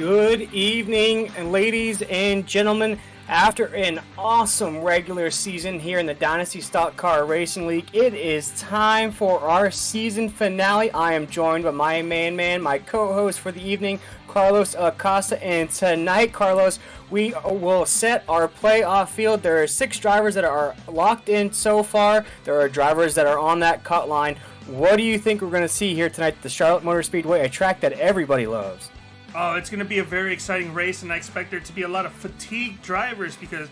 Good evening, ladies and gentlemen. After an awesome regular season here in the Dynasty Stock Car Racing League, it is time for our season finale. I am joined by my my co-host for the evening, Carlos Acosta. And tonight, Carlos, we will set our playoff field. There are 6 drivers that are locked in so far. There are drivers that are on that cut line. What do you think we're going to see here tonight at the Charlotte Motor Speedway, a track that everybody loves? Oh, it's going to be a very exciting race, and I expect there to be a lot of fatigued drivers because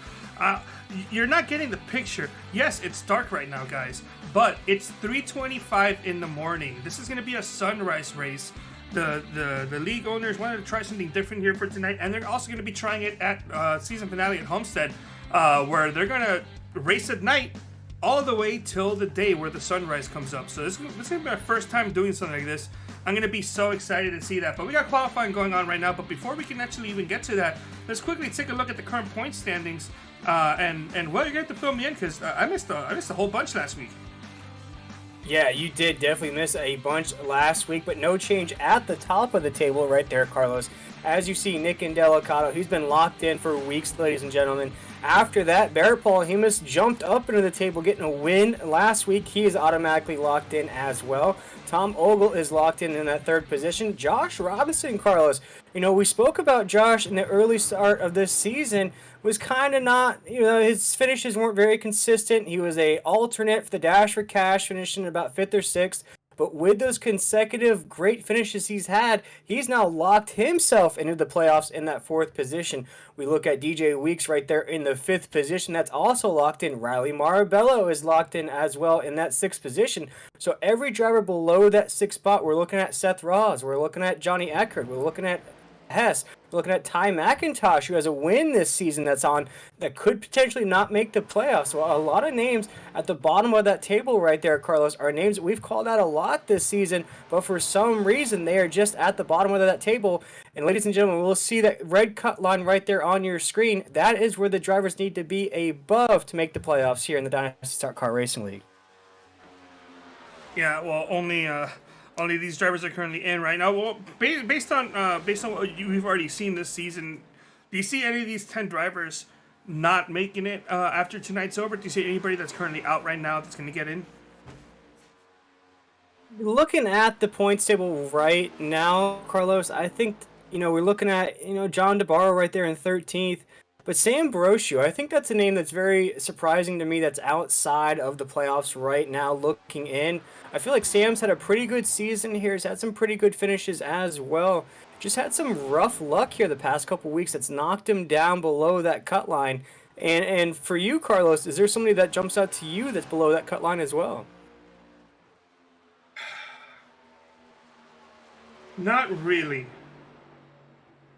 you're not getting the picture. Yes, it's dark right now, guys, but it's 3:25 in the morning. This is going to be a sunrise race. The league owners wanted to try something different here for tonight, and they're also going to be trying it at season finale at Homestead, where they're going to race at night all the way till the day where the sunrise comes up. So this is going to be our first time doing something like this. I'm going to be so excited to see that. But we got qualifying going on right now. But before we can actually even get to that, let's quickly take a look at the current point standings. And well, you're going to have to fill me in because I missed a whole bunch last week. Yeah, you did definitely miss a bunch last week, but no change at the top of the table right there, Carlos. As you see, Nick Indelicato, he's been locked in for weeks, ladies and gentlemen. After that, Barrett Paul Hemus jumped up into the table, getting a win last week. He is automatically locked in as well. Tom Ogle is locked in that 3rd position. Josh Robinson, Carlos. You know, we spoke about Josh in the early start of this season. Was kind of not, his finishes weren't very consistent. He was a alternate for the Dash for Cash, finishing about 5th or 6th. But with those consecutive great finishes he's had, he's now locked himself into the playoffs in that 4th position. We look at DJ Weeks right there in the 5th position. That's also locked in. Riley Marabello is locked in as well in that 6th position. So every driver below that 6th spot, we're looking at Seth Ross, we're looking at Johnny Eckert, we're looking at Hess, we're looking at Ty McIntosh, who has a win this season that could potentially not make the playoffs. So a lot of names at the bottom of that table right there, Carlos, are names that we've called out a lot this season, but for some reason they are just at the bottom of that table. And ladies and gentlemen, we'll see that red cut line right there on your screen. That is where the drivers need to be above to make the playoffs here in the Dynasty Stock Car Racing League. Yeah, well, only these drivers are currently in right now. Well, based on what we've already seen this season, do you see any of these 10 drivers not making it after tonight's over? Do you see anybody that's currently out right now that's going to get in? Looking at the points table right now, Carlos, I think, we're looking at, John DeBarro right there in 13th. But Sam Brochu, I think that's a name that's very surprising to me that's outside of the playoffs right now looking in. I feel like Sam's had a pretty good season here. He's had some pretty good finishes as well. Just had some rough luck here the past couple weeks that's knocked him down below that cut line. And for you, Carlos, is there somebody that jumps out to you that's below that cut line as well? Not really.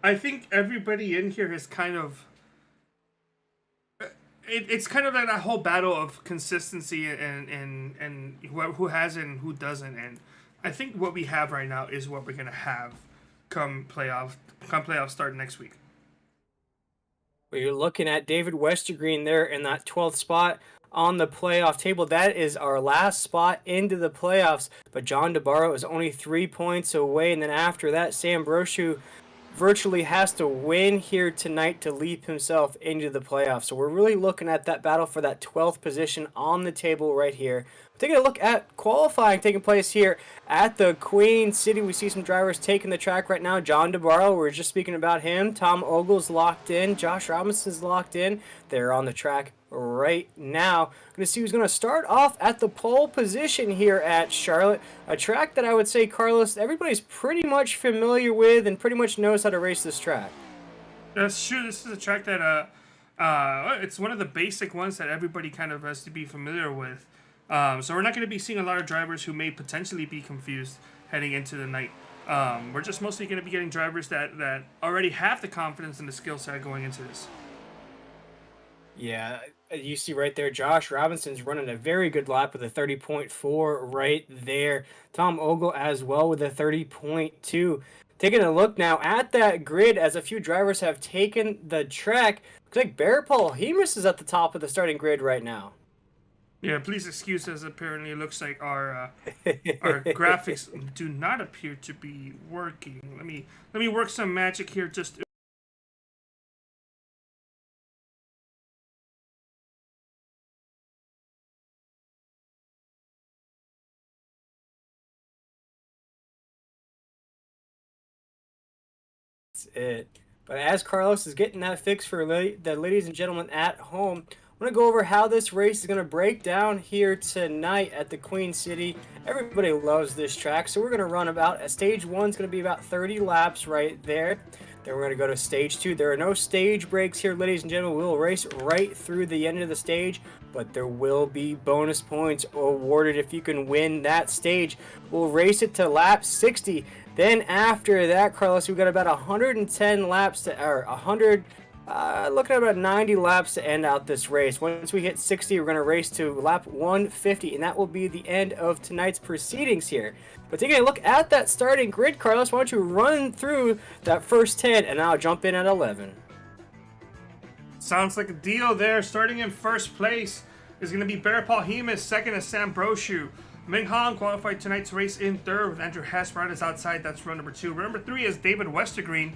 I think everybody in here has kind of... It's kind of like that whole battle of consistency and who has it and who doesn't. And I think what we have right now is what we're gonna have come playoff start next week. Well, you're looking at David Westergreen there in that 12th spot on the playoff table. That is our last spot into the playoffs. But John DeBarro is only 3 points away, and then after that, Sam Brochu virtually has to win here tonight to leap himself into the playoffs. So we're really looking at that battle for that 12th position on the table right here. Taking a look at qualifying taking place here at the Queen City. We see some drivers taking the track right now. John DeBarro, we were just speaking about him. Tom Ogle's locked in. Josh Robinson's locked in. They're on the track right now. Going to see who's going to start off at the pole position here at Charlotte. A track that I would say, Carlos, everybody's pretty much familiar with and pretty much knows how to race this track. That's true. This is a track that it's one of the basic ones that everybody kind of has to be familiar with. So we're not going to be seeing a lot of drivers who may potentially be confused heading into the night. We're just mostly going to be getting drivers that already have the confidence and the skill set going into this. Yeah, you see right there, Josh Robinson's running a very good lap with a 30.4 right there. Tom Ogle as well with a 30.2. Taking a look now at that grid as a few drivers have taken the track. Looks like Barrett Paul Hemus is at the top of the starting grid right now. Yeah, please excuse us. Apparently, it looks like our graphics do not appear to be working. Let me work some magic here. Just it. But as Carlos is getting that fix for the ladies and gentlemen at home, I'm going to go over how this race is going to break down here tonight at the Queen City. Everybody loves this track, so we're going to run about, stage 1 is going to be about 30 laps right there. Then we're going to go to stage 2. There are no stage breaks here, ladies and gentlemen. We will race right through the end of the stage, but there will be bonus points awarded if you can win that stage. We'll race it to lap 60. Then after that, Carlos, we've got about 110 laps to, or 100, looking at about 90 laps to end out this race. Once we hit 60, we're going to race to lap 150, and that will be the end of tonight's proceedings here. But taking a look at that starting grid, Carlos, why don't you run through that first 10, and I'll jump in at 11. sounds like a deal there. Starting in first place is going to be Bear Paul Hemus. Second is Sam Brochu. Ming Hong qualified tonight's race in third with Andrew Hess right at his outside. That's row number 2. Row number 3 is David Westergreen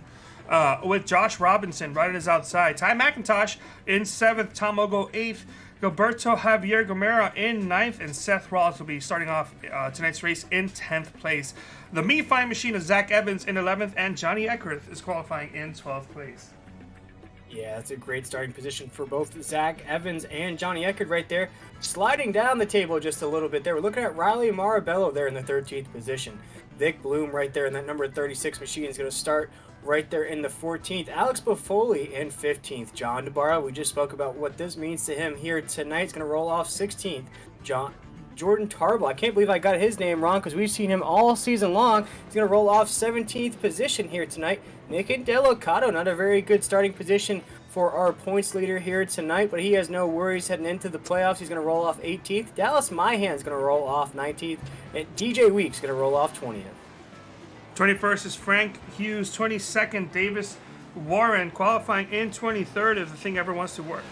with Josh Robinson right at his outside. Ty McIntosh in 7th. Tom Ogo 8th. Gilberto Javier Gomera in 9th. And Seth Rawls will be starting off tonight's race in 10th place. The Me Fine Machine of Zach Evans in 11th. And Johnny Eckert is qualifying in 12th place. Yeah, that's a great starting position for both Zach Evans and Johnny Eckert right there. Sliding down the table just a little bit there. We're looking at Riley Marabello there in the 13th position. Vic Bloom right there in that number 36 machine is going to start right there in the 14th. Alex Buffoli in 15th. John DeBarra, we just spoke about what this means to him here tonight. He's going to roll off 16th. Jordan Tarble, I can't believe I got his name wrong because we've seen him all season long. He's going to roll off 17th position here tonight. Nick Delicato, not a very good starting position for our points leader here tonight, but he has no worries heading into the playoffs. He's going to roll off 18th. Dallas Myhan's going to roll off 19th, and DJ Weeks going to roll off 20th. 21st is Frank Hughes. 22nd, Davis Warren qualifying in 23rd if the thing ever wants to work.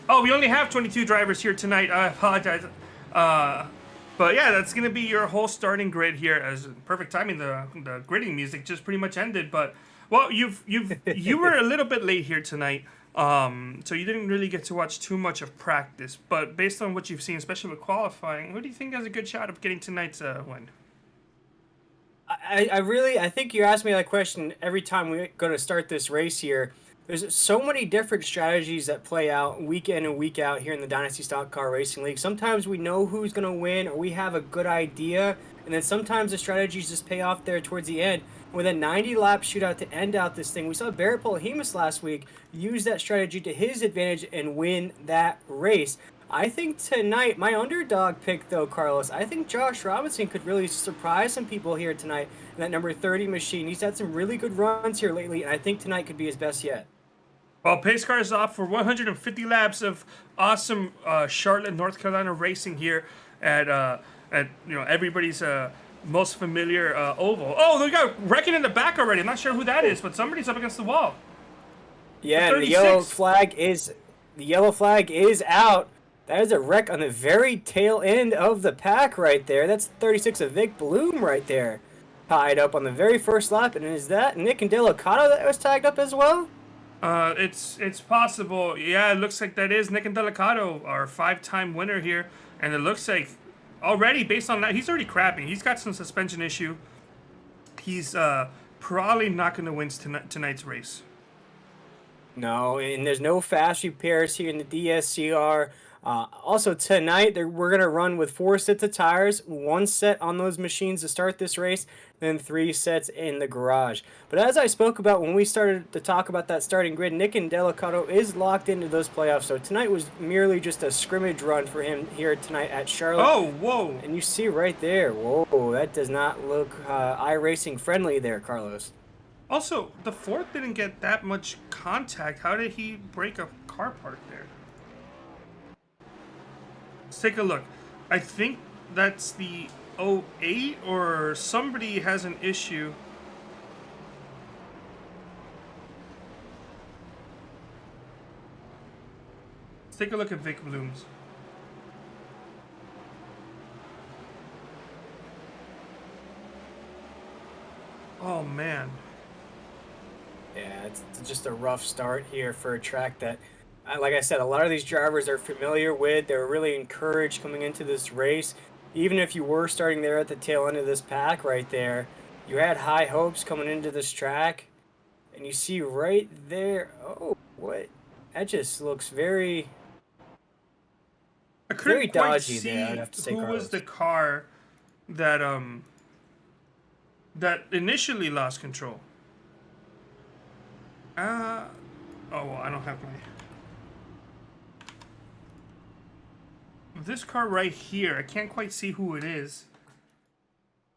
Oh, we only have 22 drivers here tonight. I apologize. But yeah, that's going to be your whole starting grid here. As perfect timing, the gridding music just pretty much ended. But well, you were a little bit late here tonight, so you didn't really get to watch too much of practice. But based on what you've seen, especially with qualifying, who do you think has a good shot of getting tonight's win? I think you ask me that question every time we're going to start this race here. There's so many different strategies that play out week in and week out here in the Dynasty Stock Car Racing League. Sometimes we know who's going to win, or we have a good idea, and then sometimes the strategies just pay off there towards the end. With a 90-lap shootout to end out this thing, we saw Barrett Polhemus last week use that strategy to his advantage and win that race. I think tonight, my underdog pick though, Carlos, I think Josh Robinson could really surprise some people here tonight in that number 30 machine. He's had some really good runs here lately, and I think tonight could be his best yet. Well, pace car is off for 150 laps of awesome Charlotte, North Carolina racing here at everybody's most familiar oval. Oh, they got wrecking in the back already. I'm not sure who that is, but somebody's up against the wall. Yeah, and the yellow flag is out. That is a wreck on the very tail end of the pack right there. That's 36 of Vic Bloom right there, tied up on the very first lap. And is that Nick Delicato that was tagged up as well? It's possible. Yeah, it looks like that is Nick Delicato, our 5-time winner here. And it looks like already, based on that, he's already crapping. He's got some suspension issue. He's probably not going to win tonight's race. No, and there's no fast repairs here in the DSCR. Also tonight, we're going to run with 4 sets of tires, 1 set on those machines to start this race, then 3 sets in the garage. But as I spoke about when we started to talk about that starting grid, Nick Delicato is locked into those playoffs. So tonight was merely just a scrimmage run for him here tonight at Charlotte. Oh, whoa. And you see right there, whoa, that does not look iRacing friendly there, Carlos. Also, the fourth didn't get that much contact. How did he break a car part there? Let's take a look. I think that's the 08 or somebody has an issue. Let's take a look at Vic Bloom's. Oh man. Yeah, it's just a rough start here for a track that, like I said, a lot of these drivers are familiar with. They're really encouraged coming into this race. Even if you were starting there at the tail end of this pack right there, you had high hopes coming into this track. And you see right there, oh, what? That just looks very, I very couldn't quite dodgy there, I'd see have to say, who was the Carlos. car that that initially lost control. Uh oh, well, I don't have my this car right here. I can't quite see who it is.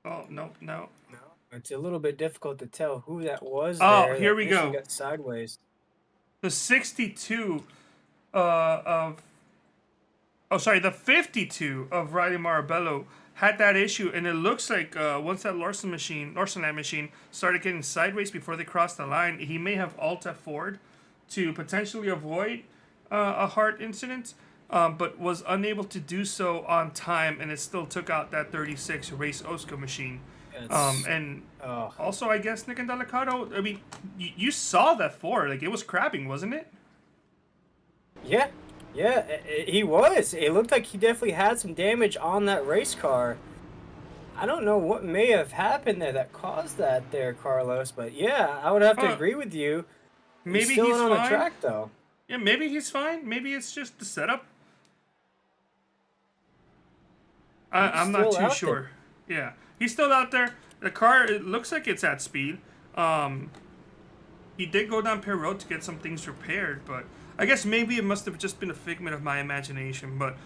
Oh, no, no. No, it's a little bit difficult to tell who that was Oh, there here that we initially go. got sideways. The 62 of oh, sorry, the 52 of Riley Marabello had that issue, and it looks like once that Larson Land machine started getting sideways before they crossed the line, he may have alt forward to potentially avoid a hard incident, but was unable to do so on time, and it still took out that 36 Race Oscar machine. It's, And oh, also, I guess Nick and Delicato, I mean, you saw that Ford, like it was crabbing, wasn't it? yeah, yeah, he was. It looked like he definitely had some damage on that race car. I don't know what may have happened there that caused that there, Carlos, but yeah, I would have to Uh, agree with you. He's Maybe still in he's on the fine. track, though. Yeah, maybe he's fine. Maybe it's just the setup. He's I'm not still too out there. sure. Yeah, he's still out there. The car, it looks like it's at speed. He did go down Pier Road to get some things repaired, but I guess maybe it must have just been a figment of my imagination. But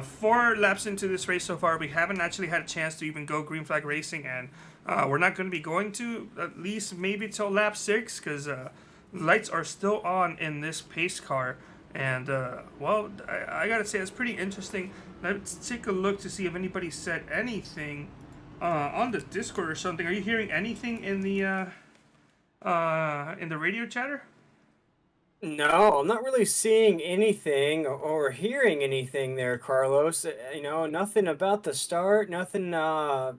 4 laps into this race so far, we haven't actually had a chance to even go green flag racing, and we're not going to be going to at least maybe till lap 6 because lights are still on in this pace car. And well, I gotta say it's pretty interesting. Let's take a look to see if anybody said anything on the Discord or something. Are you hearing anything in the radio chatter? No, I'm not really seeing anything or hearing anything there, Carlos. You know, nothing about the start, nothing, no,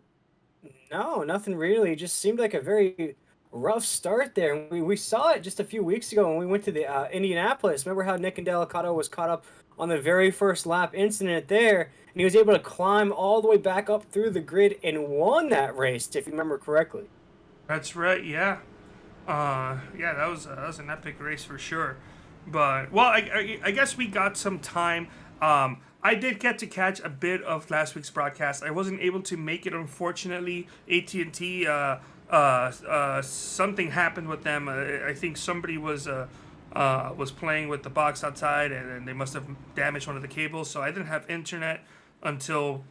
nothing really. It just seemed like a very rough start there. And we saw it just a few weeks ago when we went to the Indianapolis. Remember how Nick and Delicato was caught up on the very first lap incident there, and he was able to climb all the way back up through the grid and won that race, if you remember correctly. That's right. Yeah. Yeah, that was an epic race for sure. But well, I guess we got some time. I did get to catch a bit of last week's broadcast. I wasn't able to make it, unfortunately. AT&T, something happened with them. I think somebody was playing with the box outside, and they must have damaged one of the cables. So I didn't have internet until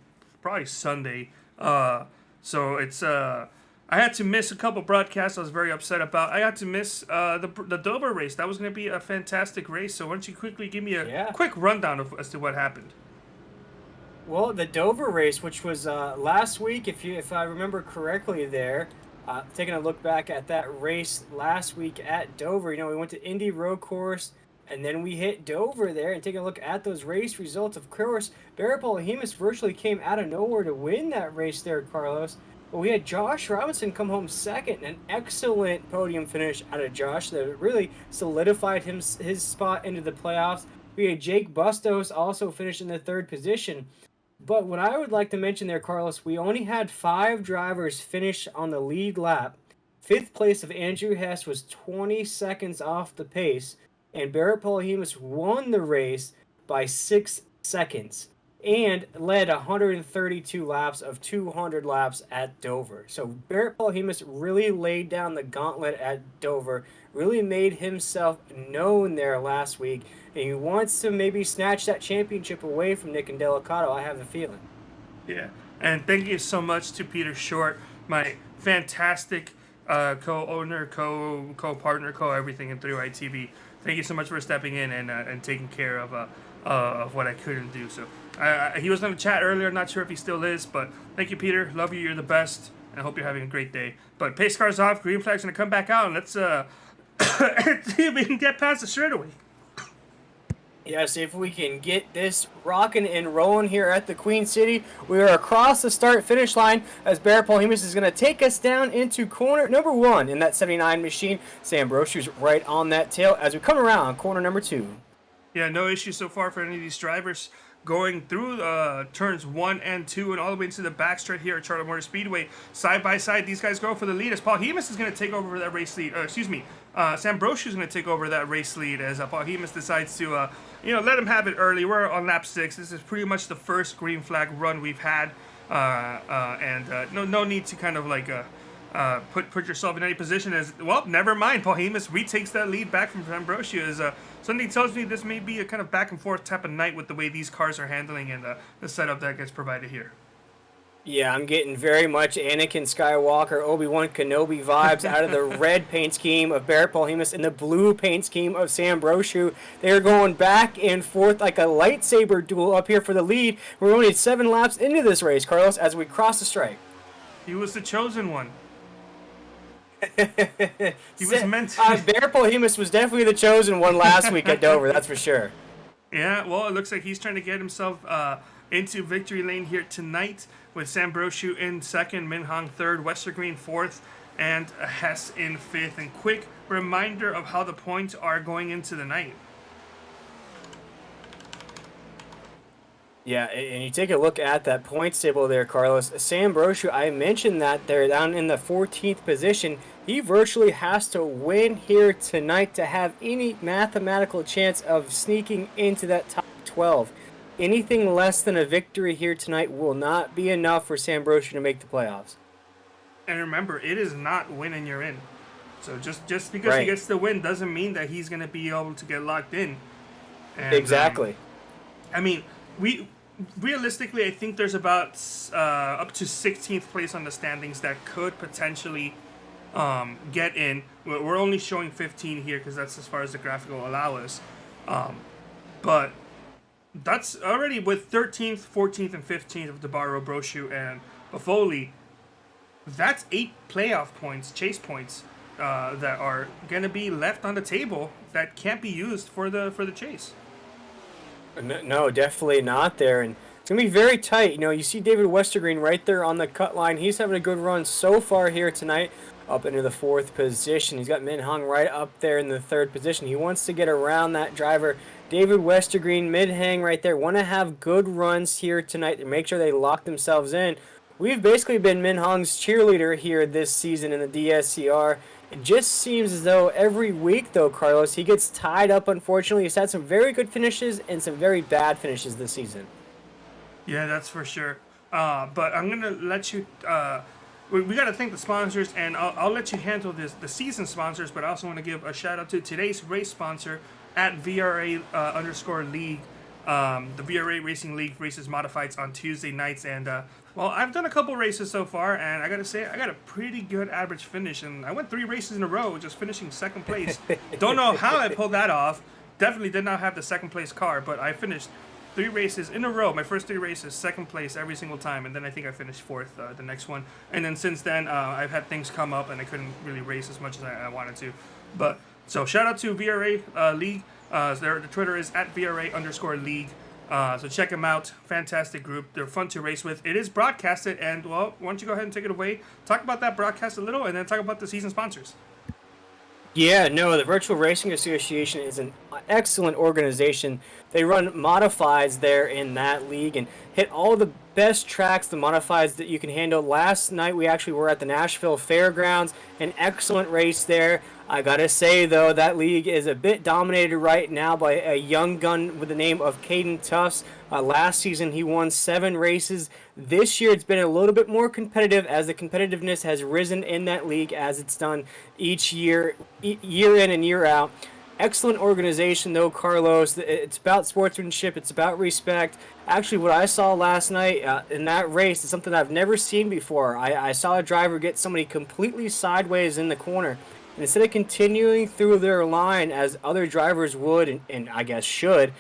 probably Sunday. So it's I had to miss a couple broadcasts I was very upset about. I had to miss the Dover race. That was going to be a fantastic race. So why don't you quickly give me a Yeah. quick rundown as to what happened? Well, the Dover race, which was last week, if I remember correctly, there, taking a look back at that race last week at Dover, you know, we went to Indy Road Course, and then we hit Dover there, and taking a look at those race results. Of course, Barrett Hemus virtually came out of nowhere to win that race there, Carlos. But we had Josh Robinson come home second, an excellent podium finish out of Josh that really solidified his spot into the playoffs. We had Jake Bustos also finish in the third position. But what I would like to mention there, Carlos, we only had 5 drivers finish on the lead lap. Fifth place of Andrew Hess was 20 seconds off the pace, and Barrett Hemus won the race by 6 seconds and led 132 laps of 200 laps at Dover. So Barrett Hemus really laid down the gauntlet at Dover, really made himself known there last week, and he wants to maybe snatch that championship away from Nick and Delicato, I have the feeling. Yeah, and thank you so much to Peter Short, my fantastic co-owner, co-partner, co-everything in 3ITV. Thank you so much for stepping in and taking care of what I couldn't do. So he was on the chat earlier. Not sure if he still is, but thank you, Peter. Love you. You're the best. And I hope you're having a great day. But pace cars off. Green flag's gonna come back out, and let's see if we can get past the straightaway. Yes, if we can get this rocking and rolling here at the Queen City, we are across the start-finish line as Barrett Polhemus is going to take us down into corner number 1 in that 79 machine. Sam Brochu's right on that tail as we come around corner number 2. Yeah, no issue so far for any of these drivers going through turns 1 and 2 and all the way into the back straight here at Charlotte Motor Speedway. Side by side, these guys go for the lead as Paul Hemus is going to take over that race lead. Sam Brochu is going to take over that race lead as Paul Hemus decides to, let him have it early. We're on lap 6. This is pretty much the first green flag run we've had, no need to kind of like put yourself in any position as well. Never mind. Paul Hemus retakes that lead back from Ambrosio. As something tells me this may be a kind of back and forth type of night with the way these cars are handling and the setup that gets provided here. Yeah, I'm getting very much Anakin Skywalker, Obi-Wan Kenobi vibes out of the red paint scheme of Barrett Polhemus and the blue paint scheme of Sam Brochu. They're going back and forth like a lightsaber duel up here for the lead. We're only 7 laps into this race, Carlos, as we cross the stripe. He was the chosen one. He was meant to. Barrett Polhemus was definitely the chosen one last week at Dover, that's for sure. Yeah, well, it looks like he's trying to get himself into victory lane here tonight with Sam Brochu in second, Min Hong third, Westergreen fourth, and Hess in fifth. And quick reminder of how the points are going into the night. Yeah, and you take a look at that points table there, Carlos. Sam Brochu, I mentioned that they're down in the 14th position. He virtually has to win here tonight to have any mathematical chance of sneaking into that top 12. Anything less than a victory here tonight will not be enough for Sam Brochu to make the playoffs. And remember, it is not win and you're in. So just because he gets the win doesn't mean that he's going to be able to get locked in. And, exactly. Realistically, I think there's about up to 16th place on the standings that could potentially get in. We're only showing 15 here because that's as far as the graphic will allow us. But that's already with 13th, 14th, and 15th of DeBarro, Brochu, and Buffoli. That's 8 playoff points, chase points, that are going to be left on the table that can't be used for the chase. No, definitely not there. And it's going to be very tight. You see David Westergreen right there on the cut line. He's having a good run so far here tonight, up into the 4th position. He's got Min Hong right up there in the 3rd position. He wants to get around that driver. David Westergreen, mid-hang right there. Want to have good runs here tonight to make sure they lock themselves in. We've basically been Min Hong's cheerleader here this season in the DSCR. It just seems as though every week, though, Carlos, he gets tied up, unfortunately. He's had some very good finishes and some very bad finishes this season. Yeah, that's for sure. But I'm going to let you... we got to thank the sponsors, and I'll let you handle the season sponsors, but I also want to give a shout-out to today's race sponsor at VRA_League. The VRA Racing League races modifieds on Tuesday nights, and I've done a couple races so far, and I gotta say I got a pretty good average finish, and I went 3 races in a row just finishing 2nd place. Don't know how I pulled that off. Definitely did not have the 2nd place car, but I finished 3 races in a row. My first 3 races 2nd place every single time, and then I think I finished 4th the next one. And then since then I've had things come up and I couldn't really race as much as I wanted to. But so shout out to VRA League. The Twitter is at VRA_League. So check them out. Fantastic group. They're fun to race with. It is broadcasted, and why don't you go ahead and take it away? Talk about that broadcast a little, and then talk about the season sponsors. Yeah, no, the Virtual Racing Association is an excellent organization. They run modifieds there in that league and hit all the best tracks, the modifieds that you can handle. Last night we actually were at the Nashville Fairgrounds, an excellent race there. I gotta say though, that league is a bit dominated right now by a young gun with the name of Caden Tufts. Last season he won 7 races. This year it's been a little bit more competitive as the competitiveness has risen in that league as it's done each year, year in and year out. Excellent organization though, Carlos. It's about sportsmanship, it's about respect. Actually, what I saw last night in that race is something I've never seen before. I saw a driver get somebody completely sideways in the corner. And instead of continuing through their line as other drivers would and I guess should,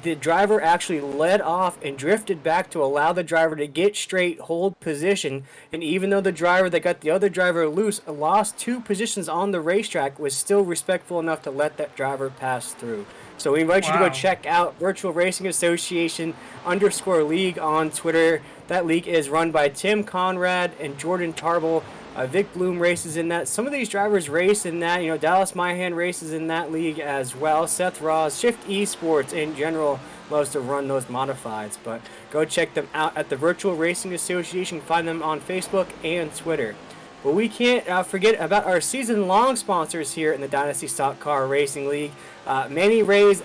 the driver actually led off and drifted back to allow the driver to get straight, hold position. And even though the driver that got the other driver loose lost 2 positions on the racetrack, was still respectful enough to let that driver pass through. So we invite you to go Wow. check out Virtual Racing Association _league on Twitter. That league is run by Tim Conrad and Jordan Tarble. Vic Bloom races in that. Some of these drivers race in that. Dallas Myhan races in that league as well. Seth Ross, Shift Esports in general loves to run those modifieds. But go check them out at the Virtual Racing Association. Find them on Facebook and Twitter. But we can't forget about our season-long sponsors here in the Dynasty Stock Car Racing League. Manny Ray's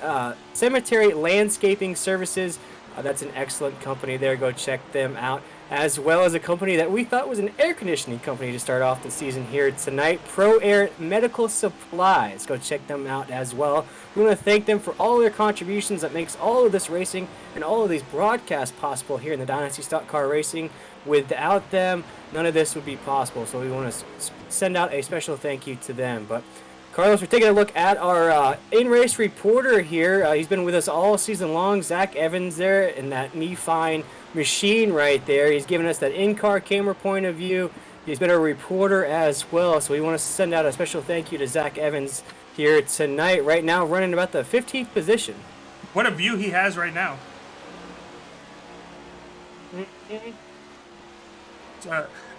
Cemetery Landscaping Services. That's an excellent company there. Go check them out. As well as a company that we thought was an air conditioning company to start off the season here tonight, Pro Air Medical Supplies. Go check them out as well. We want to thank them for all their contributions that makes all of this racing and all of these broadcasts possible here in the Dynasty Stock Car Racing. Without them, none of this would be possible. So we want to send out a special thank you to them. But Carlos, we're taking a look at our in-race reporter here. He's been with us all season long. Zach Evans there in that knee-fine machine right there. He's given us that in-car camera point of view. He's been a reporter as well. So we want to send out a special thank you to Zach Evans here tonight. Right now, running about the 15th position. What a view he has right now.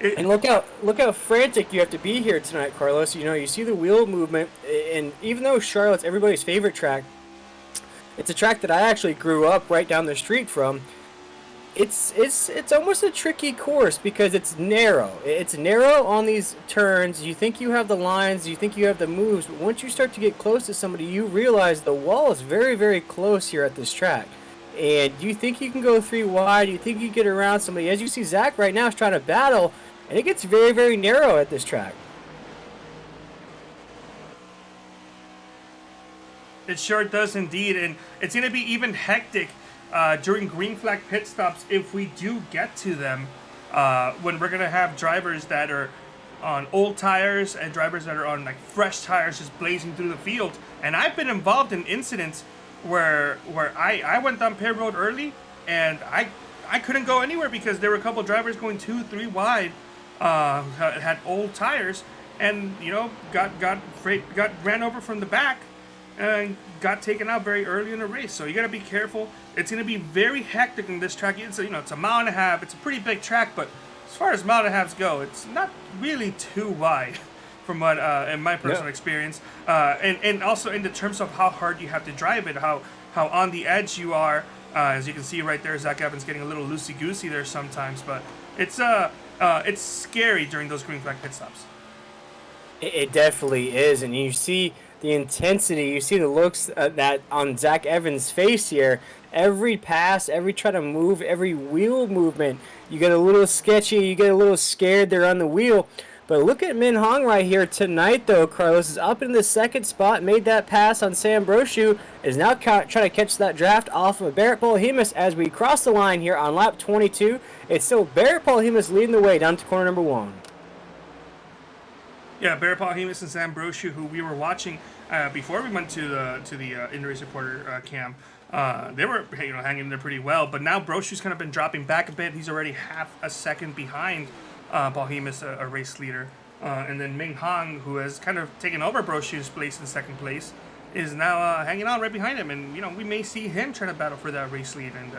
And look how frantic you have to be here tonight, Carlos. You see the wheel movement, and even though Charlotte's everybody's favorite track, it's a track that I actually grew up right down the street from. It's almost a tricky course because it's narrow. It's narrow on these turns. You think you have the lines, you think you have the moves, but once you start to get close to somebody, you realize the wall is very, very close here at this track. And you think you can go 3 wide, you think you get around somebody. As you see, Zach right now is trying to battle, and it gets very, very narrow at this track. It sure does indeed, and it's going to be even hectic during green flag pit stops if we do get to them, when we're going to have drivers that are on old tires and drivers that are on like fresh tires just blazing through the field. And I've been involved in incidents where I went down pit road early and I couldn't go anywhere because there were a couple drivers going 2-3 wide, had old tires, and got ran over from the back and got taken out very early in the race. So you got to be careful. It's going to be very hectic in this track. It's a mile and a half. It's a pretty big track, but as far as mile and a halves go, it's not really too wide from what in my personal experience. And also in the terms of how hard you have to drive it, how on the edge you are. As you can see right there, Zach Evans getting a little loosey-goosey there sometimes, but it's scary during those green flag pit stops. It definitely is, and you see the intensity, you see the looks that on Zach Evans' face here. Every pass, every try to move, every wheel movement, you get a little sketchy, you get a little scared there on the wheel. But look at Min Hong right here tonight, though. Carlos is up in the 2nd spot, made that pass on Sam Brochu, is now trying to catch that draft off of Barrett Polhemus as we cross the line here on lap 22. It's still Barrett Polhemus leading the way down to corner number 1. Yeah, Barrett Polhemus and Sam Brochu, who we were watching before we went to the in-race reporter cam. They were hanging in there pretty well, but now Brochu's kind of been dropping back a bit. He's already half a second behind Polhemus, a race leader. And then Ming Hong, who has kind of taken over Brochu's place in 2nd place, is now hanging on right behind him. And, we may see him trying to battle for that race lead. And,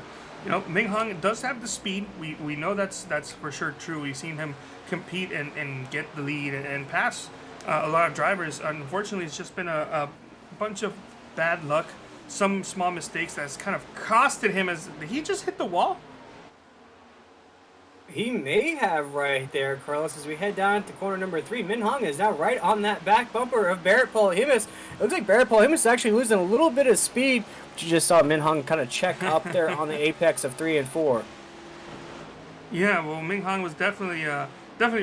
Ming Hong does have the speed. We know that's for sure true. We've seen him compete and get the lead and pass a lot of drivers. Unfortunately, it's just been a bunch of bad luck, some small mistakes that's kind of costed him. Did he just hit the wall? He may have right there, Carlos, as we head down to corner number 3. Min Hong is now right on that back bumper of Barrett Polhemus. It looks like Barrett Polhemus is actually losing a little bit of speed. But you just saw Min Hong kind of check up there on the apex of 3 and 4. Yeah, well, Ming Hong was definitely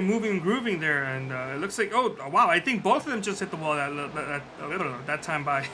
moving and grooving there, and it looks like, oh wow, I think both of them just hit the wall that time by.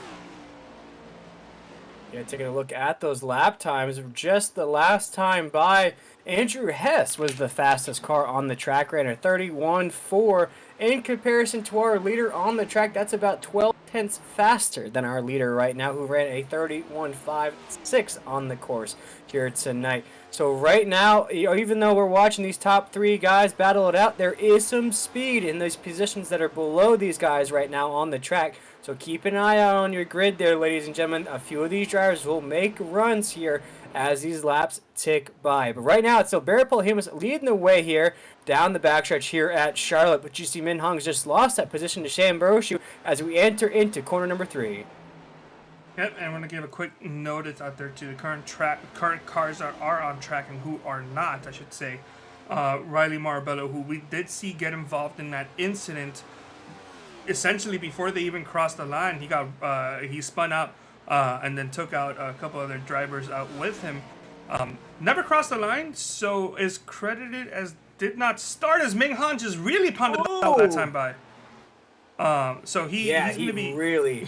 Yeah, taking a look at those lap times, just the last time by, Andrew Hess was the fastest car on the track, ran a 31.4. In comparison to our leader on the track, that's about 12 4/10 faster than our leader right now, who ran a 31.56 on the course here tonight. So right now, even though we're watching these top 3 guys battle it out, there is some speed in those positions that are below these guys right now on the track. So keep an eye out on your grid there, ladies and gentlemen. A few of these drivers will make runs here as these laps tick by. But right now, it's still Barrett Polhemus leading the way here down the backstretch here at Charlotte. But you see Min Hong's just lost that position to Shambroshu as we enter into corner number 3. Yep, and I'm going to give a quick notice out there to the current cars that are on track and who are not, I should say. Riley Marabello, who we did see get involved in that incident, essentially before they even crossed the line. He spun out and then took out a couple other drivers out with him. Never crossed the line, so is credited as did not start, as Ming Han just really pounded out that time by. So he's going to be really.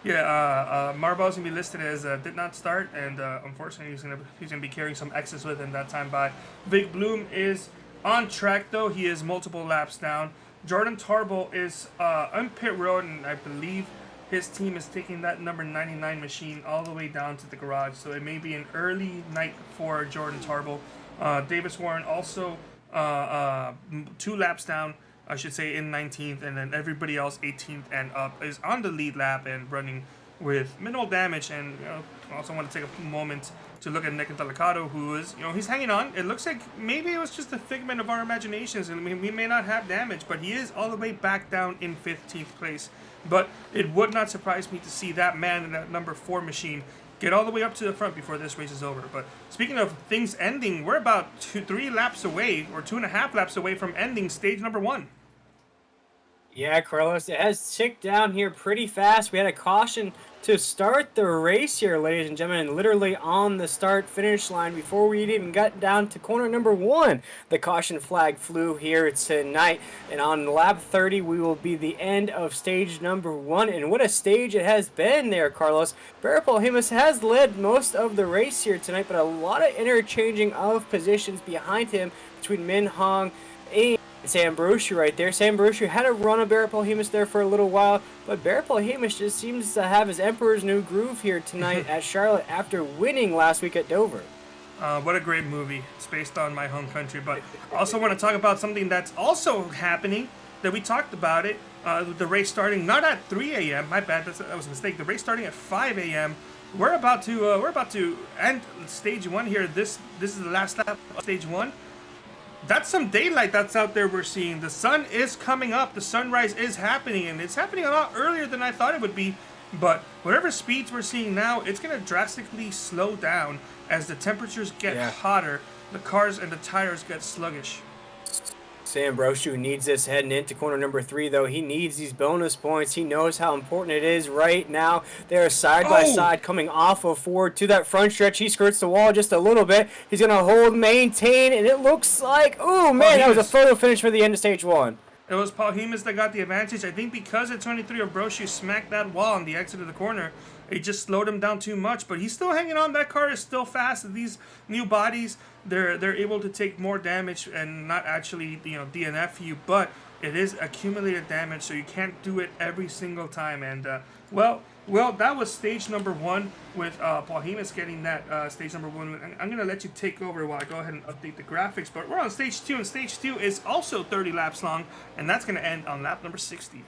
Yeah, Marabello's gonna be listed as did not start, and unfortunately he's gonna be carrying some excess with him that time by. Vic Bloom is on track though; he is multiple laps down. Jordan Tarble is on pit road, and I believe his team is taking that number 99 machine all the way down to the garage. So it may be an early night for Jordan Tarble. Davis Warren also 2 laps down, I should say, in 19th, and then everybody else 18th and up is on the lead lap and running with minimal damage. And I also want to take a moment to look at Nick Delicado, who is, he's hanging on. It looks like maybe it was just a figment of our imaginations, and we may not have damage, but he is all the way back down in 15th place. But it would not surprise me to see that man in that number 4 machine get all the way up to the front before this race is over. But speaking of things ending, we're about 3 laps away, or 2.5 laps away from ending stage number 1. Yeah, Carlos, it has ticked down here pretty fast. We had a caution to start the race here, ladies and gentlemen, literally on the start-finish line before we even got down to corner number 1. The caution flag flew here tonight, and on lap 30, we will be the end of stage number 1. And what a stage it has been there, Carlos. Barrett Polhemus has led most of the race here tonight, but a lot of interchanging of positions behind him between Min Hong and Sam Broshu right there. Sam Broshu had a run of Barrett Polhemus there for a little while, but Barrett Polhemus just seems to have his Emperor's New Groove here tonight at Charlotte after winning last week at Dover. What a great movie. It's based on my home country, but I also want to talk about something that's also happening, that we talked about it, the race starting not at 3 a.m. My bad, that was a mistake. The race starting at 5 a.m. We're about to end stage 1 here. This is the last lap of stage 1. That's some daylight that's out there we're seeing. The sun is coming up. The sunrise is happening, and it's happening a lot earlier than I thought it would be. But whatever speeds we're seeing now, it's going to drastically slow down as the temperatures get hotter, the cars and the tires get sluggish. Sam Broshu needs this heading into corner number 3, though. He needs these bonus points. He knows how important it is right now. They are side by side coming off of Ford to that front stretch. He skirts the wall just a little bit. He's going to hold, maintain, and it looks like, oh man, that was a photo finish for the end of stage 1. It was Polhemus that got the advantage. I think because at 23 of Broshu smacked that wall on the exit of the corner, it just slowed him down too much. But he's still hanging on. That car is still fast. These new bodies, they're able to take more damage and not actually DNF you, but it is accumulated damage, so you can't do it every single time. And well, that was stage number 1 with Polhemus getting that stage number 1. I'm gonna let you take over while I go ahead and update the graphics. But we're on stage 2, and stage 2 is also 30 laps long, and that's gonna end on lap number 60.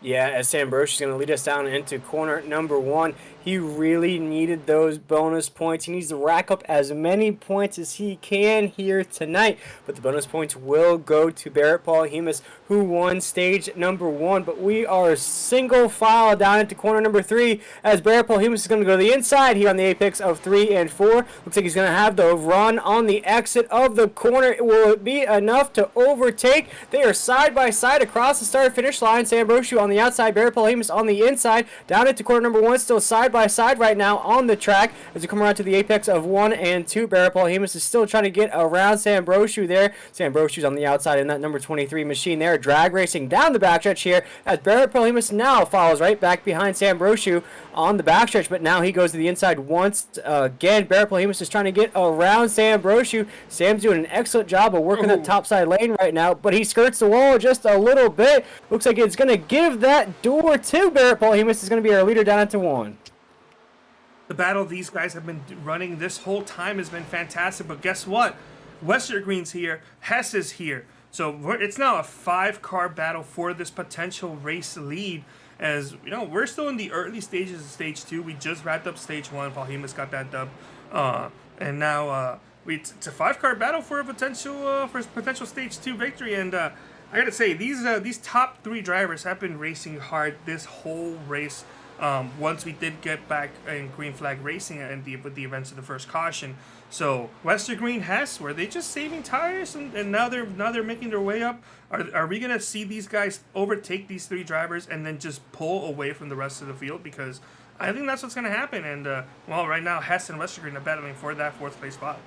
Yeah, as Sam Broshu is going to lead us down into corner number 1. He really needed those bonus points. He needs to rack up as many points as he can here tonight. But the bonus points will go to Barrett Polhemus, who won stage number 1. But we are single file down into corner number 3 as Barrett Polhemus is going to go to the inside here on the apex of 3 and 4. Looks like he's going to have the run on the exit of the corner. Will it be enough to overtake? They are side by side across the start-finish line. Sam Broshu on the outside, Barrett Polhemus on the inside. Down into corner number 1, still side by side right now on the track as we come around to the apex of 1 and 2. Barrett Polhemus is still trying to get around Sam Broshu there. Sam Broshu's on the outside in that number 23 machine there, drag racing down the backstretch here as Barrett Polhemus now follows right back behind Sam Broshu on the backstretch, but now he goes to the inside once again. Barrett Polhemus is trying to get around Sam Broshu. Sam's doing an excellent job of working that top side lane right now, but he skirts the wall just a little bit. Looks like it's going to give of that door too. Barrett Paulhumus is going to be our leader down to 1. The battle these guys have been running this whole time has been fantastic, but guess what? Westergreen's here, Hess is here. So it's now a 5-car battle for this potential race lead. As you know, we're still in the early stages of stage 2. We just wrapped up stage 1. Paulhumus got that dub, and now it's a 5-car battle for a potential stage 2 victory. And I gotta say, these top 3 drivers have been racing hard this whole race. Once we did get back in green flag racing and with the events of the first caution. So Westergreen, Hess, were they just saving tires and now they're making their way up? Are we gonna see these guys overtake these 3 drivers and then just pull away from the rest of the field? Because I think that's what's gonna happen. And well, right now Hess and Westergreen are battling for that 4th place spot.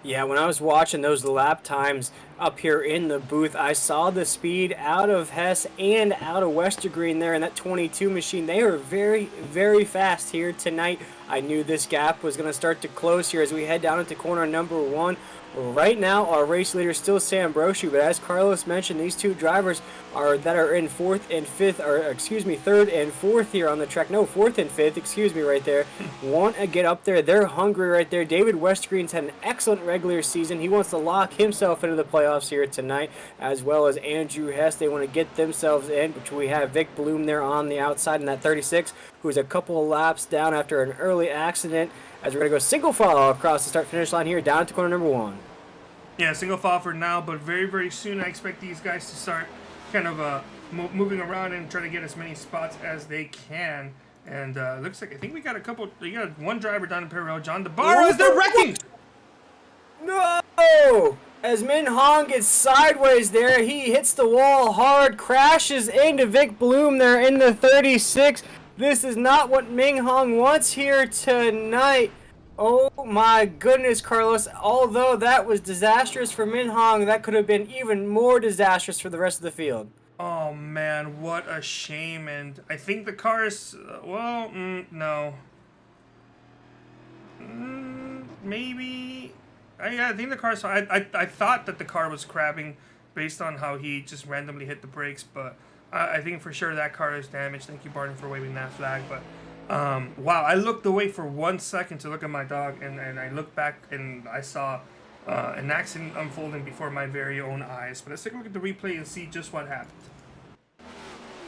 Yeah, when I was watching those lap times up here in the booth, I saw the speed out of Hess and out of Westergreen there in that 22 machine. They are very, very fast here tonight. I knew this gap was going to start to close here as we head down into corner number 1. Right now, our race leader is still Sam Brochu, but as Carlos mentioned, these 2 drivers that are in 4th and 5th, or excuse me, 3rd and 4th here on the track. No, 4th and 5th, excuse me, right there. Want to get up there. They're hungry right there. David Westergreen's had an excellent regular season. He wants to lock himself into the playoffs here tonight, as well as Andrew Hess. They want to get themselves in, which we have Vic Bloom there on the outside in that 36, who's a couple of laps down after an early accident. As we're going to go single file across the start-finish line here, down to corner number 1. Yeah, single file for now, but very, very soon I expect these guys to start kind of moving around and try to get as many spots as they can. And looks like, I think we got one driver down in pit road, John DeBarros. They're wrecking! No! As Min Hong gets sideways there, he hits the wall hard, crashes into Vic Bloom there in the 36. This is not what Ming Hong wants here tonight. Oh my goodness, Carlos. Although that was disastrous for Min Hong, that could have been even more disastrous for the rest of the field. Oh man, what a shame. And I think the car is, no. Maybe. I think the car is, I thought that the car was crabbing based on how he just randomly hit the brakes, but I think for sure that car is damaged. Thank you, Barton, for waving that flag. But wow, I looked away for 1 second to look at my dog, and I looked back and I saw an accident unfolding before my very own eyes. But let's take a look at the replay and see just what happened.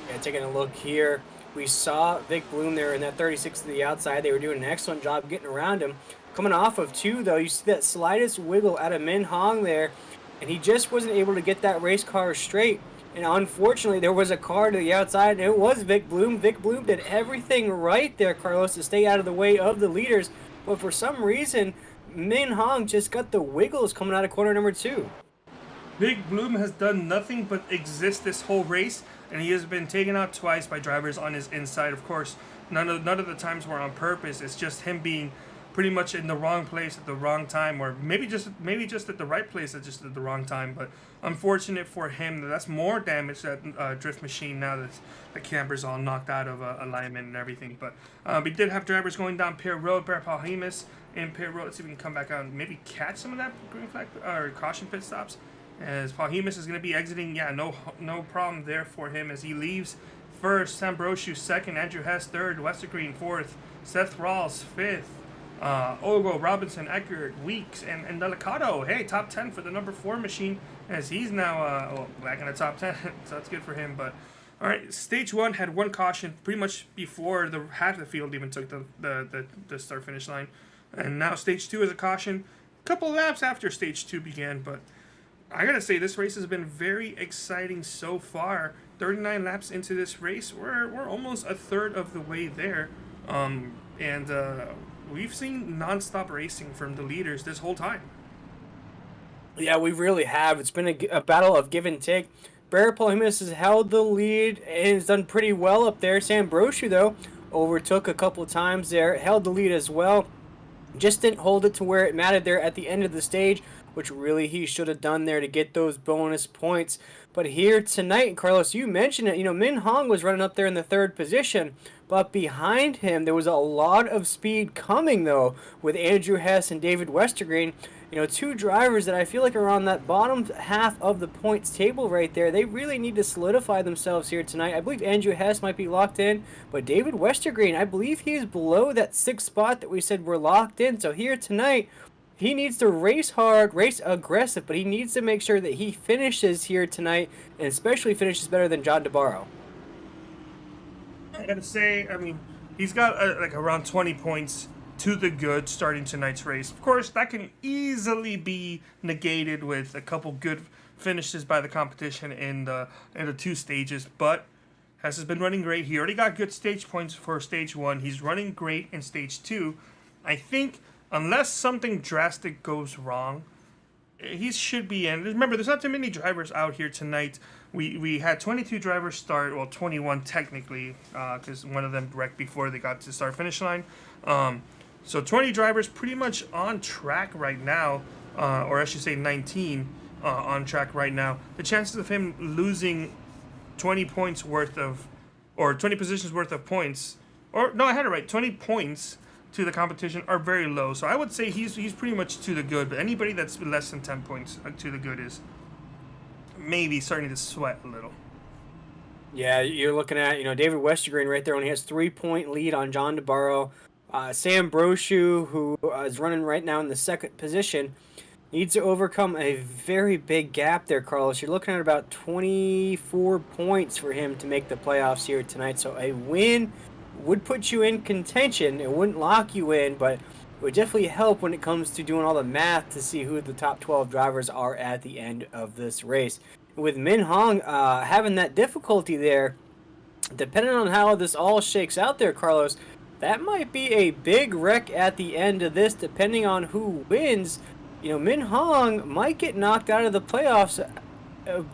Yeah, taking a look here, we saw Vic Bloom there in that 36 to the outside. They were doing an excellent job getting around him. Coming off of 2, though, you see that slightest wiggle out of Min Hong there, and he just wasn't able to get that race car straight. And unfortunately, there was a car to the outside, and it was Vic Bloom. Vic Bloom did everything right there, Carlos, to stay out of the way of the leaders. But for some reason, Min Hong just got the wiggles coming out of corner number 2. Vic Bloom has done nothing but exist this whole race, and he has been taken out twice by drivers on his inside. Of course, none of the times were on purpose. It's just him being pretty much in the wrong place at the wrong time, or maybe just at the right place at just at the wrong time. But unfortunate for him, that's more damage that drift machine now that the camber's all knocked out of alignment and everything. But we did have drivers going down pit road. Barrett Paulhumus in pit road. Let's see if we can come back out and maybe catch some of that green flag or caution pit stops. As Paulhumus is going to be exiting, yeah, no problem there for him as he leaves first. Sam Brochu second, Andrew Hess third, Westergreen fourth, Seth Rawls fifth. Ogo, Robinson, Eckert, Weeks, and Delicado. Hey, top 10 for the number 4 machine as he's now back in the top 10. So that's good for him. But all right, stage 1 had 1 caution pretty much before the half of the field even took the start finish line, and now stage 2 is a caution. A couple laps after stage 2 began, but I gotta say this race has been very exciting so far. 39 laps into this race, we're almost a third of the way there, we've seen non-stop racing from the leaders this whole time. Yeah, we really have. It's been a battle of give and take. Barrett Paulhumus has held the lead and has done pretty well up there. Sam Brochu, though, overtook a couple times there, held the lead as well. Just didn't hold it to where it mattered there at the end of the stage. which really he should have done there to get those bonus points. But here tonight, Carlos, you mentioned it, Min Hong was running up there in the third position, but behind him there was a lot of speed coming though with Andrew Hess and David Westergreen. Two drivers that I feel like are on that bottom half of the points table right there. They really need to solidify themselves here tonight. I believe Andrew Hess might be locked in, but David Westergreen, I believe he's below that 6th spot that we said we're locked in. So here tonight, he needs to race hard, race aggressive, but he needs to make sure that he finishes here tonight, and especially finishes better than John DeBarro. I gotta say, he's got like around 20 points to the good starting tonight's race. Of course, that can easily be negated with a couple good finishes by the competition in the 2 stages, but Hess has been running great. He already got good stage points for stage 1. He's running great in stage 2. I think unless something drastic goes wrong, he should be in. Remember, there's not too many drivers out here tonight. We had 22 drivers start, well, 21 technically, because one of them wrecked before they got to start-finish line. So 20 drivers pretty much on track right now, or I should say 19 on track right now. The chances of him losing 20 points worth of, or 20 positions worth of points, or no, I had it right, 20 points to the competition are very low. So I would say he's pretty much to the good, but anybody that's less than 10 points to the good is maybe starting to sweat a little. Yeah, you're looking at, David Westergreen right there only has 3-point lead on John DeBarro. Sam Brochu, who is running right now in the 2nd position, needs to overcome a very big gap there, Carlos. You're looking at about 24 points for him to make the playoffs here tonight. So a win would put you in contention. It wouldn't lock you in, but it would definitely help when it comes to doing all the math to see who the top 12 drivers are at the end of this race. With Min Hong having that difficulty there, depending on how this all shakes out there, Carlos, that might be a big wreck at the end of this, depending on who wins. Min Hong might get knocked out of the playoffs,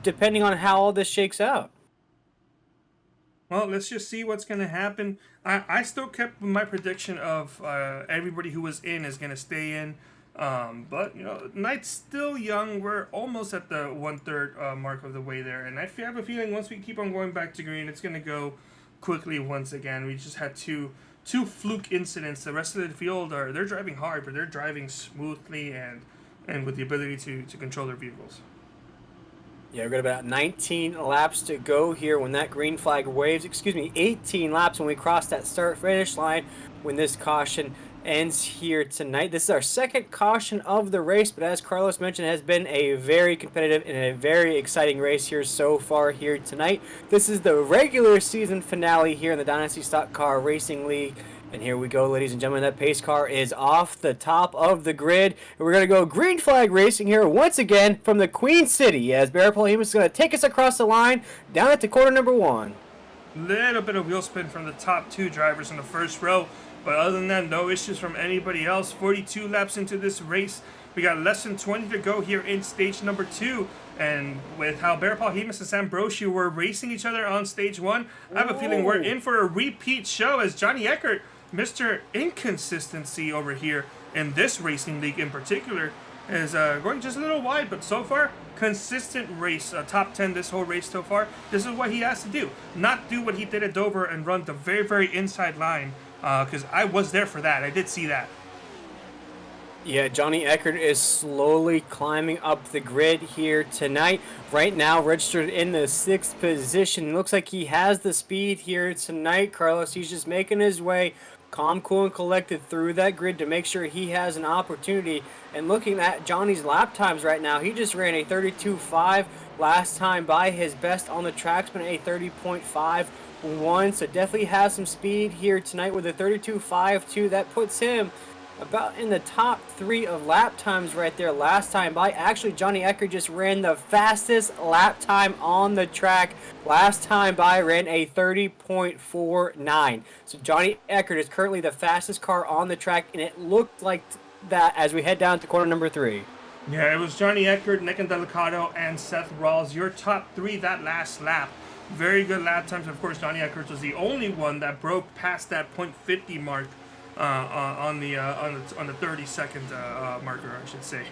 depending on how all this shakes out. Well, let's just see what's going to happen. I still kept my prediction of everybody who was in is going to stay in. But, night's still young. We're almost at the 1/3 mark of the way there. And I have a feeling once we keep on going back to green, it's going to go quickly once again. We just had two fluke incidents. The rest of the field they're driving hard, but they're driving smoothly and with the ability to control their vehicles. Yeah, we've got about 19 laps to go here when that green flag waves. 18 laps when we cross that start-finish line when this caution ends here tonight. This is our 2nd caution of the race, but as Carlos mentioned, it has been a very competitive and a very exciting race here so far here tonight. This is the regular season finale here in the Dynasty Stock Car Racing League. And here we go, ladies and gentlemen. That pace car is off the top of the grid. And we're going to go green flag racing here once again from the Queen City as Barry Paul is going to take us across the line down at the corner number 1. Little bit of wheel spin from the top 2 drivers in the first row. But other than that, no issues from anybody else. 42 laps into this race. We got less than 20 to go here in stage number 2. And with how Bear Paul Hemus and Sam Brochu were racing each other on stage 1, I have a feeling we're in for a repeat show as Johnny Eckert, Mr. Inconsistency over here in this racing league in particular, is going just a little wide, but so far, consistent race, top 10 this whole race so far. This is what he has to do. Not do what he did at Dover and run the very, very inside line, because I was there for that. I did see that. Yeah, Johnny Eckert is slowly climbing up the grid here tonight. Right now, registered in the 6th position. Looks like he has the speed here tonight, Carlos. He's just making his way calm, cool, and collected through that grid to make sure he has an opportunity. And looking at Johnny's lap times right now, he just ran a 32.5 last time by. His best on the track's been a 30.51, so definitely has some speed here tonight with a 32.52. That puts him about in the top 3 of lap times right there last time by. Actually, Johnny Eckert just ran the fastest lap time on the track last time by, ran a 30.49. So Johnny Eckert is currently the fastest car on the track, and it looked like that as we head down to corner number 3. Yeah, it was Johnny Eckert, Nick Delicato, and Seth Rawls, your top 3 that last lap. Very good lap times. Of course, Johnny Eckert was the only one that broke past that .50 mark on the 30-second marker, I should say.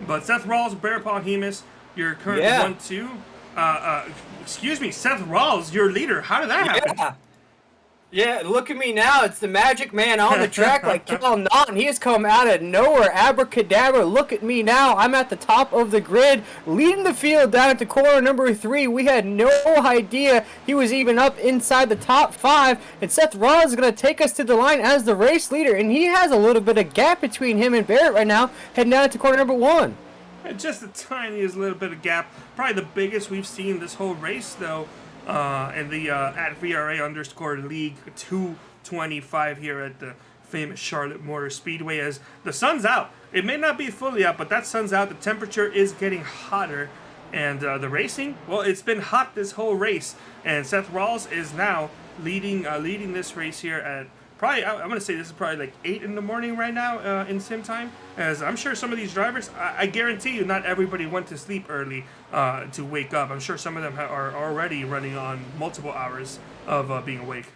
But Seth Rawls, Bear Paul Hemus, your current 1-2. Excuse me, Seth Rawls, your leader. How did that happen? Yeah, look at me now. It's the Magic Man on the track like Cal Naughton. He has come out of nowhere. Abracadabra. Look at me now. I'm at the top of the grid, leading the field down at the corner number 3. We had no idea he was even up inside the top 5. And Seth Rollins is going to take us to the line as the race leader. And he has a little bit of gap between him and Barrett right now, heading down to corner number 1. Just the tiniest little bit of gap. Probably the biggest we've seen this whole race, though. And the at VRA League 225 here at the famous Charlotte Motor Speedway as the sun's out. It may not be fully out, but that sun's out. The temperature is getting hotter. And the racing, well, it's been hot this whole race. And Seth Rawls is now leading this race here at probably, I'm going to say this is probably like 8 in the morning right now in sim time. As I'm sure some of these drivers, I guarantee you not everybody went to sleep early to wake up. I'm sure some of them are already running on multiple hours of being awake.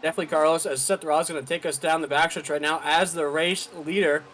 Definitely, Carlos, as Seth Rawls is going to take us down the backstretch right now as the race leader.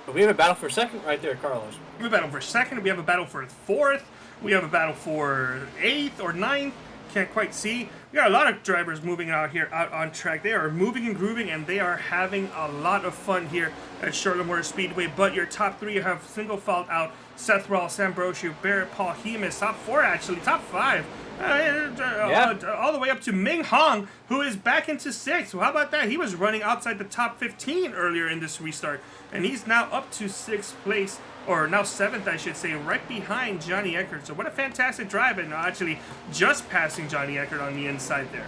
But we have a battle for second right there, Carlos. We have a battle for second. We have a battle for 4th. We have a battle for 8th or 9th. Can't quite see. We got a lot of drivers moving out here out on track. They are moving and grooving, and they are having a lot of fun here at Charlotte Motor Speedway. But your top 3 have single fault out: Seth Rawls, Sam Brochu, Barrett Paul Hemus. Top 4 actually, top 5. All the way up to Ming Hong, who is back into 6th. So how about that? He was running outside the top 15 earlier in this restart, and he's now up to 6th place, or now 7th, I should say, right behind Johnny Eckert. So what a fantastic drive, and actually just passing Johnny Eckert on the inside there.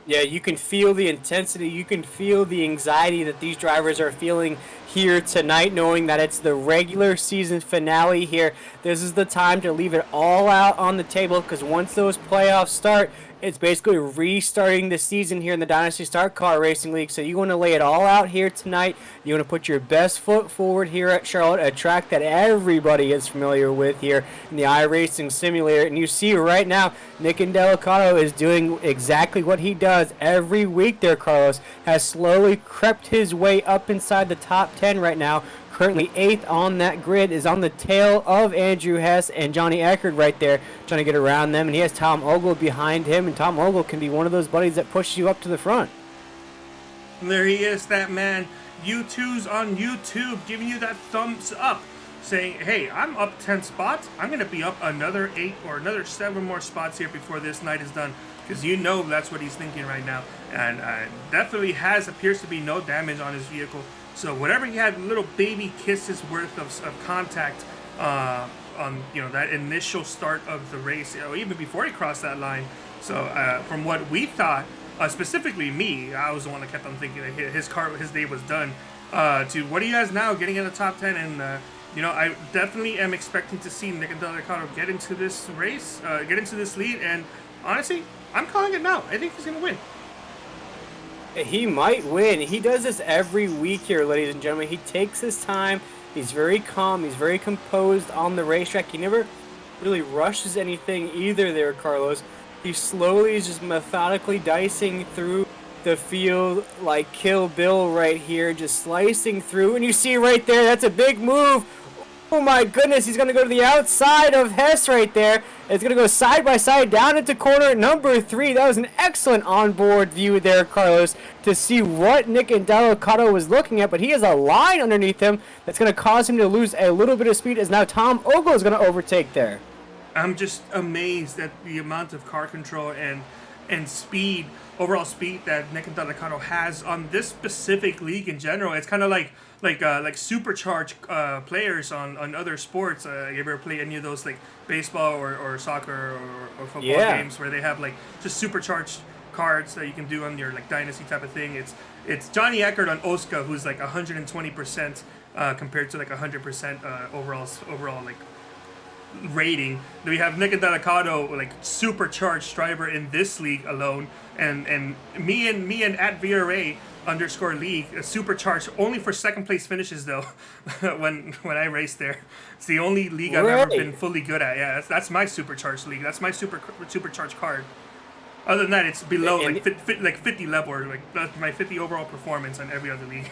Yeah, you can feel the intensity, you can feel the anxiety that these drivers are feeling here tonight, knowing that it's the regular season finale here. This is the time to leave it all out on the table, because once those playoffs start, it's basically restarting the season here in the Dynasty Start Car Racing League. So you want to lay it all out here tonight. You want to put your best foot forward here at Charlotte, a track that everybody is familiar with here in the iRacing Simulator. And you see right now, Nick Indelicato is doing exactly what he does every week there, Carlos. Has slowly crept his way up inside the top 10 right now. Currently 8th on that grid, is on the tail of Andrew Hess and Johnny Eckert right there, trying to get around them. And he has Tom Ogle behind him, and Tom Ogle can be one of those buddies that pushes you up to the front. There he is, that man. U2's on YouTube, giving you that thumbs up, saying, hey, I'm up 10 spots. I'm going to be up another 8 or another 7 more spots here before this night is done. Because you know that's what he's thinking right now. And definitely appears to be no damage on his vehicle. So whatever he had, little baby kisses worth of contact on that initial start of the race, even before he crossed that line. So from what we thought, specifically me, I was the one that kept on thinking that his day was done. To what he has now, getting in the top 10, and I definitely am expecting to see Nick Indelicato get into this race, get into this lead, and honestly, I'm calling it now. I think he's gonna win. He might win. He does this every week here, ladies and gentlemen. He takes his time. He's very calm. He's very composed on the racetrack. He never really rushes anything either there, Carlos. He slowly is just methodically dicing through the field like Kill Bill right here, just slicing through. And you see right there, that's a big move. Oh my goodness, he's going to go to the outside of Hess right there. It's going to go side by side down into corner number 3. That was an excellent onboard view there, Carlos, to see what Nick Indelicato was looking at. But he has a line underneath him that's going to cause him to lose a little bit of speed, as now Tom Ogle is going to overtake there. I'm just amazed at the amount of car control and speed, overall speed that Nick Indelicato has on this specific league in general. It's kind of like supercharged players on other sports. You ever play any of those like baseball or soccer or football games where they have like just supercharged cards that you can do on your like Dynasty type of thing? It's Johnny Eckert on Oscar, who's like 120% compared to like 100% overall like rating. We have Nick Indelicato, like supercharged driver in this league alone, and me and at VRA _league, supercharged only for second place finishes though. when I race there, it's the only league I've ever been fully good at. Yeah, that's my supercharged league. That's my supercharged card. Other than that, it's below like 50 level, or like that's my 50 overall performance on every other league.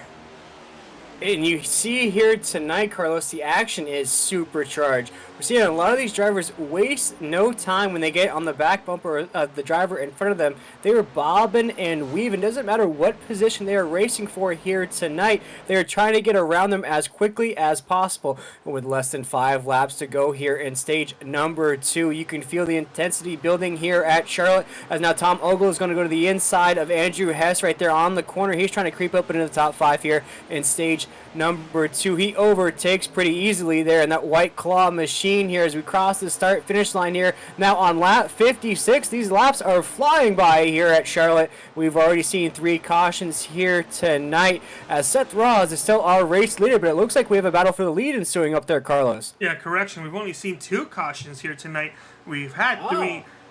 And you see here tonight, Carlos, the action is supercharged. We're seeing a lot of these drivers waste no time when they get on the back bumper of the driver in front of them. They are bobbing and weaving. Doesn't matter what position they are racing for here tonight. They are trying to get around them as quickly as possible. With less than 5 laps to go here in stage number 2, you can feel the intensity building here at Charlotte. As now Tom Ogle is going to go to the inside of Andrew Hess right there on the corner. He's trying to creep up into the top 5 here in stage number 2. He overtakes pretty easily there in that White Claw machine here as we cross the start finish line here. Now on lap 56, these laps are flying by here at Charlotte. We've already seen 3 cautions here tonight as Seth Ross is still our race leader, but it looks like we have a battle for the lead ensuing up there, Carlos. Yeah, correction. We've only seen 2 cautions here tonight. We've had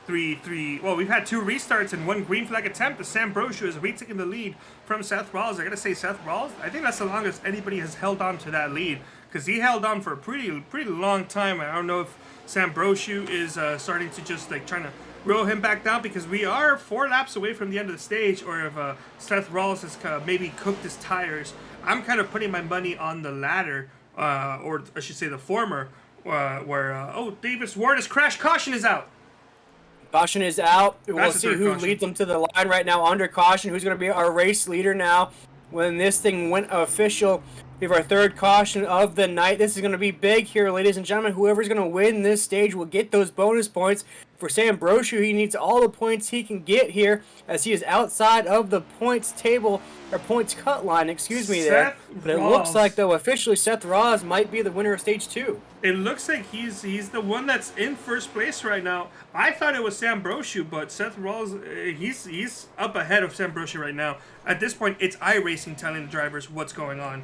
we've had 2 restarts and 1 green flag attempt. The Sam Brochu is retaking the lead from Seth Rawls. I gotta say, Seth Rawls, I think that's the longest anybody has held on to that lead, because he held on for a pretty long time. I don't know if Sam Brochu is starting to just like trying to roll him back down, because we are 4 laps away from the end of the stage, or if Seth Rawls has maybe cooked his tires. I'm kind of putting my money on the latter, or I should say the former, where Davis Ward has crashed. Caution is out. Caution is out. We'll That's see who leads them to the line right now under caution. Who's going to be our race leader now when this thing went official. We have our 3rd caution of the night. This is going to be big here, ladies and gentlemen. Whoever's going to win this stage will get those bonus points. For Sam Brochu, he needs all the points he can get here, as he is outside of the points table, or points cut line, excuse me, there. But it looks like, though, officially Seth Ross might be the winner of stage 2. It looks like he's the one that's in first place right now. I thought it was Sam Brochu, but Seth Ross, he's up ahead of Sam Brochu right now. At this point, it's iRacing telling the drivers what's going on.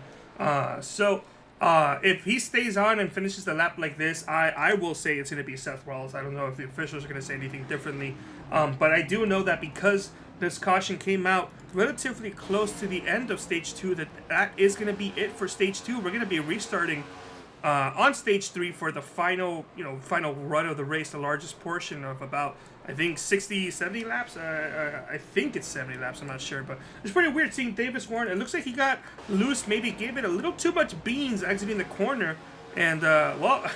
If he stays on and finishes the lap like this, I will say it's going to be Seth Rawls. I don't know if the officials are going to say anything differently. But I do know that because this caution came out relatively close to the end of stage 2, that is going to be it for stage 2. We're going to be restarting on stage 3 for the final run of the race, the largest portion of about, I think, 70 laps. I think it's 70 laps. I'm not sure, but it's pretty weird seeing Davis Warren. It looks like he got loose, maybe gave it a little too much beans exiting the corner, and well,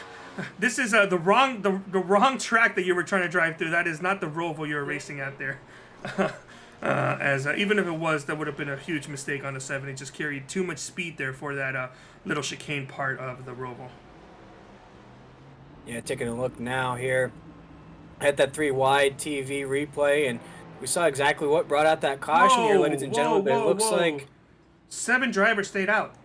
this is the wrong track that you were trying to drive through. That is not the Roval you're racing at there. Even if it was, that would have been a huge mistake on the 70. Just carried too much speed there for that little chicane part of the Roval. Yeah, taking a look now here at that 3 wide TV replay, and we saw exactly what brought out that caution here, ladies and gentlemen. But it looks like 7 drivers stayed out.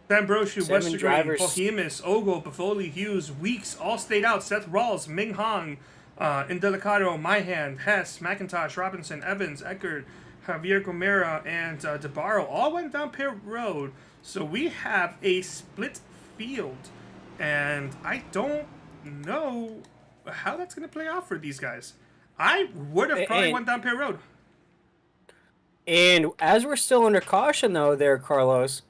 Sam Brochu, Westergreen, Polhemus, Ogle, Bafoli, Hughes, Weeks all stayed out. Seth Rawls, Ming Hong, Indelicato, Myhand, Hess, McIntosh, Robinson, Evans, Eckert, Javier Gomera, and DeBarro all went down pit road. So we have a split field, and I don't know how that's going to play out for these guys. I would have probably went down pit road. And as we're still under caution, though, there, Carlos,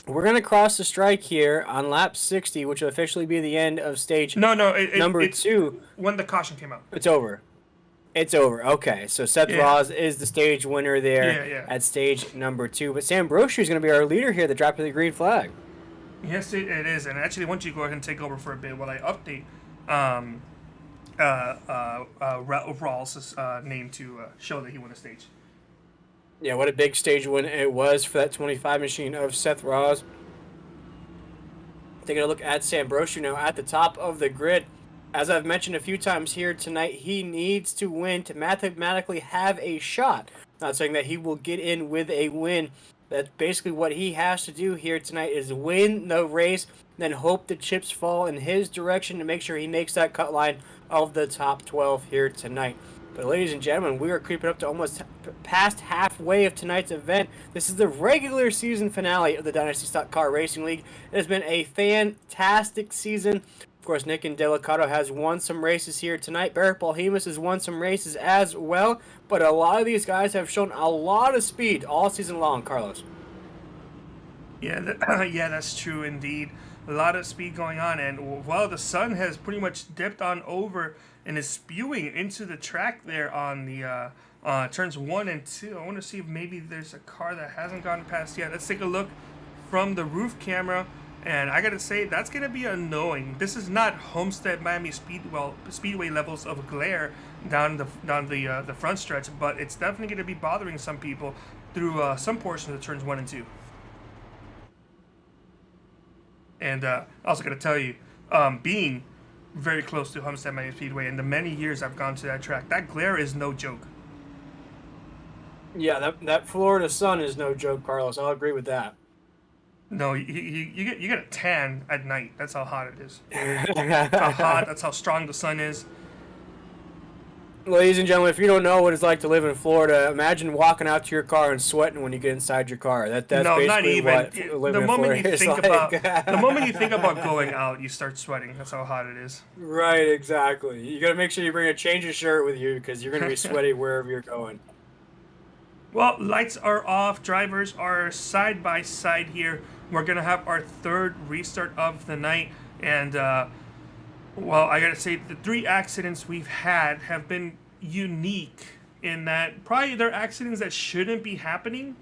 we're going to cross the strike here on lap 60, which will officially be the end of stage number 2. When the caution came out. It's over. It's over. Okay, so Seth Ross is the stage winner there at stage number 2. But Sam Brochu is going to be our leader here, the drop of the green flag. Yes, it is. And actually, why don't you go ahead and take over for a bit while I update Rawls' name to show that he won a stage. Yeah, what a big stage win it was for that 25 machine of Seth Ross. Taking a look at Sam Brochu now at the top of the grid. As I've mentioned a few times here tonight, he needs to win to mathematically have a shot. Not saying that he will get in with a win. That's basically what he has to do here tonight, is win the race, then hope the chips fall in his direction to make sure he makes that cut line of the top 12 here tonight. But ladies and gentlemen, we are creeping up to almost past halfway of tonight's event. This is the regular season finale of the Dynasty Stock Car Racing League. It has been a fantastic season. Of course, Nick Indelicato has won some races here tonight. Barrett Polhemus has won some races as well. But a lot of these guys have shown a lot of speed all season long, Carlos. Yeah, that's true indeed. a lot of speed going on. And while the sun has pretty much dipped on over and is spewing into the track there on the turns 1 and 2, I want to see if maybe there's a car that hasn't gone past yet. Let's take a look from the roof camera. And I gotta say, that's gonna be annoying. This is not Homestead Miami Speedway levels of glare down the front stretch, but it's definitely gonna be bothering some people through some portions of turns 1 and 2. And also gotta tell you, being very close to Homestead Miami Speedway and the many years I've gone to that track, that glare is no joke. Yeah, that Florida sun is no joke, Carlos. I'll agree with that. No, you get a tan at night. That's how hot it is. That's how hot. That's how strong the sun is. Ladies and gentlemen, if you don't know what it's like to live in Florida, imagine walking out to your car and sweating when you get inside your car. That's no, basically not even. what living in Florida is like. The moment you think about going out, you start sweating. That's how hot it is. Right, exactly. You got to make sure you bring a change of shirt with you because you're going to be sweaty wherever you're going. Well, lights are off. Drivers are side by side here. We're going to have our third restart of the night. And, well, I got to say, the 3 accidents we've had have been unique in that probably they're accidents that shouldn't be happening.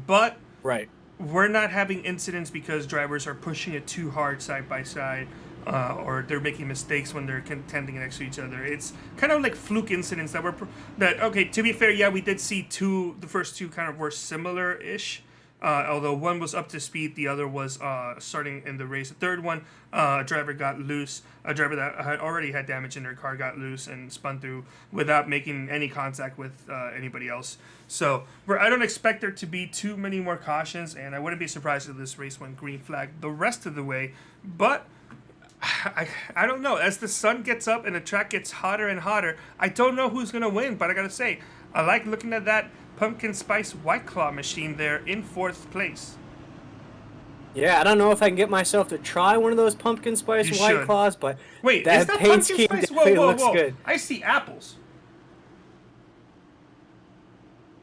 But right, we're not having incidents because drivers are pushing it too hard side by side. Or they're making mistakes when they're contending next to each other. It's kind of like fluke incidents okay, to be fair, yeah, we did see the first 2 kind of were similar-ish. Although one was up to speed, the other was starting in the race. The third one, a driver got loose. A driver that had already had damage in their car got loose and spun through without making any contact with anybody else. So I don't expect there to be too many more cautions, and I wouldn't be surprised if this race went green flag the rest of the way. But I don't know. As the sun gets up and the track gets hotter and hotter, I don't know who's going to win. But I got to say, I like looking at that Pumpkin Spice White Claw machine there in 4th place. Yeah, I don't know if I can get myself to try one of those Pumpkin Spice White Claws, but wait, that is that paint Pumpkin scheme Spice? definitely Whoa, looks good. I see apples.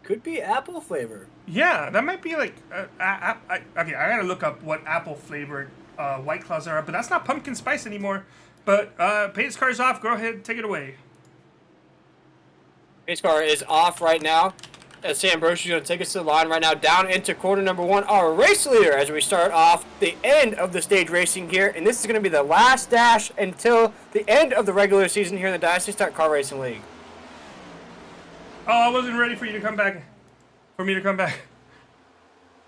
Could be apple flavor. Yeah, that might be like... okay, I got to look up what apple flavored White Claws are, but that's not Pumpkin Spice anymore. But pace car's off. Go ahead, take it away. Pace car is off right now. As Sam Brosh is going to take us to the line right now, down into corner number 1, our race leader, as we start off the end of the stage racing here. And this is going to be the last dash until the end of the regular season here in the Dynasty Start Car Racing League. Oh, I wasn't ready for you to come back. For me to come back.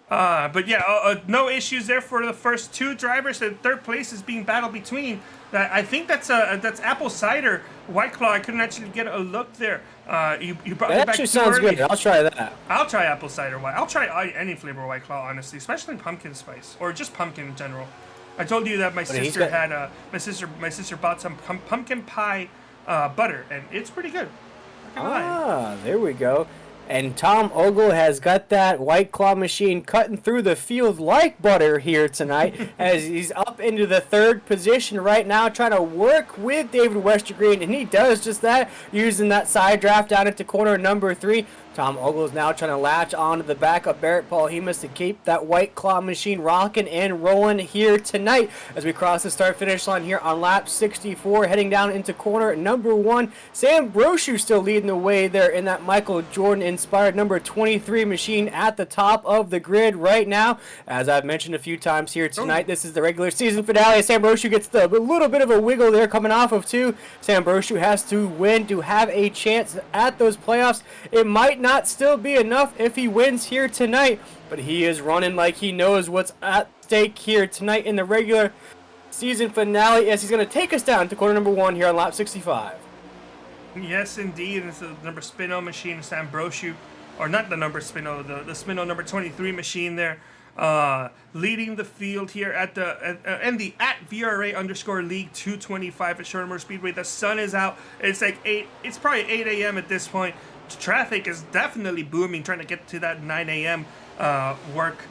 But yeah, no issues there for the first 2 drivers. The 3rd place is being battled between. I think that's apple cider White Claw. I couldn't actually get a look there. You brought that me back actually too sounds early. good. I'll try that. I'll try apple cider White. I'll try any flavor White Claw, honestly, especially pumpkin spice or just pumpkin in general. I told you that my sister had my sister bought some pumpkin pie butter, and it's pretty good. There we go. And Tom Ogle has got that White Claw machine cutting through the field like butter here tonight as he's up into the 3rd position right now trying to work with David Westergreen, and he does just that using that side draft down into corner number 3. Tom Ogle is now trying to latch onto the back of Barrett Paul Hemus to keep that White Claw machine rocking and rolling here tonight as we cross the start-finish line here on lap 64, heading down into corner number 1. Sam Brochu still leading the way there in that Michael Jordan-inspired number 23 machine at the top of the grid right now. As I've mentioned a few times here tonight, this is the regular season finale. Sam Brochu gets a little bit of a wiggle there coming off of 2. Sam Brochu has to win to have a chance at those playoffs. It might not still be enough if he wins here tonight, but he is running like he knows what's at stake here tonight in the regular season finale as he's going to take us down to corner number 1 here on lap 65. Yes, indeed. It's the number Spino machine, Sam Brochu, or not the number Spino, the Spino number 23 machine there, leading the field here at VRA _ League 225 at Short Motor Speedway. The sun is out. It's like it's probably 8 a.m. at this point. Traffic is definitely booming, trying to get to that 9 a.m. Work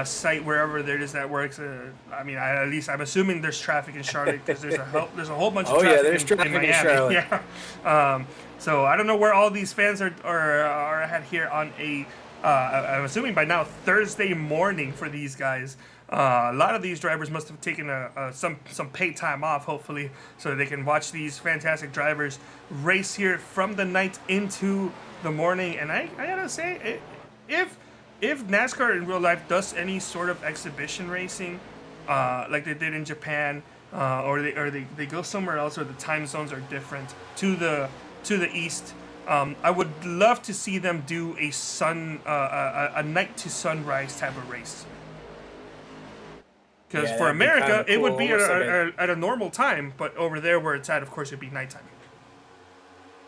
site, wherever there is that works. I mean, at least I'm assuming there's traffic in Charlotte because there's a whole bunch of traffic, there's traffic in Miami. Charlotte. Yeah. So I don't know where all these fans are at here on a I'm assuming by now Thursday morning for these guys. A lot of these drivers must have taken some paid time off, hopefully, so that they can watch these fantastic drivers race here from the night into the morning. And I gotta say, if NASCAR in real life does any sort of exhibition racing, like they did in Japan, or they go somewhere else where the time zones are different to the east. I would love to see them do a night to sunrise type of race. Because for America, it would be at a normal time, but over there where it's at, of course, it'd be nighttime.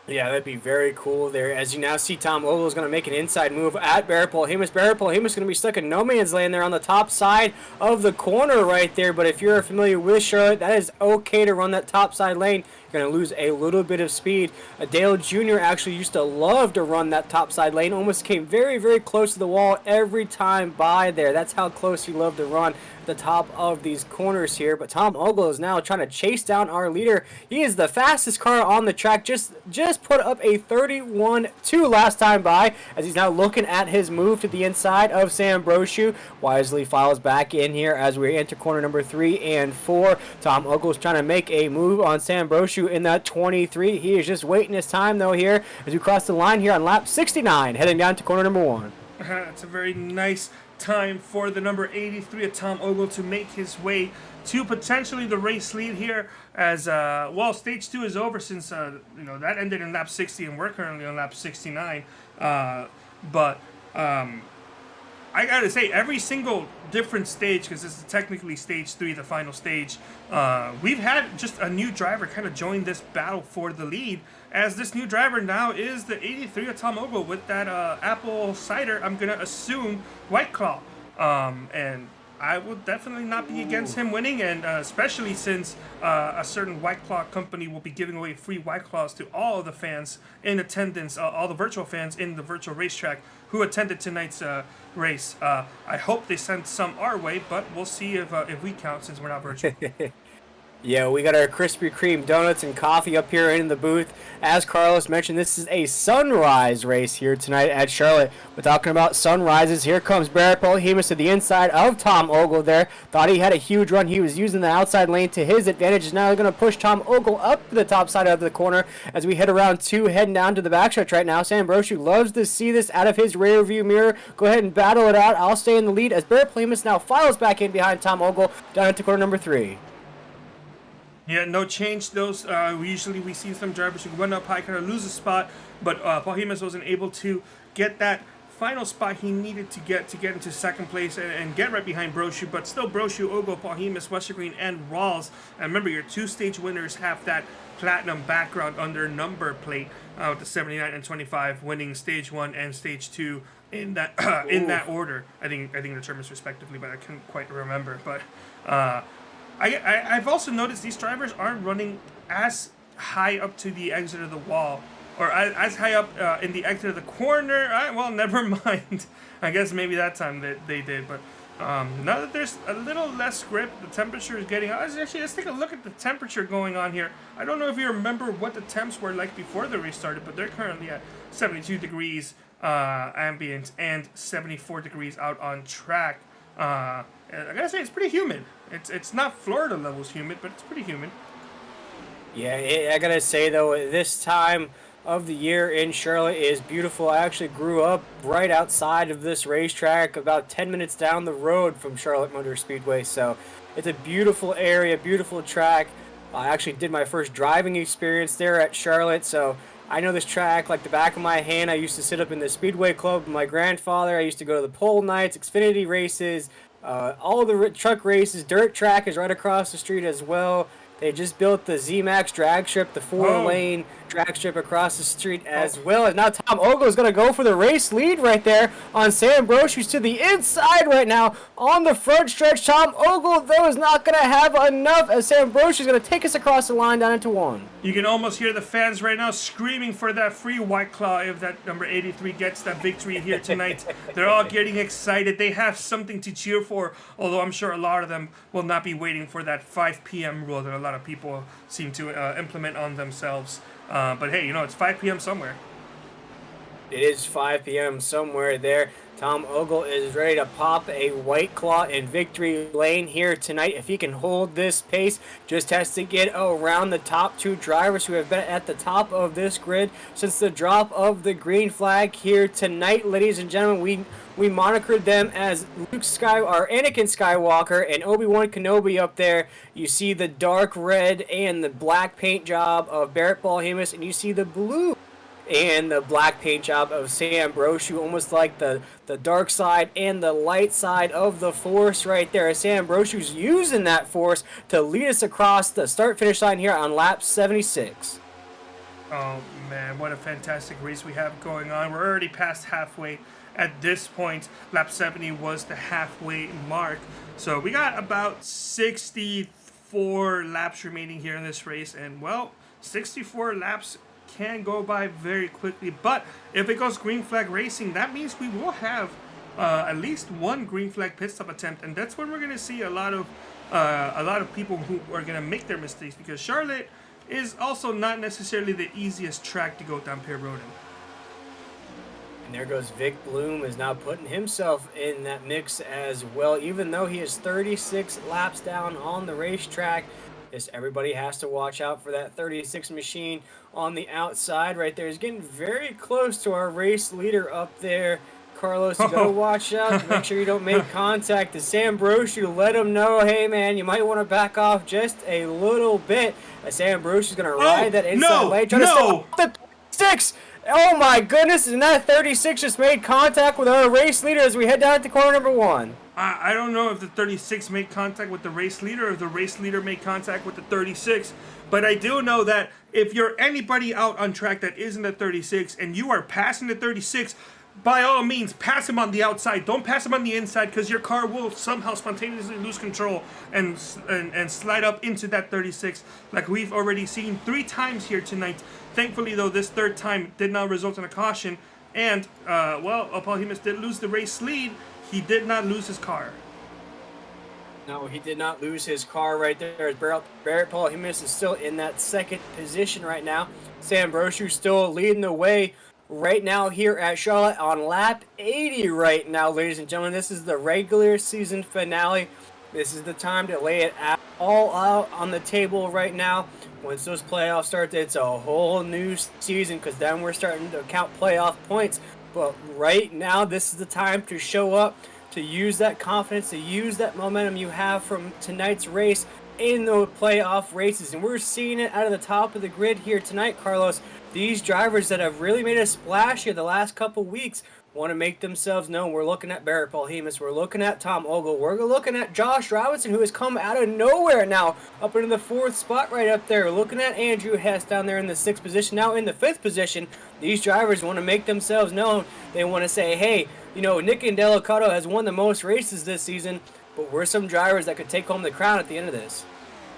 Yeah, that'd be very cool there. As you now see, Tom Ogle is going to make an inside move at Barrett Polhemus. Barrett Polhemus going to be stuck in no man's land there on the top side of the corner right there. But if you're familiar with Charlotte, that is okay to run that top side lane. You're going to lose a little bit of speed. Dale Jr. actually used to love to run that top side lane. Almost came very, very close to the wall every time by there. That's how close he loved to run the top of these corners here. But Tom Ogle is now trying to chase down our leader. He is the fastest car on the track. Just put up a 31.2 last time by, as he's now looking at his move to the inside of Sam Brochu. Wisely files back in here as we enter corner number 3 and 4. Tom Ogle is trying to make a move on Sam Brochu in that 23. He is just waiting his time though here as we cross the line here on lap 69, heading down to corner number 1. It's a very nice time for the number 83 of Tom Ogle to make his way to potentially the race lead here, as well, stage 2 is over since that ended in lap 60 and we're currently on lap 69. But I gotta say, every single different stage, because this is technically stage 3, the final stage, we've had just a new driver kind of join this battle for the lead, as this new driver now is the 83 of Tom Ogle with that apple cider, I'm gonna assume, White Claw. And I will definitely not be against him winning, and especially since a certain White Claw company will be giving away free White Claws to all of the fans in attendance, all the virtual fans in the virtual racetrack who attended tonight's race. I hope they send some our way, but we'll see if we count, since we're not virtual. Yeah, we got our Krispy Kreme donuts and coffee up here in the booth. As Carlos mentioned, this is a sunrise race here tonight at Charlotte. We're talking about sunrises. Here comes Barrett Polhemus to the inside of Tom Ogle there. Thought he had a huge run. He was using the outside lane to his advantage. Is now going to push Tom Ogle up to the top side of the corner as we head around 2, heading down to the backstretch right now. Sam Brochu loves to see this out of his rear view mirror. Go ahead and battle it out. I'll stay in the lead as Barrett Polhemus now files back in behind Tom Ogle down into corner number 3. Yeah, no change. Those usually we see some drivers who run up high, kind of lose a spot, but Polhemus wasn't able to get that final spot he needed to get into second place and get right behind Brochu. But still, Brochu, Ogle, Polhemus, Westergreen, and Rawls. And remember, your 2-stage winners have that platinum background on their number plate with the 79 and 25 winning stage 1 and stage 2 in that in that order. I think the term is respectively, but I couldn't quite remember. But I've also noticed these drivers aren't running as high up to the exit of the wall, or as high up in the exit of the corner. Well, never mind. I guess maybe that time that they did. But now that there's a little less grip, the temperature is getting up. Actually, let's take a look at the temperature going on here. I don't know if you remember what the temps were like before the race started, but they're currently at 72 degrees ambient and 74 degrees out on track. I gotta say, it's pretty humid. It's not Florida levels humid, but it's pretty humid. Yeah, I gotta say though, this time of the year in Charlotte is beautiful. I actually grew up right outside of this racetrack, about 10 minutes down the road from Charlotte Motor Speedway. So it's a beautiful area, beautiful track. I actually did my first driving experience there at Charlotte, so I know this track like the back of my hand. I used to sit up in the Speedway Club with my grandfather. I used to go to the pole nights, Xfinity races, all the truck races. Dirt track is right across the street as well. They just built the Z-Max drag strip, the 4-lane drag strip across the street as well. And now Tom Ogle is going to go for the race lead right there on Sam Brochu's to the inside right now on the front stretch. Tom Ogle, though, is not going to have enough as Sam Brochu is going to take us across the line down into 1. You can almost hear the fans right now screaming for that free White Claw if that number 83 gets that victory here tonight. They're all getting excited. They have something to cheer for, although I'm sure a lot of them will not be waiting for that 5 p.m. rule that a lot of people seem to implement on themselves. But hey, it's 5 p.m. somewhere. It is 5 p.m. somewhere there. Tom Ogle is ready to pop a White Claw in victory lane here tonight. If he can hold this pace, just has to get around the top two drivers who have been at the top of this grid since the drop of the green flag here tonight, ladies and gentlemen. We monikered them as Anakin Skywalker and Obi-Wan Kenobi up there. You see the dark red and the black paint job of Barrett Balhamus, and you see the blue and the black paint job of Sam Brochu, almost like the dark side and the light side of the Force right there. Sam Brochu's using that Force to lead us across the start-finish line here on lap 76. Oh, man, what a fantastic race we have going on. We're already past halfway at this point. Lap 70 was the halfway mark. So we got about 64 laps remaining here in this race. And, well, 64 laps can go by very quickly, but if it goes green flag racing, that means we will have at least one green flag pit stop attempt, and that's when we're going to see a lot of people who are going to make their mistakes, because Charlotte is also not necessarily the easiest track to go down pit road in. And there goes Vic Bloom, is now putting himself in that mix as well, even though he is 36 laps down on the racetrack. Yes, everybody has to watch out for that 36 machine on the outside right there. He's getting very close to our race leader up there, Carlos. You gotta watch out. Make sure you don't make contact. To Sam Brochu, let him know, hey man, you might want to back off just a little bit. Sam Brochu's gonna ride that inside lane. Trying to stop the 36. Oh my goodness, and that 36 just made contact with our race leader as we head down to corner number 1. I don't know if the 36 made contact with the race leader or if the race leader made contact with the 36, but I do know that if you're anybody out on track that isn't the 36 and you are passing the 36, by all means, pass him on the outside. Don't pass him on the inside, because your car will somehow spontaneously lose control and slide up into that 36, like we've already seen 3 times here tonight. Thankfully, though, this third time did not result in a caution, and, well, Balhamus did lose the race lead. He did not lose his car. No, he did not lose his car right there. Barrett Balhamus is still in that second position right now. Sam Brochu still leading the way right now here at Charlotte on lap 80 right now, ladies and gentlemen. This is the regular season finale. This is the time to lay it all out on the table right now. Once those playoffs start, it's a whole new season, because then we're starting to count playoff points. But right now, this is the time to show up, to use that confidence, to use that momentum you have from tonight's race in the playoff races. And we're seeing it out of the top of the grid here tonight, Carlos. These drivers that have really made a splash here the last couple weeks want to make themselves known. We're looking at Barrett Balhamus. We're looking at Tom Ogle. We're looking at Josh Robinson, who has come out of nowhere now up into the 4th spot right up there. Looking at Andrew Hess down there in the 6th position. Now in the 5th position, these drivers want to make themselves known. They want to say, hey, you know, Nick Delicato has won the most races this season, but we're some drivers that could take home the crown at the end of this.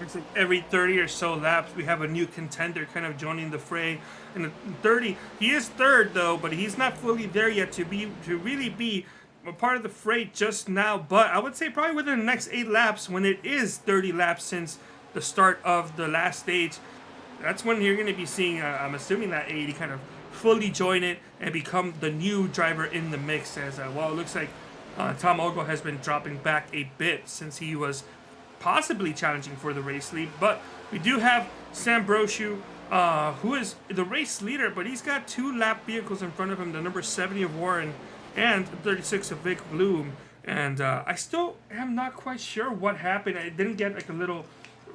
It's like every 30 or so laps, we have a new contender kind of joining the fray. And the 30, he is third though, but he's not fully there yet to really be a part of the fray just now. But I would say probably within the next 8 laps, when it is 30 laps since the start of the last stage, that's when you're going to be seeing, I'm assuming, that 80 kind of fully join it and become the new driver in the mix. As well, it looks like Tom Ogle has been dropping back a bit since he was possibly challenging for the race lead. But we do have Sam Brochu, who is the race leader, but he's got 2 lap vehicles in front of him, the number 70 of Warren and 36 of Vic Bloom. And I still am not quite sure what happened. I didn't get like a little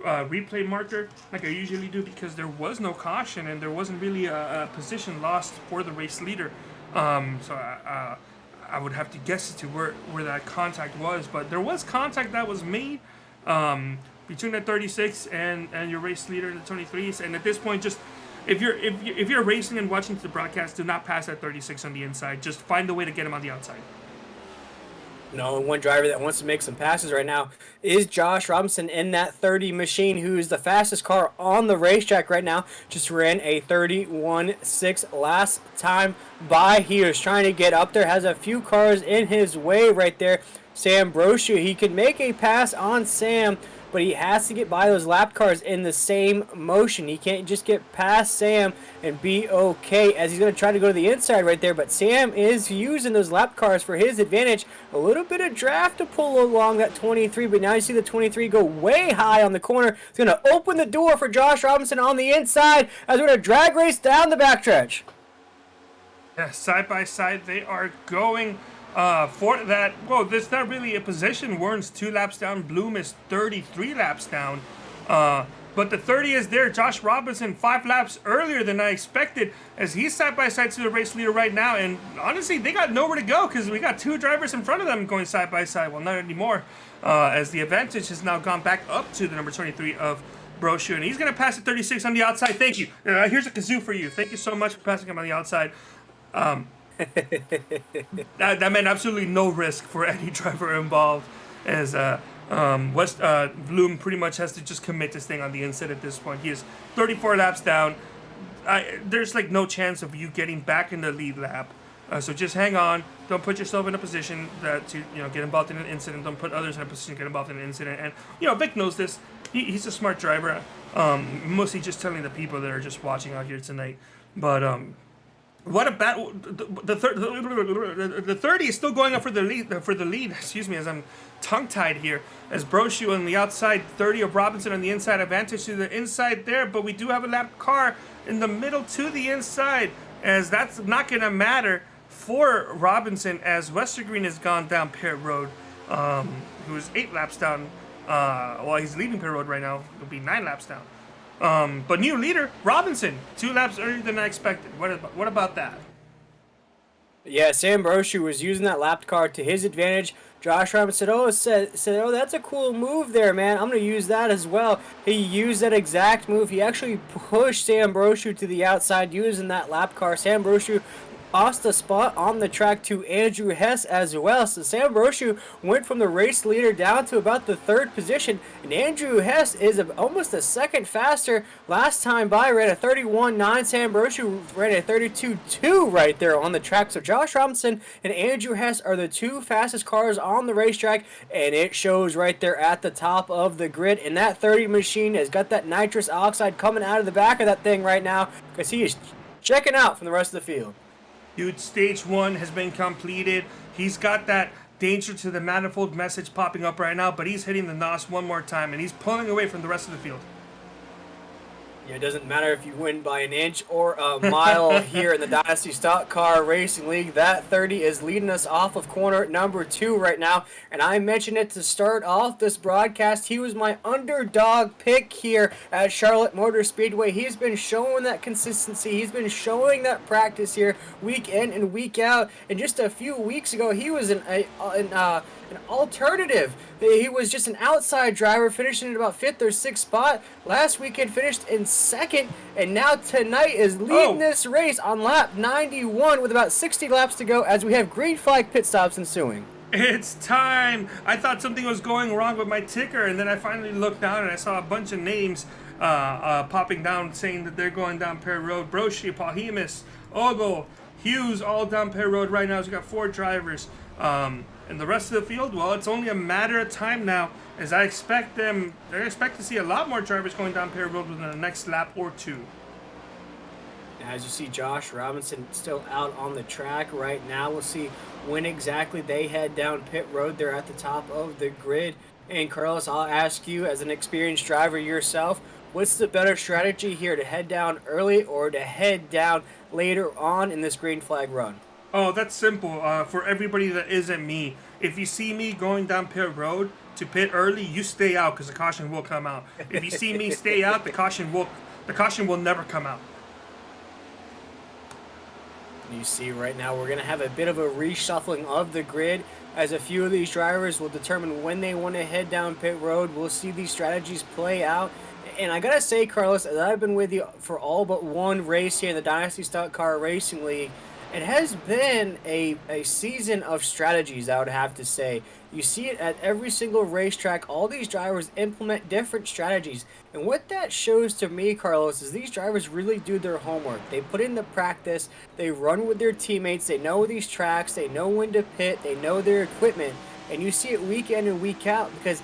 replay marker like I usually do, because there was no caution and there wasn't really a position lost for the race leader. So I would have to guess as to where that contact was, but there was contact that was made between the 36 and your race leader in the 23s. And at this point, just if you're racing and watching the broadcast, do not pass that 36 on the inside. Just find a way to get him on the outside. No, one driver that wants to make some passes right now is Josh Robinson in that 30 machine, who's the fastest car on the racetrack right now. Just ran a 31.6 last time by. He was trying to get up there, has a few cars in his way right there. Sam Brochu, he could make a pass on Sam, but he has to get by those lap cars in the same motion. He can't just get past Sam and be okay, as he's going to try to go to the inside right there, but Sam is using those lap cars for his advantage. A little bit of draft to pull along that 23, but now you see the 23 go way high on the corner. It's going to open the door for Josh Robinson on the inside as we're going to drag race down the backstretch. Yeah, side by side, they are going for that. Well, there's not really a position. Warren's 2 laps down. Bloom is 33 laps down. But the 30 is there. Josh Robinson 5 laps earlier than I expected, as he's side by side to the race leader right now. And honestly, they got nowhere to go because we got 2 drivers in front of them going side by side. Well, not anymore, as the advantage has now gone back up to the number 23 of Brochu, and he's going to pass at 36 on the outside. Thank you. Here's a kazoo for you. Thank you so much for passing him on the outside. That meant absolutely no risk for any driver involved, as Bloom pretty much has to just commit this thing on the inside at this point. He is 34 laps down. There's like no chance of you getting back in the lead lap. So just hang on. Don't put yourself in a position that to get involved in an incident. Don't put others in a position to get involved in an incident. And Vic knows this. He's a smart driver. Mostly just telling the people that are just watching out here tonight. But what about the 30 is still going up for the lead. Excuse me, as I'm tongue-tied here. As Brochu on the outside, 30 of Robinson on the inside, advantage to the inside there. But we do have a lap car in the middle to the inside, as that's not going to matter for Robinson, as Westergreen has gone down pit road, who's 8 laps down. Well, he's leaving pit road right now. It'll be 9 laps down. But new leader, Robinson, 2 laps earlier than I expected. What about that? Yeah, Sam Brochu was using that lap car to his advantage. Josh Robinson said, oh, that's a cool move there, man. I'm going to use that as well. He used that exact move. He actually pushed Sam Brochu to the outside using that lap car. Sam Brochu lost a spot on the track to Andrew Hess as well. So Sam Brochu went from the race leader down to about the 3rd position, and Andrew Hess is almost a second faster. Last time by ran a 31.9. Sam Brochu ran a 32.2 right there on the track. So Josh Robinson and Andrew Hess are the 2 fastest cars on the racetrack, and it shows right there at the top of the grid. And that 30 machine has got that nitrous oxide coming out of the back of that thing right now, because he is checking out from the rest of the field. Dude, stage 1 has been completed. He's got that danger to the manifold message popping up right now, but he's hitting the NOS one more time, and he's pulling away from the rest of the field. Yeah, it doesn't matter if you win by an inch or a mile here in the Dynasty Stock Car Racing League. That 30 is leading us off of corner number 2 right now. And I mentioned it to start off this broadcast. He was my underdog pick here at Charlotte Motor Speedway. He's been showing that consistency. He's been showing that practice here week in and week out. And just a few weeks ago, he was an alternative. He was just an outside driver, finishing at about 5th or 6th spot. Last weekend finished in 2nd, and now tonight is leading this race on lap 91 with about 60 laps to go, as we have green flag pit stops ensuing. It's time. I thought something was going wrong with my ticker, and then I finally looked down and I saw a bunch of names popping down saying that they're going down Perry Road. Brochu, Pahimis, Ogle, Hughes, all down Perry Road right now. So we got 4 drivers. And the rest of the field, well, it's only a matter of time now, as I expect to see a lot more drivers going down Perry Road within the next lap or 2. As you see, Josh Robinson still out on the track right now. We'll see when exactly they head down pit road. They're at the top of the grid. And Carlos, I'll ask you, as an experienced driver yourself, what's the better strategy here, to head down early or to head down later on in this green flag run? Oh, that's simple. For everybody that isn't me, if you see me going down pit road to pit early, you stay out, because the caution will come out. If you see me stay out, the caution will never come out. You see right now we're going to have a bit of a reshuffling of the grid, as a few of these drivers will determine when they want to head down pit road. We'll see these strategies play out. And I got to say, Carlos, as I've been with you for all but one race here in the Dynasty Stock Car Racing League, it has been a season of strategies, I would have to say. You see it at every single racetrack. All these drivers implement different strategies. And what that shows to me, Carlos, is these drivers really do their homework. They put in the practice. They run with their teammates. They know these tracks. They know when to pit. They know their equipment. And you see it week in and week out, because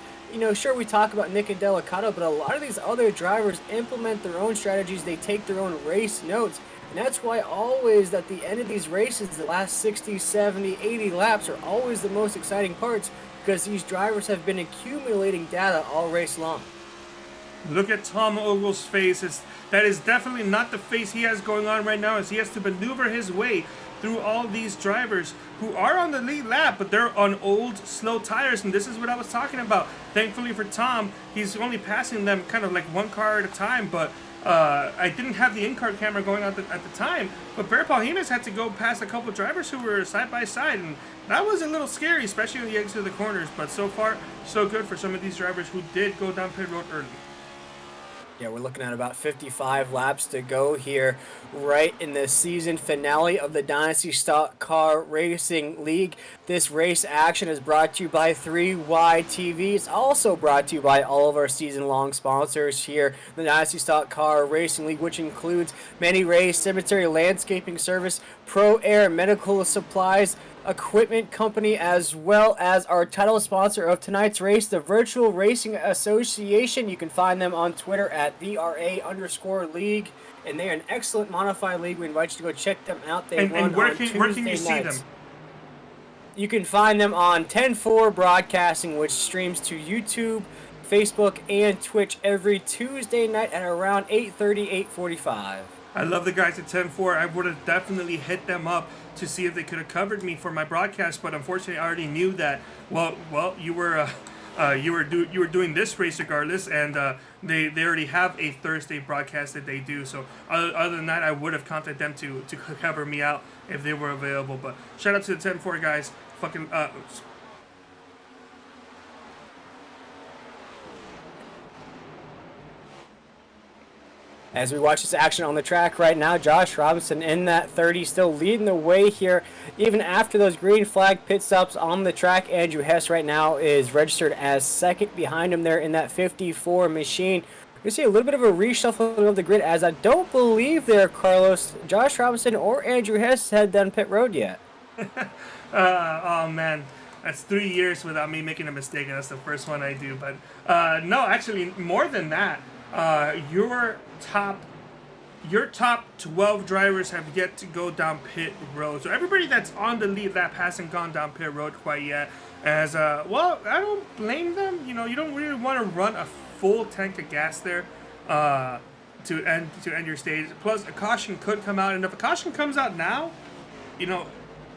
sure, we talk about Nick and Delicato, but a lot of these other drivers implement their own strategies. They take their own race notes. And that's why always at the end of these races, the last 60, 70, 80 laps are always the most exciting parts because these drivers have been accumulating data all race long. Look at Tom Ogle's face. That is definitely not the face he has going on right now, as he has to maneuver his way through all these drivers who are on the lead lap, but they're on old, slow tires, and this is what I was talking about. Thankfully for Tom, he's only passing them kind of like one car at a time, but I didn't have the in-car camera going on at the time, but Bear Paul Jimenez had to go past a couple drivers who were side by side, and that was a little scary, especially when you exit the corners, but so far, so good for some of these drivers who did go down pit road early. Yeah, we're looking at about 55 laps to go here, right in the season finale of the Dynasty Stock Car Racing League. This race action is brought to you by 3Y TV. It's also brought to you by all of our season-long sponsors here, the Dynasty Stock Car Racing League, which includes Many Race, Cemetery Landscaping Service, Pro Air Medical Supplies, Equipment Company, as well as our title sponsor of tonight's race, the Virtual Racing Association. You can find them on Twitter at VRA_league, and they are an excellent modified league. We invite you to go check them out. They run and where on can Tuesday you see nights. them? You can find them on 10-4 Broadcasting, which streams to YouTube, Facebook, and Twitch every Tuesday night at around 8:30, 8:45. I love the guys at 10-4. I would have definitely hit them up to see if they could have covered me for my broadcast, but unfortunately, I already knew that. Well, you were doing this race regardless, and they already have a Thursday broadcast that they do. So other than that, I would have contacted them to cover me out if they were available. But shout out to the 10-4 guys. Fucking As we watch this action on the track right now, Josh Robinson in that 30, still leading the way here, even after those green flag pit stops on the track. Andrew Hess right now is registered as second behind him there in that 54 machine. We see a little bit of a reshuffling of the grid, as I don't believe there, Carlos, Josh Robinson or Andrew Hess had done pit road yet. Oh man, that's 3 years without me making a mistake, and that's the first one I do. But no, actually, more than that. Your top 12 drivers have yet to go down pit road. So everybody that's on the lead lap hasn't gone down pit road quite yet. As well, I don't blame them. You don't really want to run a full tank of gas there to end your stage. Plus, a caution could come out, and if a caution comes out now,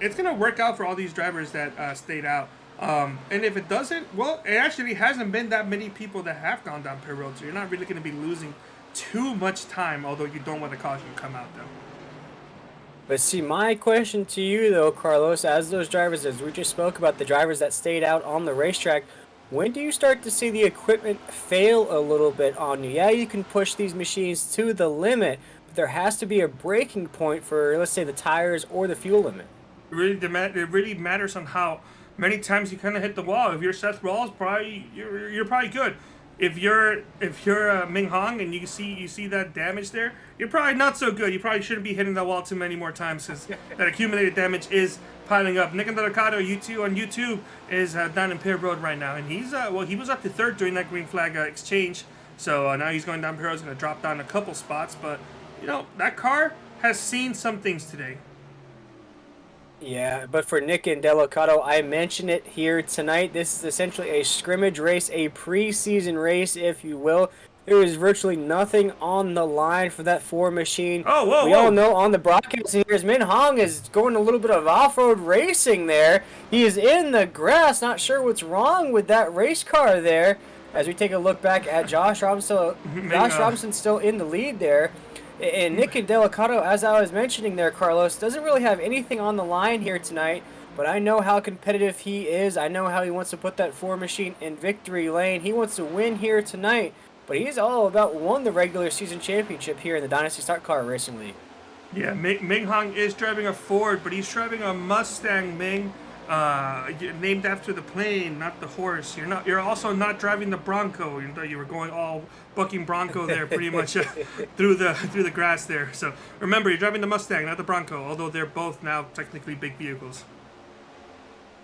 it's gonna work out for all these drivers that stayed out. And if it doesn't, well, it actually hasn't been that many people that have gone down pit road, so you're not really going to be losing too much time, although you don't want the caution to come out, though. But see, my question to you, though, Carlos, as those drivers, as we just spoke about, the drivers that stayed out on the racetrack, when do you start to see the equipment fail a little bit on you? Yeah, you can push these machines to the limit, but there has to be a breaking point for, let's say, the tires or the fuel limit. It really matters on how many times you kind of hit the wall. If you're Seth Rawls, you're probably good. If you're Ming Hong and you see that damage there, you're probably not so good. You probably shouldn't be hitting that wall too many more times, because that accumulated damage is piling up. Nick and Delicado, U2 on YouTube, is down in pit road right now, and he was up to third during that green flag exchange. So now he's going down pit road. He's going to drop down a couple spots, but that car has seen some things today. Yeah, but for Nick and Delicato, I mentioned it here tonight. This is essentially a scrimmage race, a preseason race, if you will. There is virtually nothing on the line for that 4 machine. Whoa. All know on the broadcast here is Min Hong is going a little bit of off-road racing there. He is in the grass, not sure what's wrong with that race car there. As we take a look back at Josh Robinson, Robinson's still in the lead there. And Nick and Delicato, as I was mentioning there, Carlos, doesn't really have anything on the line here tonight, but I know how competitive he is. I know how he wants to put that 4 machine in victory lane. He wants to win here tonight, but he's all about won the regular season championship here in the Dynasty Stock Car Racing League. Yeah, Ming Hong is driving a Ford, but he's driving a Mustang, Ming. Named after the plane, not the horse. You're also not driving the Bronco. You were going all bucking Bronco there, pretty much through the grass there. So remember, you're driving the Mustang, not the Bronco. Although they're both now technically big vehicles.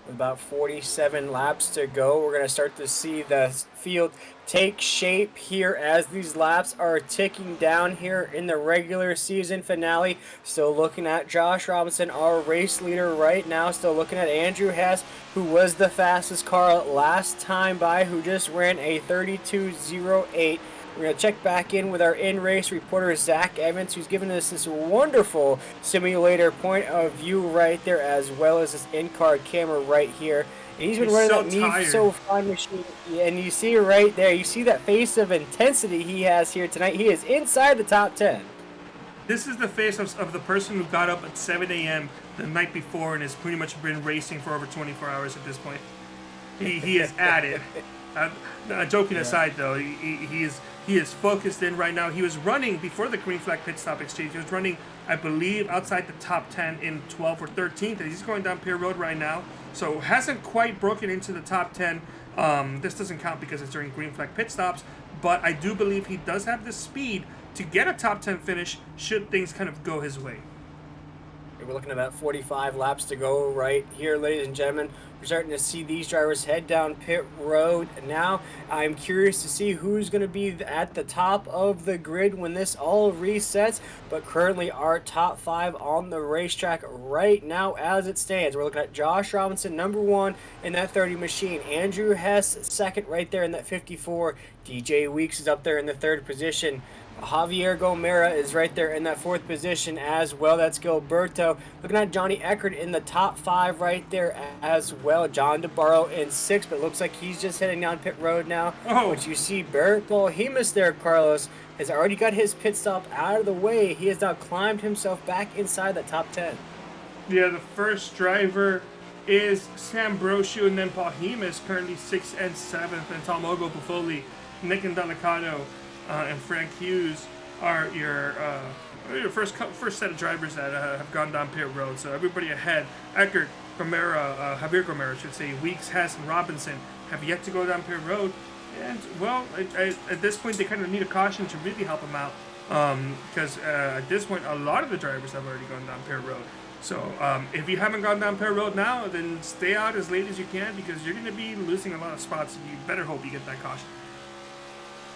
With about 47 laps to go, we're going to start to see the field take shape here as these laps are ticking down here in the regular season finale. Still looking at Josh Robinson, our race leader right now. Still looking at Andrew Hess, who was the fastest car last time by, who just ran a 32.08. We're going to check back in with our in-race reporter, Zach Evans, who's giving us this wonderful simulator point of view right there, as well as this in-car camera right here. And he's been running so that Me So Fun machine. And you see right there, you see that face of intensity he has here tonight. He is inside the top 10. This is the face of the person who got up at 7 a.m. the night before and has pretty much been racing for over 24 hours at this point. He is at it. Joking aside, though, he is focused in right now. He was running before the green flag pit stop exchange. He was running, I believe, outside the top 10 in 12th or 13th. And he's going down Pier Road right now, so hasn't quite broken into the top 10. This doesn't count because it's during green flag pit stops, but I do believe he does have the speed to get a top 10 finish should things kind of go his way. We're looking at about 45 laps to go right here, ladies and gentlemen. We're starting to see these drivers head down pit road. Now, I'm curious to see who's going to be at the top of the grid when this all resets. But currently, our top 5 on the racetrack right now as it stands. We're looking at Josh Robinson, number 1 in that 30 machine. Andrew Hess, second right there in that 54. DJ Weeks is up there in the 3rd position. Javier Gomera is right there in that 4th position as well. That's Gilberto. Looking at Johnny Eckert in the top 5 right there as well. John DeBarro in 6th, but looks like he's just heading down pit road now. But you see Barrett Bolhemus there, Carlos, has already got his pit stop out of the way. He has now climbed himself back inside the top 10. Yeah, the first driver is Sam Brochu, and then Bolhemus currently 6th and 7th, and Tomogo Buffoli, Nick Delicado, and Frank Hughes are your first set of drivers that have gone down pit road. So everybody ahead, Eckert, Gomera, Javier Gomera, should say, Weeks, Hess, and Robinson have yet to go down pit road. And, well, at this point, they kind of need a caution to really help them out. Because at this point, a lot of the drivers have already gone down pit road. So if you haven't gone down pit road now, then stay out as late as you can, because you're going to be losing a lot of spots. And you better hope you get that caution.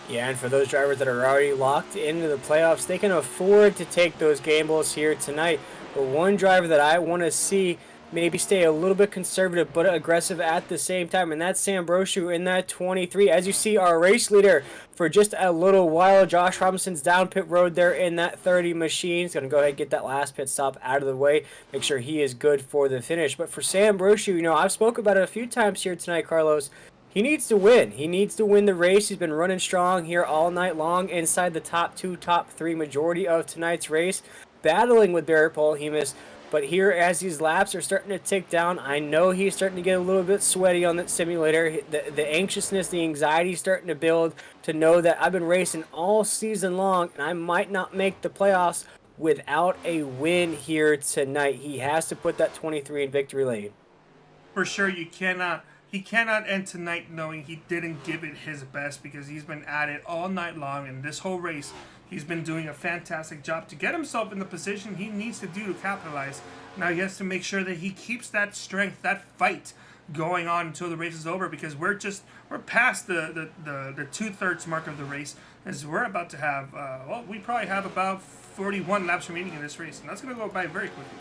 Yeah, and for those drivers that are already locked into the playoffs, they can afford to take those gambles here tonight. But one driver that I want to see maybe stay a little bit conservative but aggressive at the same time, and that's Sam Brochu in that 23. As you see, our race leader for just a little while, Josh Robinson's down pit road there in that 30 machine. He's going to go ahead and get that last pit stop out of the way, make sure he is good for the finish. But for Sam Brochu, you know, I've spoken about it a few times here tonight, Carlos. He needs to win. He needs to win the race. He's been running strong here all night long inside the top 2, top 3 majority of tonight's race, battling with Barrett Bolhemus. But here, as these laps are starting to tick down, I know he's starting to get a little bit sweaty on that simulator. The anxiousness, the anxiety is starting to build to know that I've been racing all season long and I might not make the playoffs without a win here tonight. He has to put that 23 in victory lane. For sure, he cannot end tonight knowing he didn't give it his best, because he's been at it all night long, and this whole race he's been doing a fantastic job to get himself in the position he needs to do to capitalize. Now he has to make sure that he keeps that strength, that fight going on until the race is over, because we're past the 2/3 mark of the race, as we're about to have we probably have about 41 laps remaining in this race, and that's going to go by very quickly.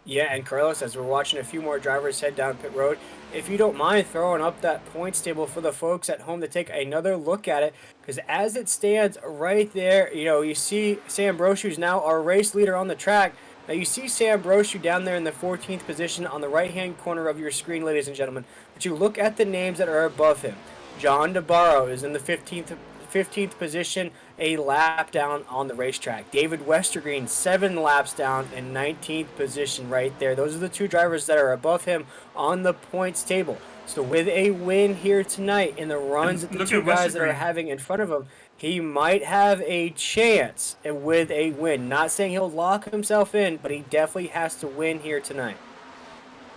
Yeah, and Carlos, as we're watching a few more drivers head down pit road, if you don't mind throwing up that points table for the folks at home to take another look at it, because as it stands right there, you know, you see Sam Brochu's now our race leader on the track. Now you see Sam Brochu down there in the 14th position on the right-hand corner of your screen, ladies and gentlemen. But you look at the names that are above him. John DeBarro is in the 15th position, a lap down on the racetrack. David Westergreen, 7 laps down in 19th position right there. Those are the 2 drivers that are above him on the points table. So with a win here tonight in the runs that the 2 guys that are having in front of him, he might have a chance with a win. Not saying he'll lock himself in, but he definitely has to win here tonight.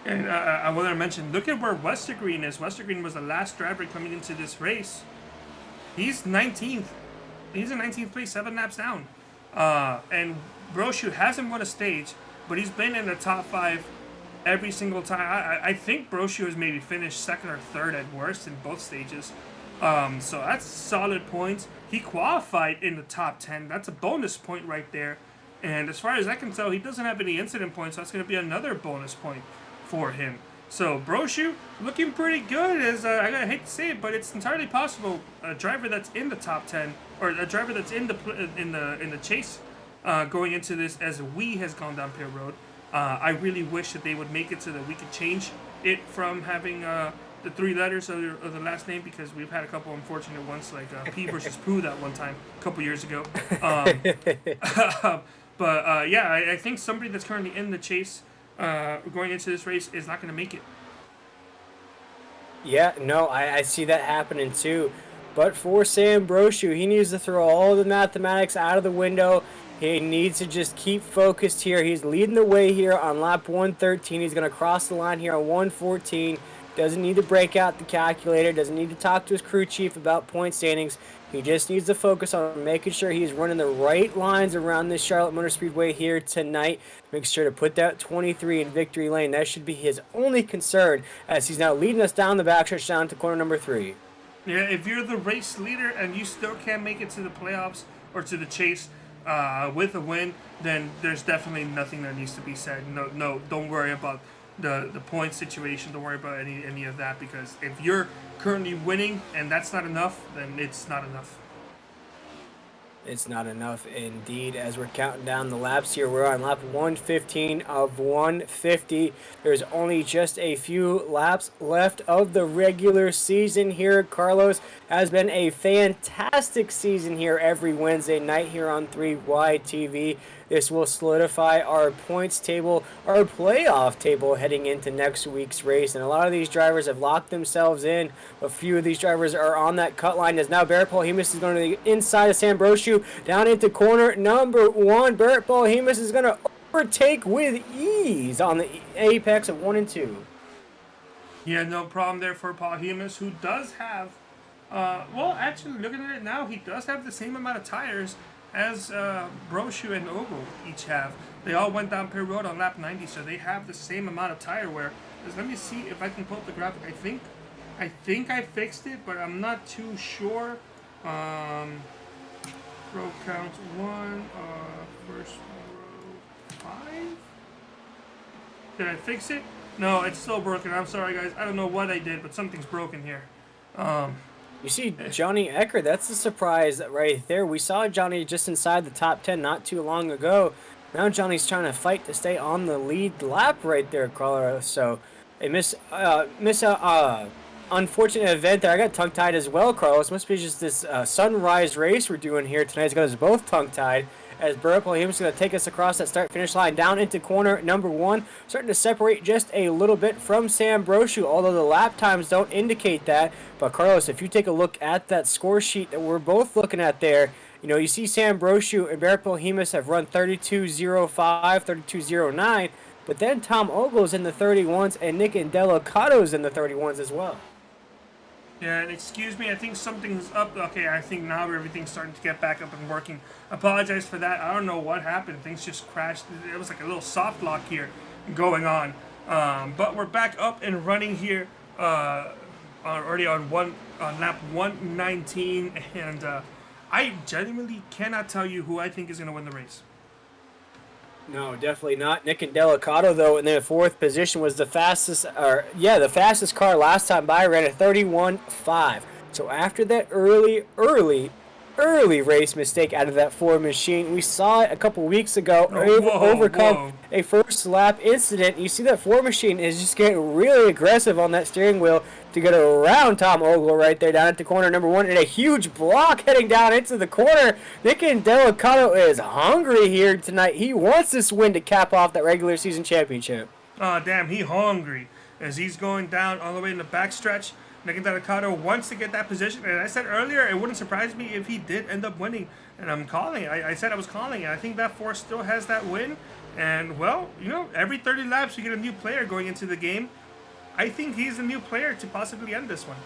And I want to mention, look at where Westergreen is. Westergreen was the last driver coming into this race. He's 19th. He's in 19th place, 7 laps down. And Brochu hasn't won a stage, but he's been in the top 5 every single time. I think Brochu has maybe finished second or third at worst in both stages. So that's solid points. He qualified in the top 10. That's a bonus point right there. And as far as I can tell, he doesn't have any incident points, so that's going to be another bonus point for him. So Brochu looking pretty good. As I hate to say it, but it's entirely possible a driver that's in the top 10 or a driver that's in the chase going into this as we has gone down pit road. I really wish that they would make it so that we could change it from having the 3 letters of the last name, because we've had a couple unfortunate ones like P versus Pooh that one time a couple years ago. But yeah, I think somebody that's currently in the chase going into this race is not going to make it. Yeah, no, I see that happening too. But for Sam Brochu, he needs to throw all the mathematics out of the window. He needs to just keep focused here. He's leading the way here on lap 113. He's going to cross the line here on 114. Doesn't need to break out the calculator. Doesn't need to talk to his crew chief about point standings. He just needs to focus on making sure he's running the right lines around this Charlotte Motor Speedway here tonight. Make sure to put that 23 in victory lane. That should be his only concern, as he's now leading us down the backstretch down to corner number 3. Yeah, if you're the race leader and you still can't make it to the playoffs or to the chase with a win, then there's definitely nothing that needs to be said. No, don't worry about the point situation. Don't worry about any of that, because if you're currently winning and that's not enough, then it's not enough. It's not enough indeed. As we're counting down the laps here, we're on lap 115 of 150. There's only just a few laps left of the regular season here. Carlos has been a fantastic season here every Wednesday night here on 3Y TV. This will solidify our points table, our playoff table heading into next week's race. And a lot of these drivers have locked themselves in. A few of these drivers are on that cut line, as now Barrett Paul-Hemus is going to the inside of Sam Brochu down into corner number 1. Barrett Paul-Hemus is going to overtake with ease on the apex of 1 and 2. Yeah, no problem there for Paul-Hemus, who does have, well, actually, looking at it now, he does have the same amount of tires as Brochu and Ogle each have. They all went down pit road on lap 90, so they have the same amount of tire wear. Let me see if I can pull up the graphic. I think I fixed it, but I'm not too sure. Row count 1, first row 5. Did I fix it? No, it's still broken. I'm sorry, guys. I don't know what I did, but something's broken here. You see Johnny Ecker, that's a surprise right there. We saw Johnny just inside the top 10 not too long ago. Now Johnny's trying to fight to stay on the lead lap right there, Carlos. So a unfortunate event there. I got tongue-tied as well, Carlos. Must be just this sunrise race we're doing here tonight. It's got us both tongue-tied, as Barrett Paul-Hemus is going to take us across that start-finish line down into corner number 1. Starting to separate just a little bit from Sam Brochu, although the lap times don't indicate that. But Carlos, if you take a look at that score sheet that we're both looking at there, you know, you see Sam Brochu and Barrett Paul-Hemus have run 32.05, 32.09, but then Tom Ogle's in the 31s and Nick Indelicato's in the 31s as well. Yeah, and excuse me, I think something's up. Okay, I think now everything's starting to get back up and working. Apologize for that. I don't know what happened. Things just crashed. It was like a little soft lock here going on. But we're back up and running here already on lap 119. And I genuinely cannot tell you who I think is going to win the race. No, definitely not. Nick Indelicato, though, in the 4th position was the fastest car last time by. Ran a 31.5. So after that early race mistake out of that Ford machine, we saw it a couple weeks ago overcome a first lap incident. You see that Ford machine is just getting really aggressive on that steering wheel to get around Tom Ogle right there down at the corner number 1, and a huge block heading down into the corner. Nick Indelicato is hungry here tonight. He wants this win to cap off that regular season championship. Oh, damn, he hungry as he's going down all the way in the backstretch. Nick Indelicato wants to get that position, and I said earlier it wouldn't surprise me if he did end up winning, and I'm calling it. I said I was calling it. I think that Force still has that win, and, well, you know, every 30 laps you get a new player going into the game. I think he's a new player to possibly end this one.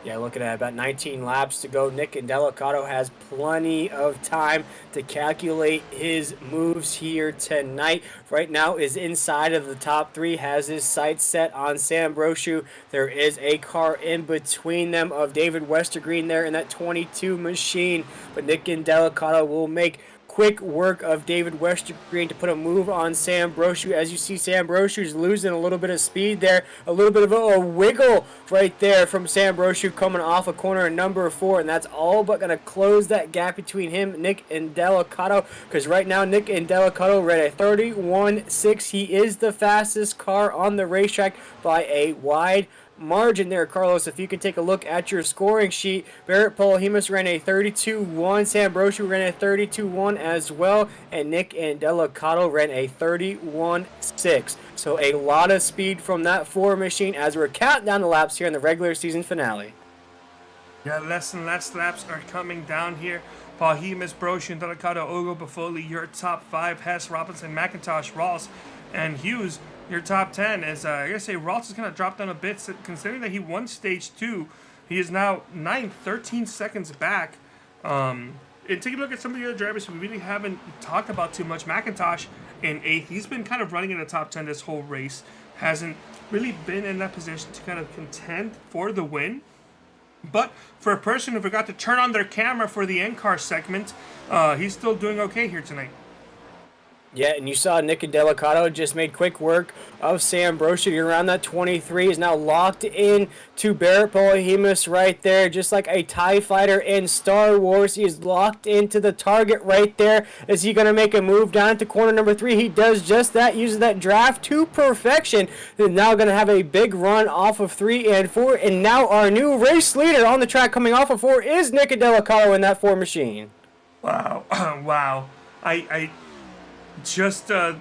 Yeah, looking at about 19 laps to go. Nick Delicato has plenty of time to calculate his moves here tonight. Right now is inside of the top three, has his sights set on Sam Brochu. There is a car in between them of David Westergreen there in that 22 machine, but Nick Delicato will make quick work of David Westergreen to put a move on Sam Brochu. As you see, Sam Brochu's losing a little bit of speed there. A little bit of a wiggle right there from Sam Brochu coming off of corner number 4. And that's all but going to close that gap between him, Nick, and Delicato. Because right now, Nick and Delicato are at a 31.6. He is the fastest car on the racetrack by a wide margin there, Carlos. If you can take a look at your scoring sheet, Barrett Polohemus ran a 32.1, Sam Brochu ran a 32.1 as well, and Nick and Delicato ran a 31.6. So a lot of speed from that 4 machine as we're counting down the laps here in the regular season finale. Yeah, less and less laps are coming down here. Polohemus, Brochu, and Delicato, Ogo, Bafoli, your top 5, Hess, Robinson, McIntosh, Rawls, and Hughes. Your top 10 is, I gotta say, Rawls is going to drop down a bit, considering that he won stage 2. He is now 9th, 13 seconds back. And take a look at some of the other drivers we really haven't talked about too much. McIntosh in 8th. He's been kind of running in the top 10 this whole race. Hasn't really been in that position to kind of contend for the win. But for a person who forgot to turn on their camera for the NCAR segment, he's still doing okay here tonight. Yeah, and you saw Nick Delicato just made quick work of Sam Brochu around that 23. Is now locked in to Barrett Polohemus right there, just like a TIE fighter in Star Wars. He is locked into the target right there. Is he going to make a move down to corner number 3? He does just that, uses that draft to perfection. He's now going to have a big run off of 3 and 4. And now our new race leader on the track coming off of 4 is Nick Delicato in that 4 machine. Wow. Wow. I just the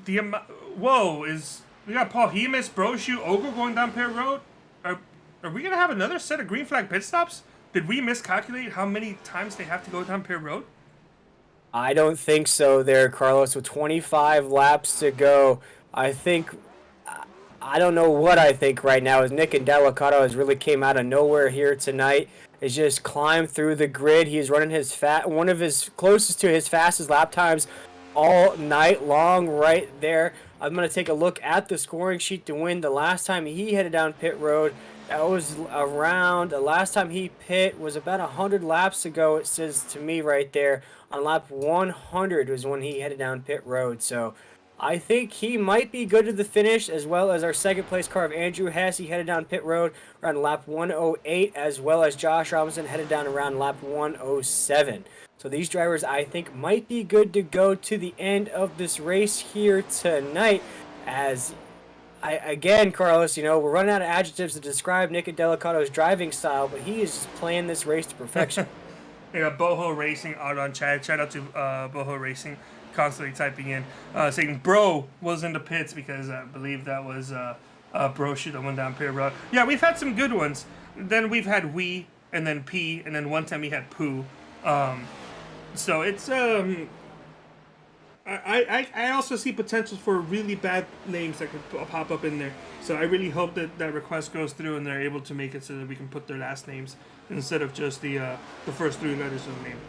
amount. Whoa, is we got Polohemus, Brochu, Ogo going down pit road? Are we gonna have another set of green flag pit stops? Did we miscalculate how many times they have to go down pit road? I don't think so there, Carlos. With 25 laps to go, I don't know what I think right now. As Nick Delicato has really came out of nowhere here tonight. Has just climbed through the grid. He's running one of his closest to his fastest lap times all night long right there. I'm going to take a look at the scoring sheet to win. The last time he headed down pit road, that was around, the last time he pit was about 100 laps ago, it says to me right there. On lap 100 was when he headed down pit road. So I think he might be good to the finish, as well as our second place car of Andrew Hess. He headed down pit road around lap 108, as well as Josh Robinson headed down around lap 107. So these drivers, I think, might be good to go to the end of this race here tonight. Again, Carlos, we're running out of adjectives to describe Nick Delicato's driving style, but he is just playing this race to perfection. Yeah, Boho Racing out on chat. Shout out to Boho Racing. Constantly typing in, saying bro was in the pits because I believe that was Brochu that went down pit road. Yeah, we've had some good ones. Then we've had we, and then P, and then one time we had poo. So it's I also see potential for really bad names that could pop up in there. So I really hope that that request goes through and they're able to make it so that we can put their last names instead of just the first 3 letters of the name.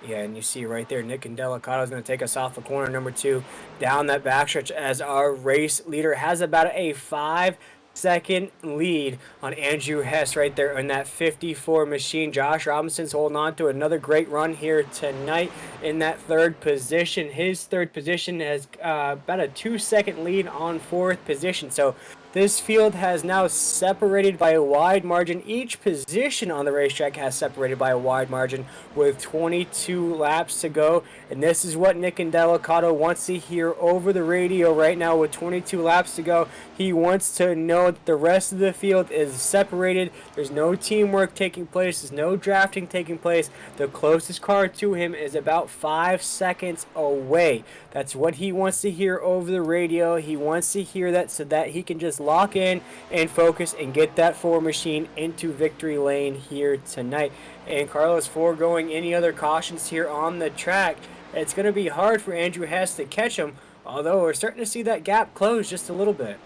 Yeah, and you see right there, Nick Delicato is going to take us off of corner number 2 down that backstretch as our race leader has about a 5-second lead on Andrew Hess right there in that 54 machine. Josh Robinson's holding on to another great run here tonight in that 3rd position. His 3rd position has about a 2-second lead on 4th position. So this field has now separated by a wide margin. Each position on the racetrack has separated by a wide margin with 22 laps to go. And this is what Nick Delicato wants to hear over the radio right now with 22 laps to go. He wants to know that the rest of the field is separated. There's no teamwork taking place. There's no drafting taking place. The closest car to him is about 5 seconds away. That's what he wants to hear over the radio. He wants to hear that so that he can just lock in and focus and get that 4 machine into victory lane here tonight. And Carlos, foregoing any other cautions here on the track, it's going to be hard for Andrew Hess to catch him, although we're starting to see that gap close just a little bit.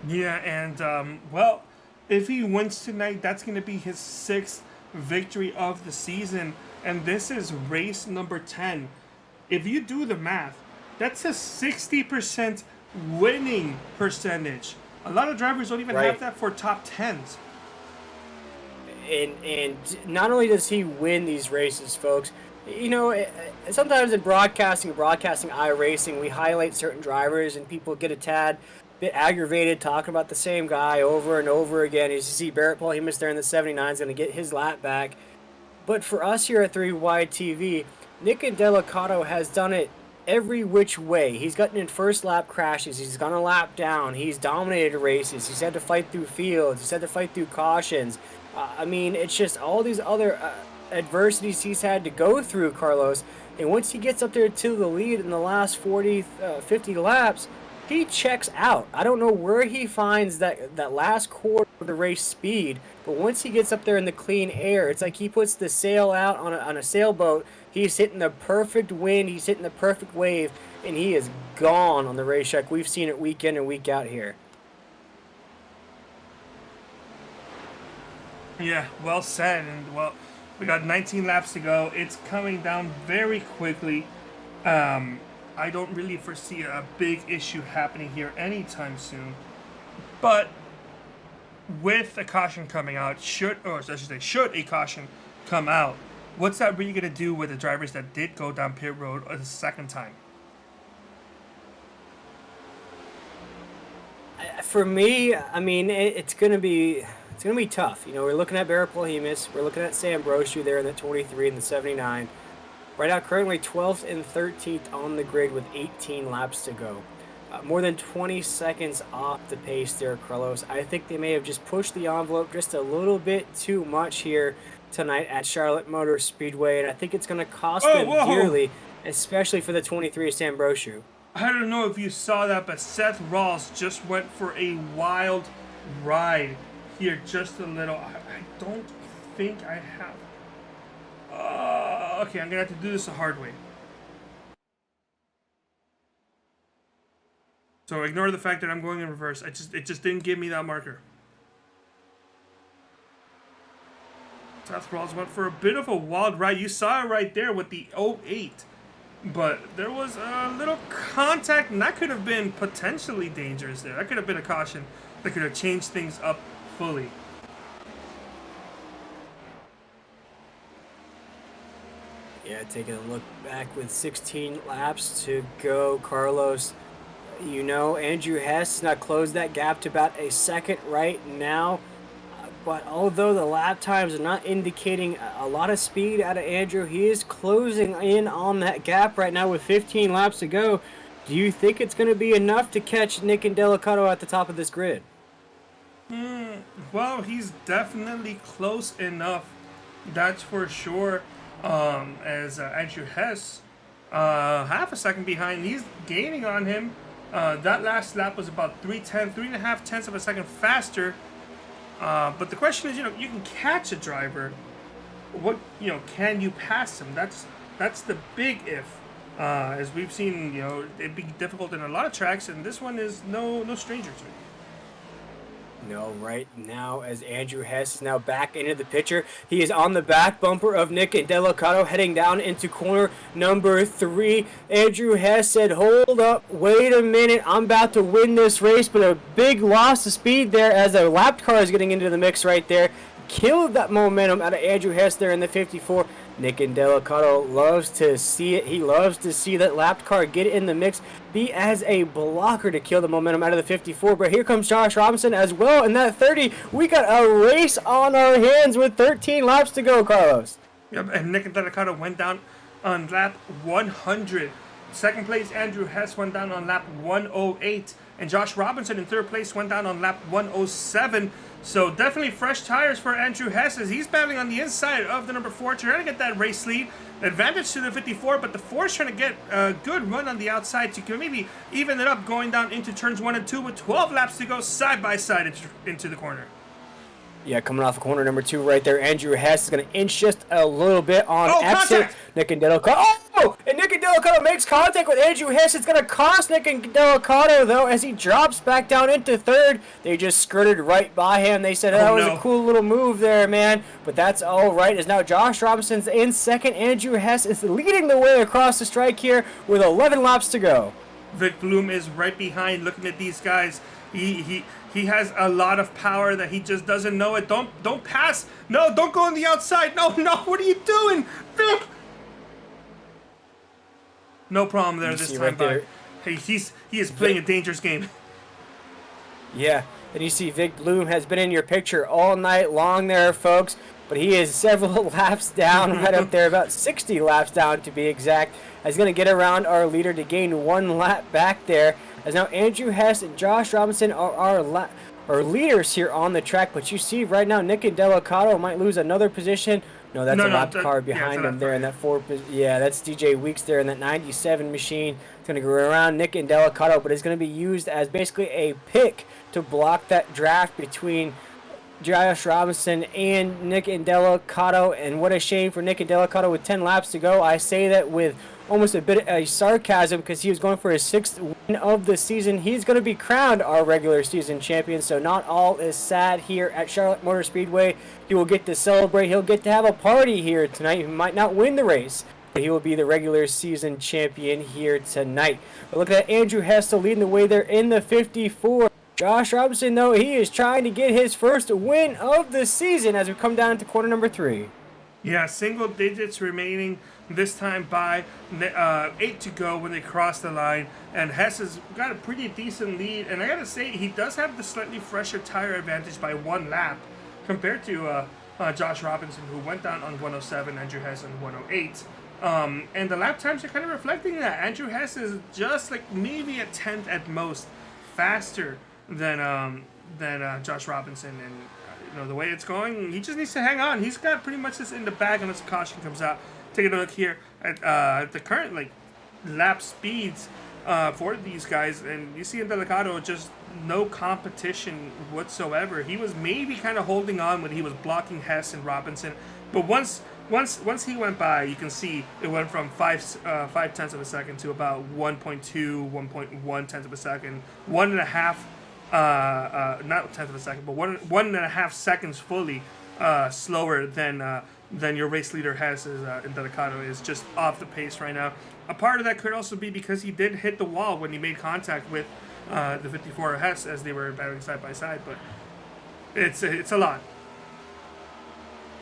Yeah, and well, if he wins tonight, that's going to be his 6th victory of the season, and this is race number 10. If you do the math, that's a 60% winning percentage. A lot of drivers don't even have that for top 10s. And not only does he win these races, folks, you know, sometimes in broadcasting iRacing, we highlight certain drivers and people get a tad bit aggravated talking about the same guy over and over again. As you see, Barrett Paul-Hemus there in the 79 is going to get his lap back. But for us here at 3 Wide TV, Nick Delicato has done it every which way. He's gotten in first lap crashes. He's gone a lap down. He's dominated races. He's had to fight through fields. He's had to fight through cautions. I mean, it's just all these other adversities he's had to go through, Carlos. And once he gets up there to the lead in the last 40, 50 laps, he checks out. I don't know where he finds that last quarter of the race speed, but once he gets up there in the clean air, it's like he puts the sail out on a sailboat. He's hitting the perfect wind. He's hitting the perfect wave, and he is gone on the racetrack. We've seen it week in and week out here. Yeah, well said. And well, we got 19 laps to go. It's coming down very quickly. I don't really foresee a big issue happening here anytime soon. But with a caution coming out, should a caution come out, what's that really going to do with the drivers that did go down pit road a second time? For me, I mean, it's gonna be tough. You know, we're looking at Barrett Paul-Hemus, we're looking at Sam Brochu there in the 23 and the 79. Right now, currently 12th and 13th on the grid with 18 laps to go. More than 20 seconds off the pace there, Carlos. I think they may have just pushed the envelope just a little bit too much here tonight at Charlotte Motor Speedway, and I think it's going to cost them dearly, especially for the 23 Sam Brochu. I don't know if you saw that, but Seth Rawls just went for a wild ride here just a little. I don't think I have. Okay, I'm going to have to do this the hard way. So ignore the fact that I'm going in reverse. It just didn't give me that marker. Seth Rawls went for a bit of a wild ride. You saw it right there with the 08. But there was a little contact, and that could have been potentially dangerous there. That could have been a caution that could have changed things up fully. Yeah, taking a look back with 16 laps to go, Carlos. You know, Andrew Hess now closed that gap to about a second right now. But although the lap times are not indicating a lot of speed out of Andrew, he is closing in on that gap right now with 15 laps to go. Do you think it's going to be enough to catch Nick Delicato at the top of this grid? Well, he's definitely close enough. That's for sure. As Andrew Hess, half a second behind, he's gaining on him. That last lap was about 3.5 tenths of a second faster. But the question is, you can catch a driver. What, can you pass him? That's the big if. As we've seen, it'd be difficult in a lot of tracks, and this one is no stranger to it. No, right now, as Andrew Hess is now back into the picture, he is on the back bumper of Nick Delicato heading down into corner number 3. Andrew Hess said, hold up, wait a minute, I'm about to win this race, but a big loss of speed there as a lapped car is getting into the mix right there. Killed that momentum out of Andrew Hess there in the 54. Nick Delicato loves to see it. He loves to see that lapped car get in the mix, be as a blocker to kill the momentum out of the 54. But here comes Josh Robinson as well in that 30. We got a race on our hands with 13 laps to go, Carlos. Yep, and Nick Delicato went down on lap 100. Second place, Andrew Hess went down on lap 108. And Josh Robinson in third place went down on lap 107. So definitely fresh tires for Andrew Hess as he's battling on the inside of the number 4, trying to get that race lead. Advantage to the 54, but the 4 is trying to get a good run on the outside to maybe even it up going down into turns 1 and 2 with 12 laps to go side by side into the corner. Yeah, coming off of corner number 2 right there, Andrew Hess is going to inch just a little bit on exit. Contact! Nick Delicato. Oh! And Nick Delacato makes contact with Andrew Hess. It's going to cost Nick Delacato, though, as he drops back down into third. They just skirted right by him. They said, that was a cool little move there, man. But that's all right, as now Josh Robinson's in second. Andrew Hess is leading the way across the strike here with 11 laps to go. Vic Bloom is right behind, looking at these guys. He has a lot of power that he just doesn't know it. Don't pass. No, don't go on the outside. No, what are you doing, Vic? No problem there this time, right there. Hey, he is playing a dangerous game. Yeah, and you see Vic Bloom has been in your picture all night long there, folks. But he is several laps down, right up there, about 60 laps down to be exact. He's going to get around our leader to gain 1 lap back there. As now Andrew Hess and Josh Robinson are our leaders here on the track. But you see right now Nick Delacato might lose another position. No, that's a lap car behind him there in that 4th position. Yeah, that's DJ Weeks there in that 97 machine. It's going to go around Nick Delacato, but it's going to be used as basically a pick to block that draft between Josh Robinson and Nick Delacato. And what a shame for Nick Delacato with 10 laps to go. I say that with almost a bit of sarcasm because he was going for his 6th win of the season. He's going to be crowned our regular season champion, so not all is sad here at Charlotte Motor Speedway. He will get to celebrate. He'll get to have a party here tonight. He might not win the race, but he will be the regular season champion here tonight. But look at Andrew Hess leading the way there in the 54. Josh Robinson, though, he is trying to get his first win of the season as we come down into corner number 3. Yeah, single digits remaining this time by 8 to go when they cross the line. And Hess has got a pretty decent lead. And I got to say, he does have the slightly fresher tire advantage by 1 lap compared to Josh Robinson, who went down on 107, Andrew Hess on 108. And the lap times are kind of reflecting that. Andrew Hess is just like maybe a tenth at most faster than Josh Robinson. And the way it's going, he just needs to hang on. He's got pretty much this in the bag unless caution comes out. Take a look here at the current lap speeds for these guys, and you see in Delacato just no competition whatsoever. He was maybe kind of holding on when he was blocking Hess and Robinson, but once he went by, you can see it went from 5 tenths of a second to about 1.1 tenths of a second, 1.5. Not tenth of a second, but 1.5 seconds fully slower than your race leader Hess in Delacato is just off the pace right now. A part of that could also be because he did hit the wall when he made contact with the 54 Hess as they were battling side by side, but it's a lot.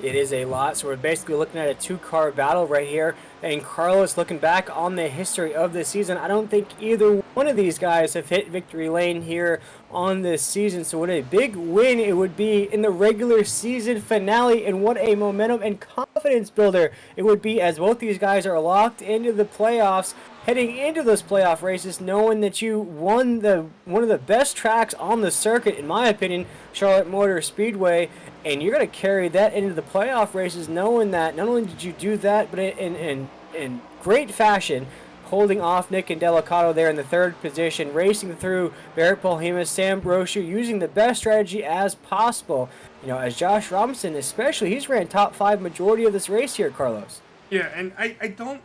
It is a lot, so we're basically looking at a 2-car battle right here. And Carlos, looking back on the history of this season, I don't think either one of these guys have hit victory lane here on this season. So what a big win it would be in the regular season finale, and what a momentum and confidence builder it would be as both these guys are locked into the playoffs, heading into those playoff races, knowing that you won one of the best tracks on the circuit, in my opinion, Charlotte Motor Speedway, and you're going to carry that into the playoff races, knowing that not only did you do that, but in great fashion, holding off Nick Delacato there in the 3rd position, racing through Barrett Polhemus, Sam Brochu, using the best strategy as possible. As Josh Robinson especially, he's ran top 5 majority of this race here, Carlos. Yeah, and I'm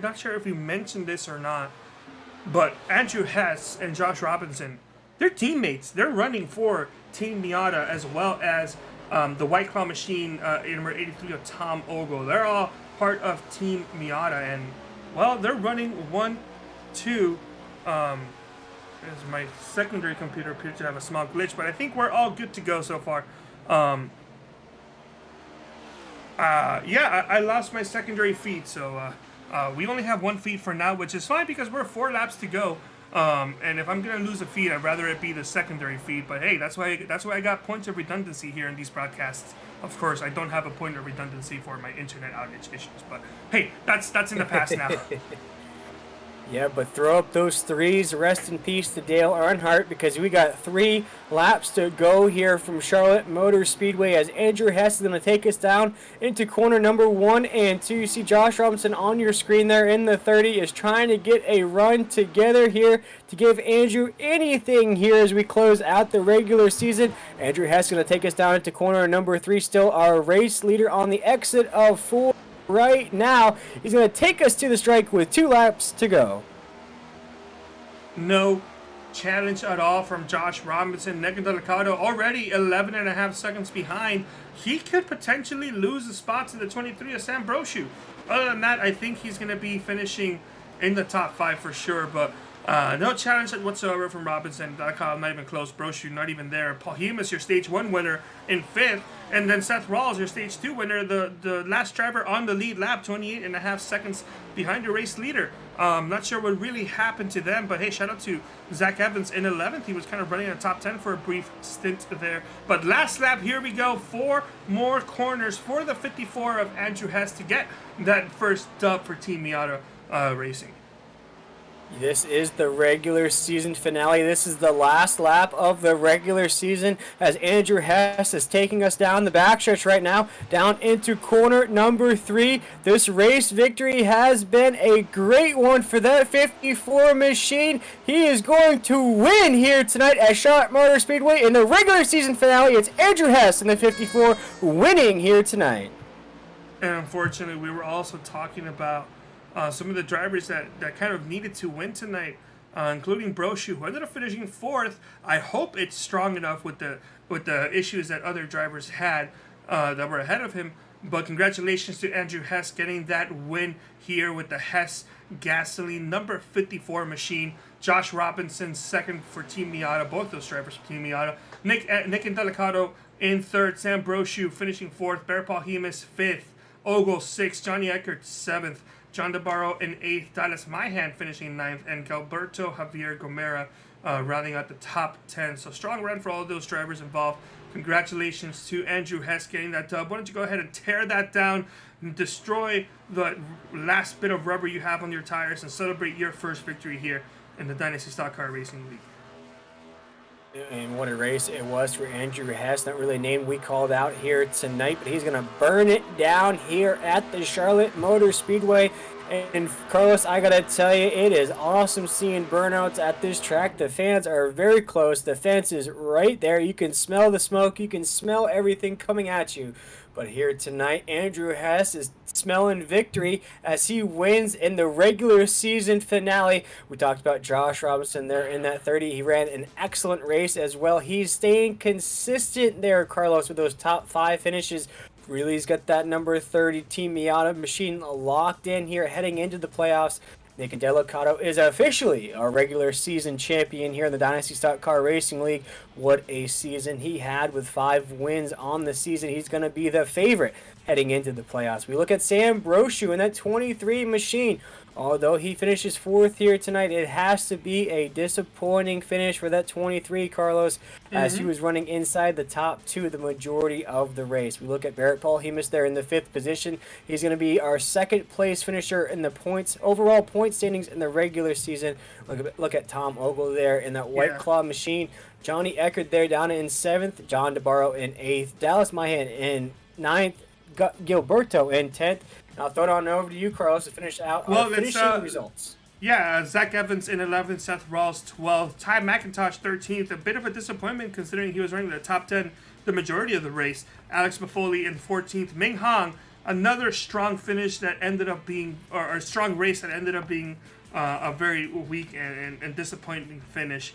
not sure if you mentioned this or not, but Andrew Hess and Josh Robinson, they're teammates. They're running for Team Miata as well as the White Claw machine in number 83 of Tom Ogle. They're all part of Team Miata, and well, they're running 1, 2. As my secondary computer appears to have a small glitch, but I think we're all good to go so far. I lost my secondary feed, so we only have 1 feed for now, which is fine because we're 4 laps to go. And if I'm gonna lose a feed, I'd rather it be the secondary feed. But hey, that's why I got points of redundancy here in these broadcasts. Of course, I don't have a point of redundancy for my internet outage issues, but hey, that's in the past now. Yeah, but throw up those 3s. Rest in peace to Dale Earnhardt, because we got 3 laps to go here from Charlotte Motor Speedway as Andrew Hess is going to take us down into corner number 1 and 2. You see Josh Robinson on your screen there in the 30 is trying to get a run together here to give Andrew anything here as we close out the regular season. Andrew Hess is going to take us down into corner number 3, still our race leader on the exit of 4. right now. He's going to take us to the strike with 2 laps to go. No challenge at all from Josh Robinson. Nick Delicado already 11.5 seconds behind. He could potentially lose the spot to the 23 of Sam Brochu. Other than that, I think he's going to be finishing in the top 5 for sure, but no challenge whatsoever from Robinson. Delicado not even close. Brochu not even there. Paul Hemus, your stage 1 winner in 5th, and then Seth Rawls, your stage 2 winner, the last driver on the lead lap, 28.5 seconds behind your race leader. Not sure what really happened to them, but hey, shout out to Zach Evans in 11th. He was kind of running in the top 10 for a brief stint there. But last lap, here we go. 4 more corners for the 54 of Andrew Hess to get that first dub for Team Miata Racing. This is the regular season finale. This is the last lap of the regular season as Andrew Hess is taking us down the backstretch right now, down into corner number 3. This race victory has been a great one for that 54 machine. He is going to win here tonight at Charlotte Motor Speedway in the regular season finale. It's Andrew Hess in the 54 winning here tonight. And unfortunately, we were also talking about some of the drivers that kind of needed to win tonight, including Brochu, who ended up finishing 4th. I hope it's strong enough with the issues that other drivers had that were ahead of him. But congratulations to Andrew Hess getting that win here with the Hess Gasoline number 54 machine. Josh Robinson 2nd for Team Miata, both those drivers for Team Miata. Nick and Delicado in 3rd. Sam Brochu finishing 4th. Bear Paul Hemus 5th. Ogle 6th. Johnny Eckert 7th. John DeBarro in 8th, Dallas Myhan finishing 9th, and Gilberto Javier Gomera rounding out the top 10. So strong run for all of those drivers involved. Congratulations to Andrew Hess getting that dub. Why don't you go ahead and tear that down and destroy the last bit of rubber you have on your tires and celebrate your first victory here in the Dynasty Stock Car Racing League. And what a race it was for Andrew Hess. Not really a name we called out here tonight, but he's going to burn it down here at the Charlotte Motor Speedway. And Carlos, I got to tell you, it is awesome seeing burnouts at this track. The fans are very close. The fence is right there. You can smell the smoke. You can smell everything coming at you. But here tonight, Andrew Hess is smelling victory as he wins in the regular season finale. We talked about Josh Robinson there in that 30. He ran an excellent race as well. He's staying consistent there, Carlos, with those top 5 finishes. Really, he's got that number 30 Team Miata machine locked in here heading into the playoffs. Nick Delicado is officially our regular season champion here in the Dynasty Stock Car Racing League. What a season he had with 5 wins on the season. He's going to be the favorite heading into the playoffs. We look at Sam Brochu in that 23 machine. Although he finishes 4th here tonight, it has to be a disappointing finish for that 23, Carlos, as he was running inside the top 2 the majority of the race. We look at Barrett Paul Hemus there in the 5th position. He's going to be our 2nd place finisher in the overall point standings in the regular season. Look at Tom Ogle there in that White Claw machine. Johnny Eckert there down in 7th. John DeBarro in 8th. Dallas Myhan in 9th. Gilberto in 10th. I'll throw it on over to you, Carlos, to finish out our finishing results. Yeah, Zach Evans in 11th, Seth Rawls 12th, Ty McIntosh 13th. A bit of a disappointment considering he was running the top 10 the majority of the race. Alex Buffoli in 14th. Ming Hong, another strong finish that ended up being, or a strong race that ended up being a very weak and disappointing finish.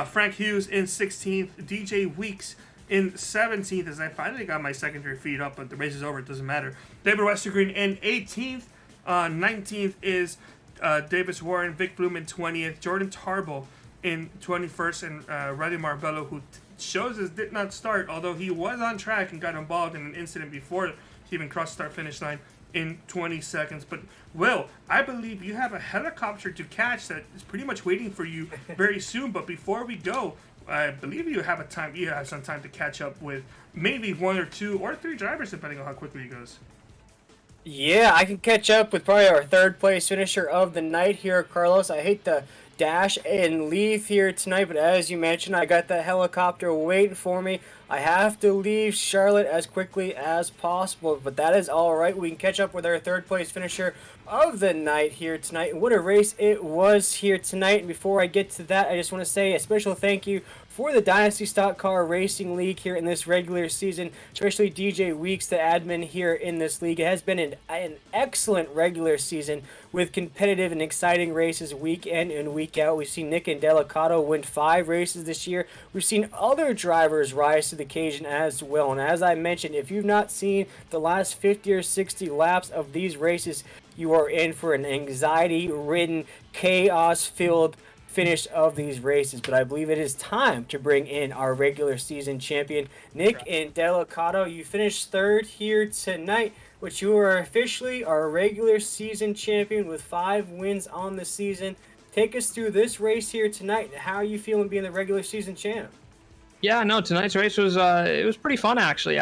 Frank Hughes in 16th. DJ Weeks in 17th, as I finally got my secondary feed up, but the race is over, it doesn't matter. David Westergreen in 18th. 19th is Davis Warren. Vic Bloom in 20th. Jordan Tarble in 21st. And Riley Marbello, who shows us did not start, although he was on track and got involved in an incident before he even crossed start finish line in 20 seconds. But Will, I believe you have a helicopter to catch that is pretty much waiting for you very soon. But before we go, I believe you have some time to catch up with maybe 1 or 2 or 3 drivers, depending on how quickly it goes. Yeah, I can catch up with probably our 3rd place finisher of the night here, Carlos. I hate to dash and leave here tonight, but as you mentioned, I got that helicopter waiting for me. I have to leave Charlotte as quickly as possible, but that is all right. We can catch up with our 3rd place finisher of the night here tonight. And what a race it was here tonight. And before I get to that, I just want to say a special thank you for the Dynasty Stock Car Racing League here in this regular season, especially DJ Weeks, the admin here in this league. It has been an excellent regular season with competitive and exciting races week in and week out. We've seen Nick Delicato win 5 races this year. We've seen other drivers rise to the occasion as well. And as I mentioned, if you've not seen the last 50 or 60 laps of these races, you are in for an anxiety-ridden, chaos-filled finish of these races. But I believe it is time to bring in our regular season champion, Nick Delicato. You finished 3rd here tonight, but you are officially our regular season champion with 5 wins on the season. Take us through this race here tonight. How are you feeling being the regular season champ? Yeah, no, tonight's race was it was pretty fun actually.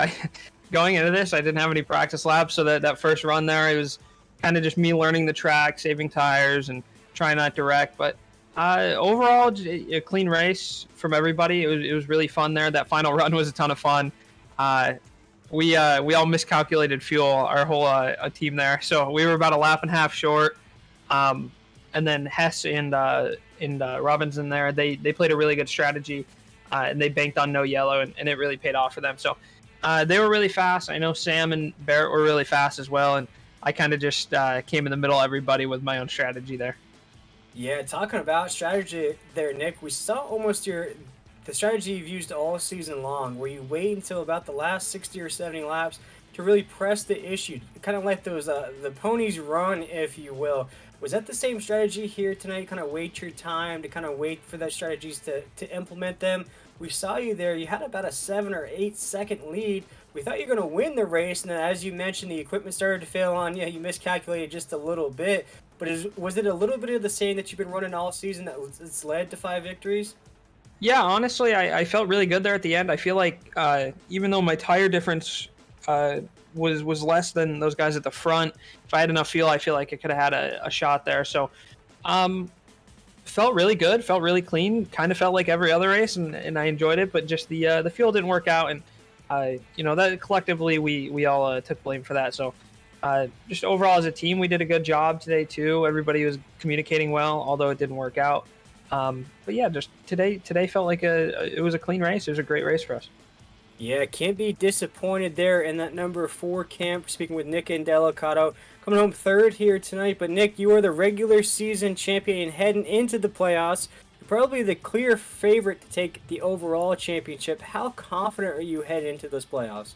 Going into this, I didn't have any practice laps, so that first run there, it was kind of just me learning the track, saving tires, and trying not to wreck. But overall, a clean race from everybody. It was really fun there. That final run was a ton of fun. We all miscalculated fuel, our whole team there, so we were about a lap and a half short. And then Hess and Robinson there, they played a really good strategy, and they banked on no yellow, and it really paid off for them. So they were really fast. I know Sam and Barrett were really fast as well, and I kind of just came in the middle of everybody with my own strategy there. Yeah, talking about strategy there, Nick, we saw almost the strategy you've used all season long, where you wait until about the last 60 or 70 laps to really press the issue, kind of let those the ponies run, if you will. Was that the same strategy here tonight? Kind of wait your time to kind of wait for those strategies to implement them. We saw you there. You had about a 7 or 8 second lead. We thought you were going to win the race, and then as you mentioned, the equipment started to fail on you. You miscalculated just a little bit. But was it a little bit of the same that you've been running all season that's led to 5 victories? Yeah, honestly, I felt really good there at the end. I feel like even though my tire difference was less than those guys at the front, if I had enough fuel, I feel like I could have had a shot there. So felt really good, felt really clean, kind of felt like every other race, and I enjoyed it. But just the fuel didn't work out, and that collectively we all took blame for that. So just overall as a team, we did a good job today too. Everybody was communicating well, although it didn't work out. But yeah, just today felt like it was a clean race. It was a great race for us. Yeah, can't be disappointed there in that number 4 camp. Speaking with Nick Delicato, coming home 3rd here tonight. But Nick, you are the regular season champion heading into the playoffs. You're probably the clear favorite to take the overall championship. How confident are you heading into those playoffs?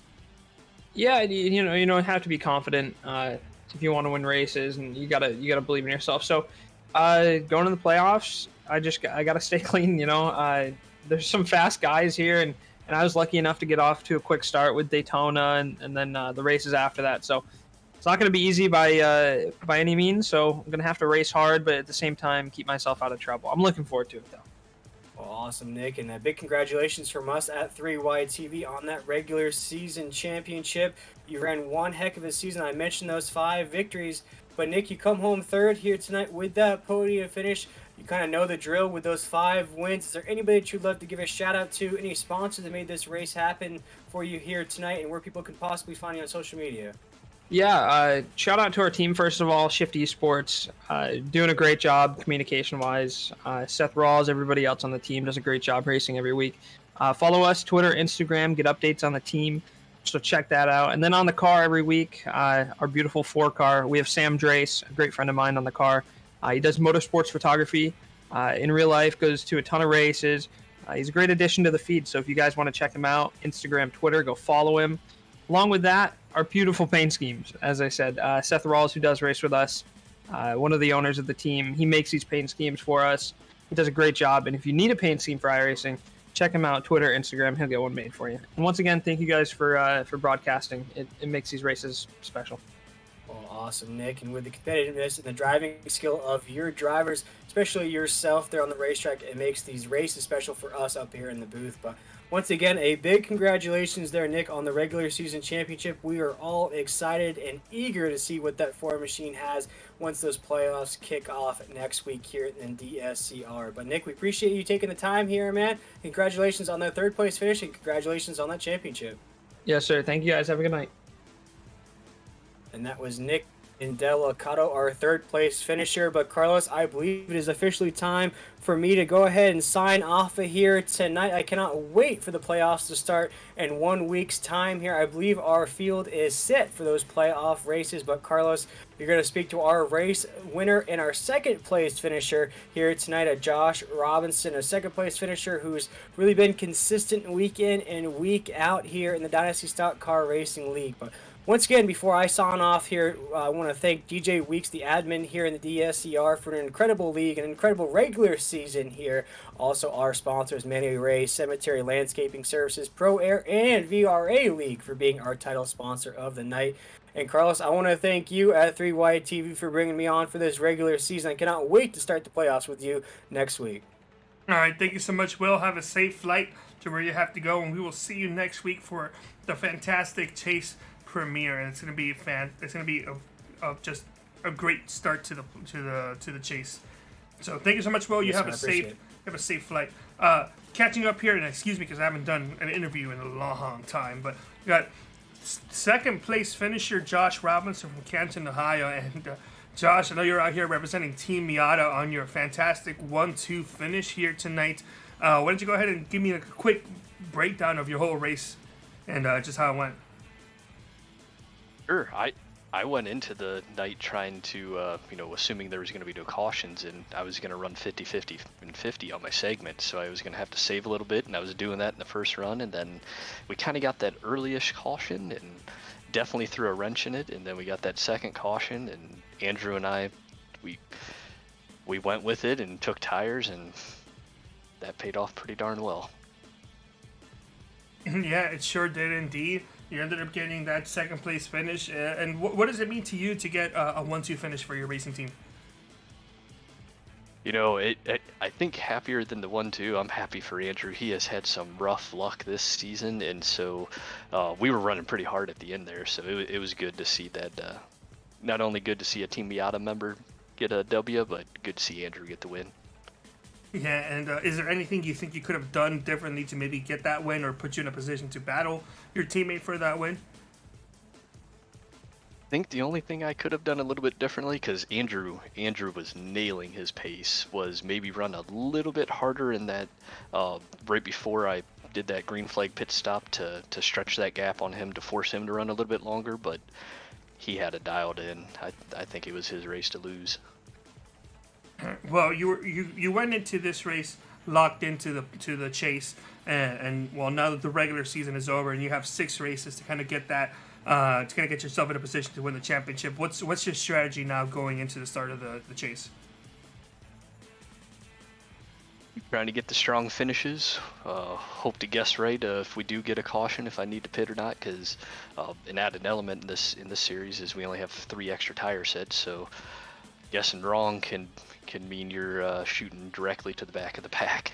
Yeah, you don't have to be confident if you want to win races, and you gotta believe in yourself. So going to the playoffs, I gotta stay clean. There's some fast guys here, and I was lucky enough to get off to a quick start with Daytona, and then the races after that. So it's not going to be easy by any means. So I'm going to have to race hard, but at the same time keep myself out of trouble. I'm looking forward to it though. Well, awesome, Nick, and a big congratulations from us at 3Y TV on that regular season championship. You ran one heck of a season. I mentioned those 5 victories, but Nick, you come home 3rd here tonight with that podium finish. You kind of know the drill with those 5 wins. Is there anybody that you'd love to give a shout out to? Any sponsors that made this race happen for you here tonight, and where people can possibly find you on social media? Yeah, shout out to our team, first of all, Shift Esports, doing a great job communication-wise. Seth Rawls, everybody else on the team does a great job racing every week. Follow us, Twitter, Instagram, get updates on the team, so check that out. And then on the car every week, our beautiful 4 car, we have Sam Drace, a great friend of mine on the car. He does motorsports photography in real life, goes to a ton of races. He's a great addition to the feed, so if you guys want to check him out, Instagram, Twitter, go follow him. Along with that, our beautiful paint schemes. As I said, Seth Rawls, who does race with us, one of the owners of the team, he makes these paint schemes for us. He does a great job, and if you need a paint scheme for iRacing, check him out, Twitter, Instagram, he'll get one made for you. And once again, thank you guys for broadcasting. It makes these races special. Well, awesome, Nick. And with the competitiveness and the driving skill of your drivers, especially yourself there on the racetrack, it makes these races special for us up here in the booth. But once again, a big congratulations there, Nick, on the regular season championship. We are all excited and eager to see what that Ford machine has once those playoffs kick off next week here in DSCR. But, Nick, we appreciate you taking the time here, man. Congratulations on that 3rd place finish, and congratulations on that championship. Yes, sir. Thank you, guys. Have a good night. And that was Nick Delacato, our third place finisher. But Carlos, I believe it is officially time for me to go ahead and sign off of here tonight. I cannot wait for the playoffs to start in 1 week's time here. I believe our field is set for those playoff races. But Carlos, you're going to speak to our race winner and our second place finisher here tonight, Josh Robinson, a second place finisher who's really been consistent week in and week out here in the Dynasty Stock Car Racing League. But once again, before I sign off here, I want to thank DJ Weeks, the admin here in the DSCR, for an incredible league, an incredible regular season here. Also, our sponsors, Manny Ray, Cemetery Landscaping Services, Pro Air, and VRA League for being our title sponsor of the night. And Carlos, I want to thank you at 3Y TV for bringing me on for this regular season. I cannot wait to start the playoffs with you next week. All right, thank you so much, Will. Have a safe flight to where you have to go, and we will see you next week for the fantastic Chase premiere. And it's gonna be It's gonna be just a great start to the chase. So thank you so much, Will. You have a safe flight. Catching up here, and excuse me because I haven't done an interview in a long time, but we got second place finisher Josh Robinson from Canton, Ohio, and Josh, I know you're out here representing Team Miata on your fantastic 1-2 finish here tonight. Why don't you go ahead and give me a quick breakdown of your whole race and just how it went? Sure. I went into the night trying to, assuming there was going to be no cautions, and I was going to run 50-50 and 50 on my segment, so I was going to have to save a little bit, and I was doing that in the first run, and then we kind of got that early-ish caution, and definitely threw a wrench in it, and then we got that second caution, and Andrew and I, we went with it and took tires, and that paid off pretty darn well. Yeah, it sure did indeed. You ended up getting that second place finish. And what does it mean to you to get a 1-2 finish for your racing team? I think happier than the 1-2. I'm happy for Andrew. He has had some rough luck this season, and so we were running pretty hard at the end there. So it was good to see that. Not only good to see a Team Miata member get a W, but good to see Andrew get the win. Yeah, and is there anything you think you could have done differently to maybe get that win or put you in a position to battle your teammate for that win? I think the only thing I could have done a little bit differently, because Andrew was nailing his pace, was maybe run a little bit harder in that right before I did that green flag pit stop to stretch that gap on him to force him to run a little bit longer, but he had it dialed in. I think it was his race to lose. Well, you went into this race locked into the chase, and well, now that the regular season is over and you have 6 races to kind of get that to kind of get yourself in a position to win the championship, what's your strategy now going into the start of the chase? Trying to get the strong finishes. Hope to guess right if we do get a caution, if I need to pit or not, because an added element in this series is we only have 3 extra tire sets, so guessing wrong can mean you're shooting directly to the back of the pack.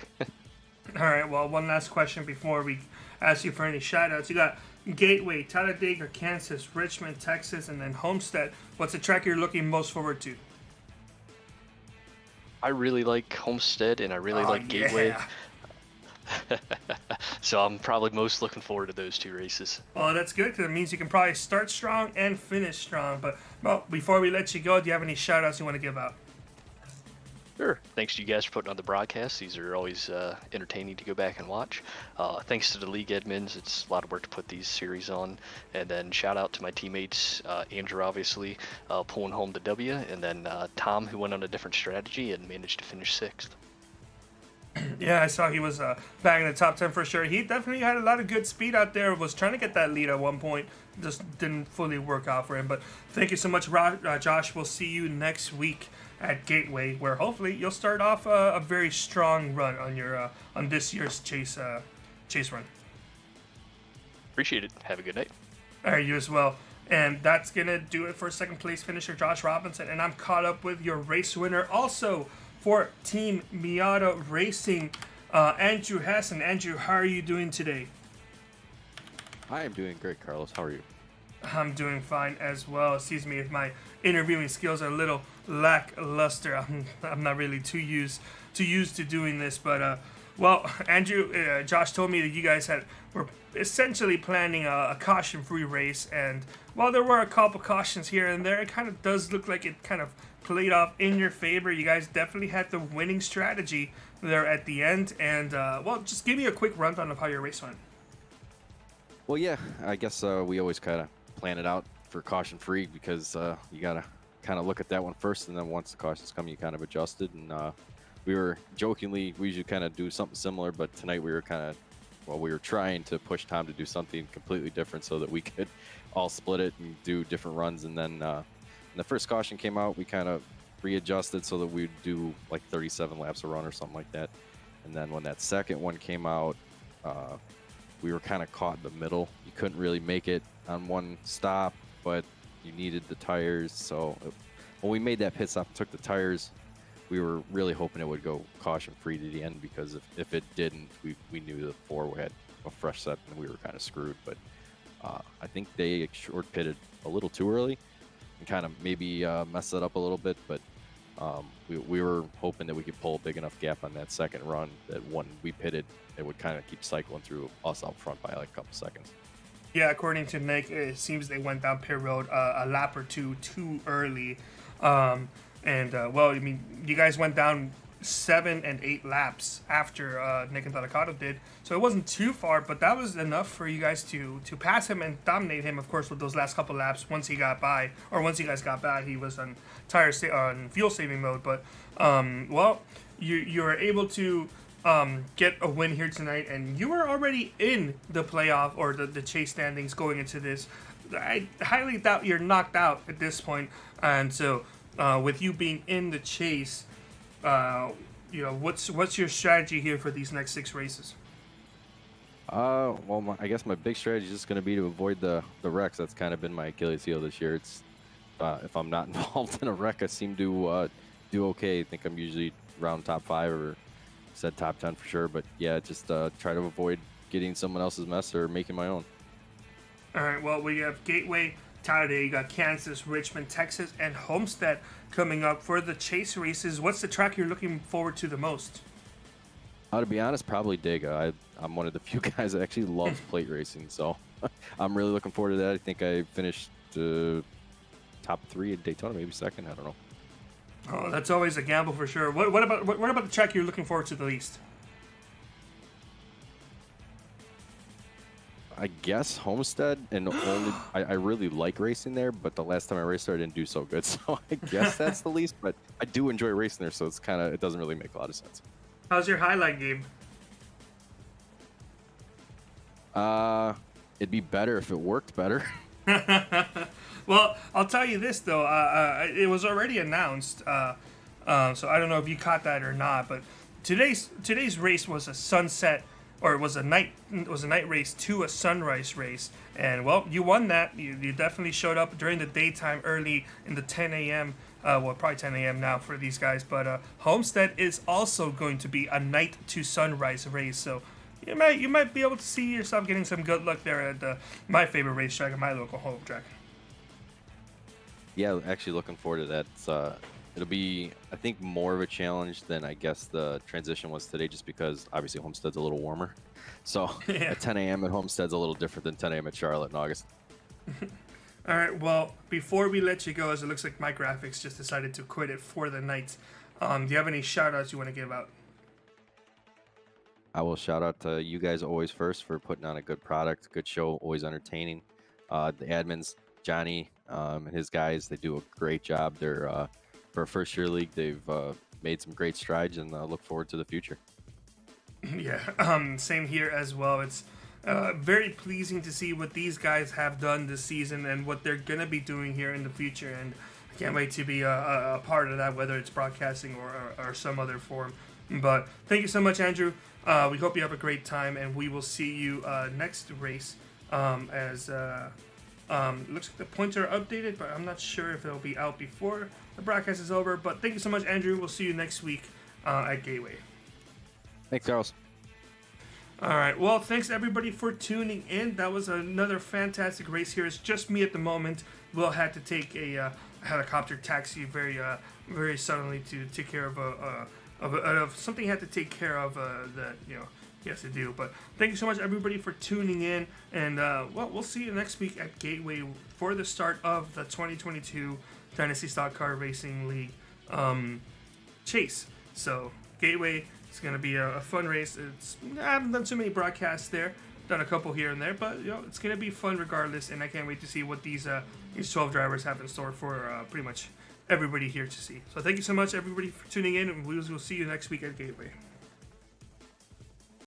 All right, well, one last question before we ask you for any shout-outs. You got Gateway, Talladega, Kansas, Richmond, Texas, and then Homestead. What's the track you're looking most forward to? I really like Homestead, and I really like Gateway. So I'm probably most looking forward to those 2 races. Well, that's good, because it means you can probably start strong and finish strong. But, well, before we let you go, do you have any shout-outs you want to give out? Sure. Thanks to you guys for putting on the broadcast. These are always entertaining to go back and watch. Thanks to the league admins. It's a lot of work to put these series on. And then shout out to my teammates, Andrew, obviously, pulling home the W, and then Tom, who went on a different strategy and managed to finish 6th. Yeah, I saw he was back in the top 10 for sure. He definitely had a lot of good speed out there. Was trying to get that lead at one point. Just didn't fully work out for him. But thank you so much, Josh. We'll see you next week at Gateway, where hopefully you'll start off a very strong run on your on this year's chase run. Appreciate it. Have a good night. All right, you as well. And that's gonna do it for second place finisher Josh Robinson. And I'm caught up with your race winner also for Team Miata Racing, Andrew Hassan. Andrew, how are you doing today? I am doing great, Carlos. How are you? I'm doing fine as well. Excuse me if my interviewing skills are a little lackluster. I'm not really too used to doing this, but Well, Andrew, Josh told me that you guys were essentially planning a caution-free race, and while there were a couple cautions here and there, it kind of does look like it kind of played off in your favor. You guys definitely had the winning strategy there at the end, and well, just give me a quick rundown of how your race went. Well, yeah, I guess we always kind of plan it out for caution free because you got to kind of look at that one first, and then once the cautions come, you kind of adjust it. And we usually kind of do something similar, but tonight we were we were trying to push Tom to do something completely different so that we could all split it and do different runs. And then when the first caution came out, we kind of readjusted so that we'd do like 37 laps a run or something like that. And then when that second one came out, we were kind of caught in the middle. You couldn't really make it on one stop, but you needed the tires. So when we made that pit stop and took the tires, we were really hoping it would go caution free to the end, because if it didn't, we knew the four had a fresh set and we were kind of screwed. But I think they short pitted a little too early and kind of maybe messed it up a little bit. But we were hoping that we could pull a big enough gap on that second run that when we pitted, it would kind of keep cycling through us out front by like a couple seconds. Yeah, according to Nick, it seems they went down pit road a lap or two too early. Well, I mean, you guys went down 7 and 8 laps after Nick and Delicado did, so it wasn't too far, but that was enough for you guys to pass him and dominate him, of course, with those last couple laps. Once you guys got by, he was on on fuel saving mode. But well, you were able to get a win here tonight, and you were already in the playoff or the chase standings going into this. I highly doubt you're knocked out at this point, and so with you being in the chase, what's your strategy here for these next 6 races? Well, I guess my big strategy is just going to be to avoid the wrecks. That's kind of been my Achilles heel this year. It's if I'm not involved in a wreck, I seem to do okay. I think I'm usually around top 5 or said top 10 for sure. But yeah, just try to avoid getting someone else's mess or making my own. All right. Well, we have Gateway, Saturday. You got Kansas, Richmond, Texas, and Homestead coming up for the chase races. What's the track you're looking forward to the most? To be honest, probably Dega. I'm one of the few guys that actually loves plate racing, so I'm really looking forward to that. I think I finished top 3 at Daytona, maybe second. I don't know. Oh, that's always a gamble for sure. What about the track you're looking forward to the least? I guess Homestead, and only I really like racing there, but the last time I raced there, I didn't do so good, so I guess that's the least. But I do enjoy racing there, so it doesn't really make a lot of sense. How's your highlight game? It'd be better if it worked better. Well, I'll tell you this though. It was already announced, so I don't know if you caught that or not. But today's race was a sunset, or it was a night race to a sunrise race. And well, you won that. You definitely showed up during the daytime, early in the 10 a.m. Well, probably 10 a.m. now for these guys. But Homestead is also going to be a night to sunrise race. So you might be able to see yourself getting some good luck there at my favorite racetrack at my local home track. Yeah, actually looking forward to that. It'll be, I think, more of a challenge than I guess the transition was today, just because obviously Homestead's a little warmer. So Yeah. At 10 a.m. at Homestead's a little different than 10 a.m. at Charlotte in August. All right, well, before we let you go, as it looks like my graphics just decided to quit it for the night, do you have any shout-outs you want to give out? I will shout out to you guys always first for putting on a good product, good show, always entertaining. The admins, Johnny and his guys, they do a great job. They're for a first-year league, they've made some great strides, and look forward to the future. Yeah, same here as well. It's very pleasing to see what these guys have done this season and what they're going to be doing here in the future, and I can't wait to be a part of that, whether it's broadcasting or some other form. But thank you so much, Andrew. We hope you have a great time, and we will see you next race. Looks like the points are updated, but I'm not sure if they'll be out before the broadcast is over. But thank you so much, Andrew. We'll see you next week at Gateway. Thanks, Carlos. All right. Well, thanks everybody for tuning in. That was another fantastic race here. It's just me at the moment. Will had to take a helicopter taxi very suddenly to take care of of something he had to take care of that he has to do. But thank you so much, everybody, for tuning in, and we'll see you next week at Gateway for the start of the 2022 Dynasty Stock Car Racing League chase. So Gateway is going to be a fun race. I haven't done too many broadcasts there, done a couple here and there, but it's going to be fun regardless, and I can't wait to see what these 12 drivers have in store for pretty much everybody here to see. So thank you so much, everybody, for tuning in, and we will see you next week at Gateway.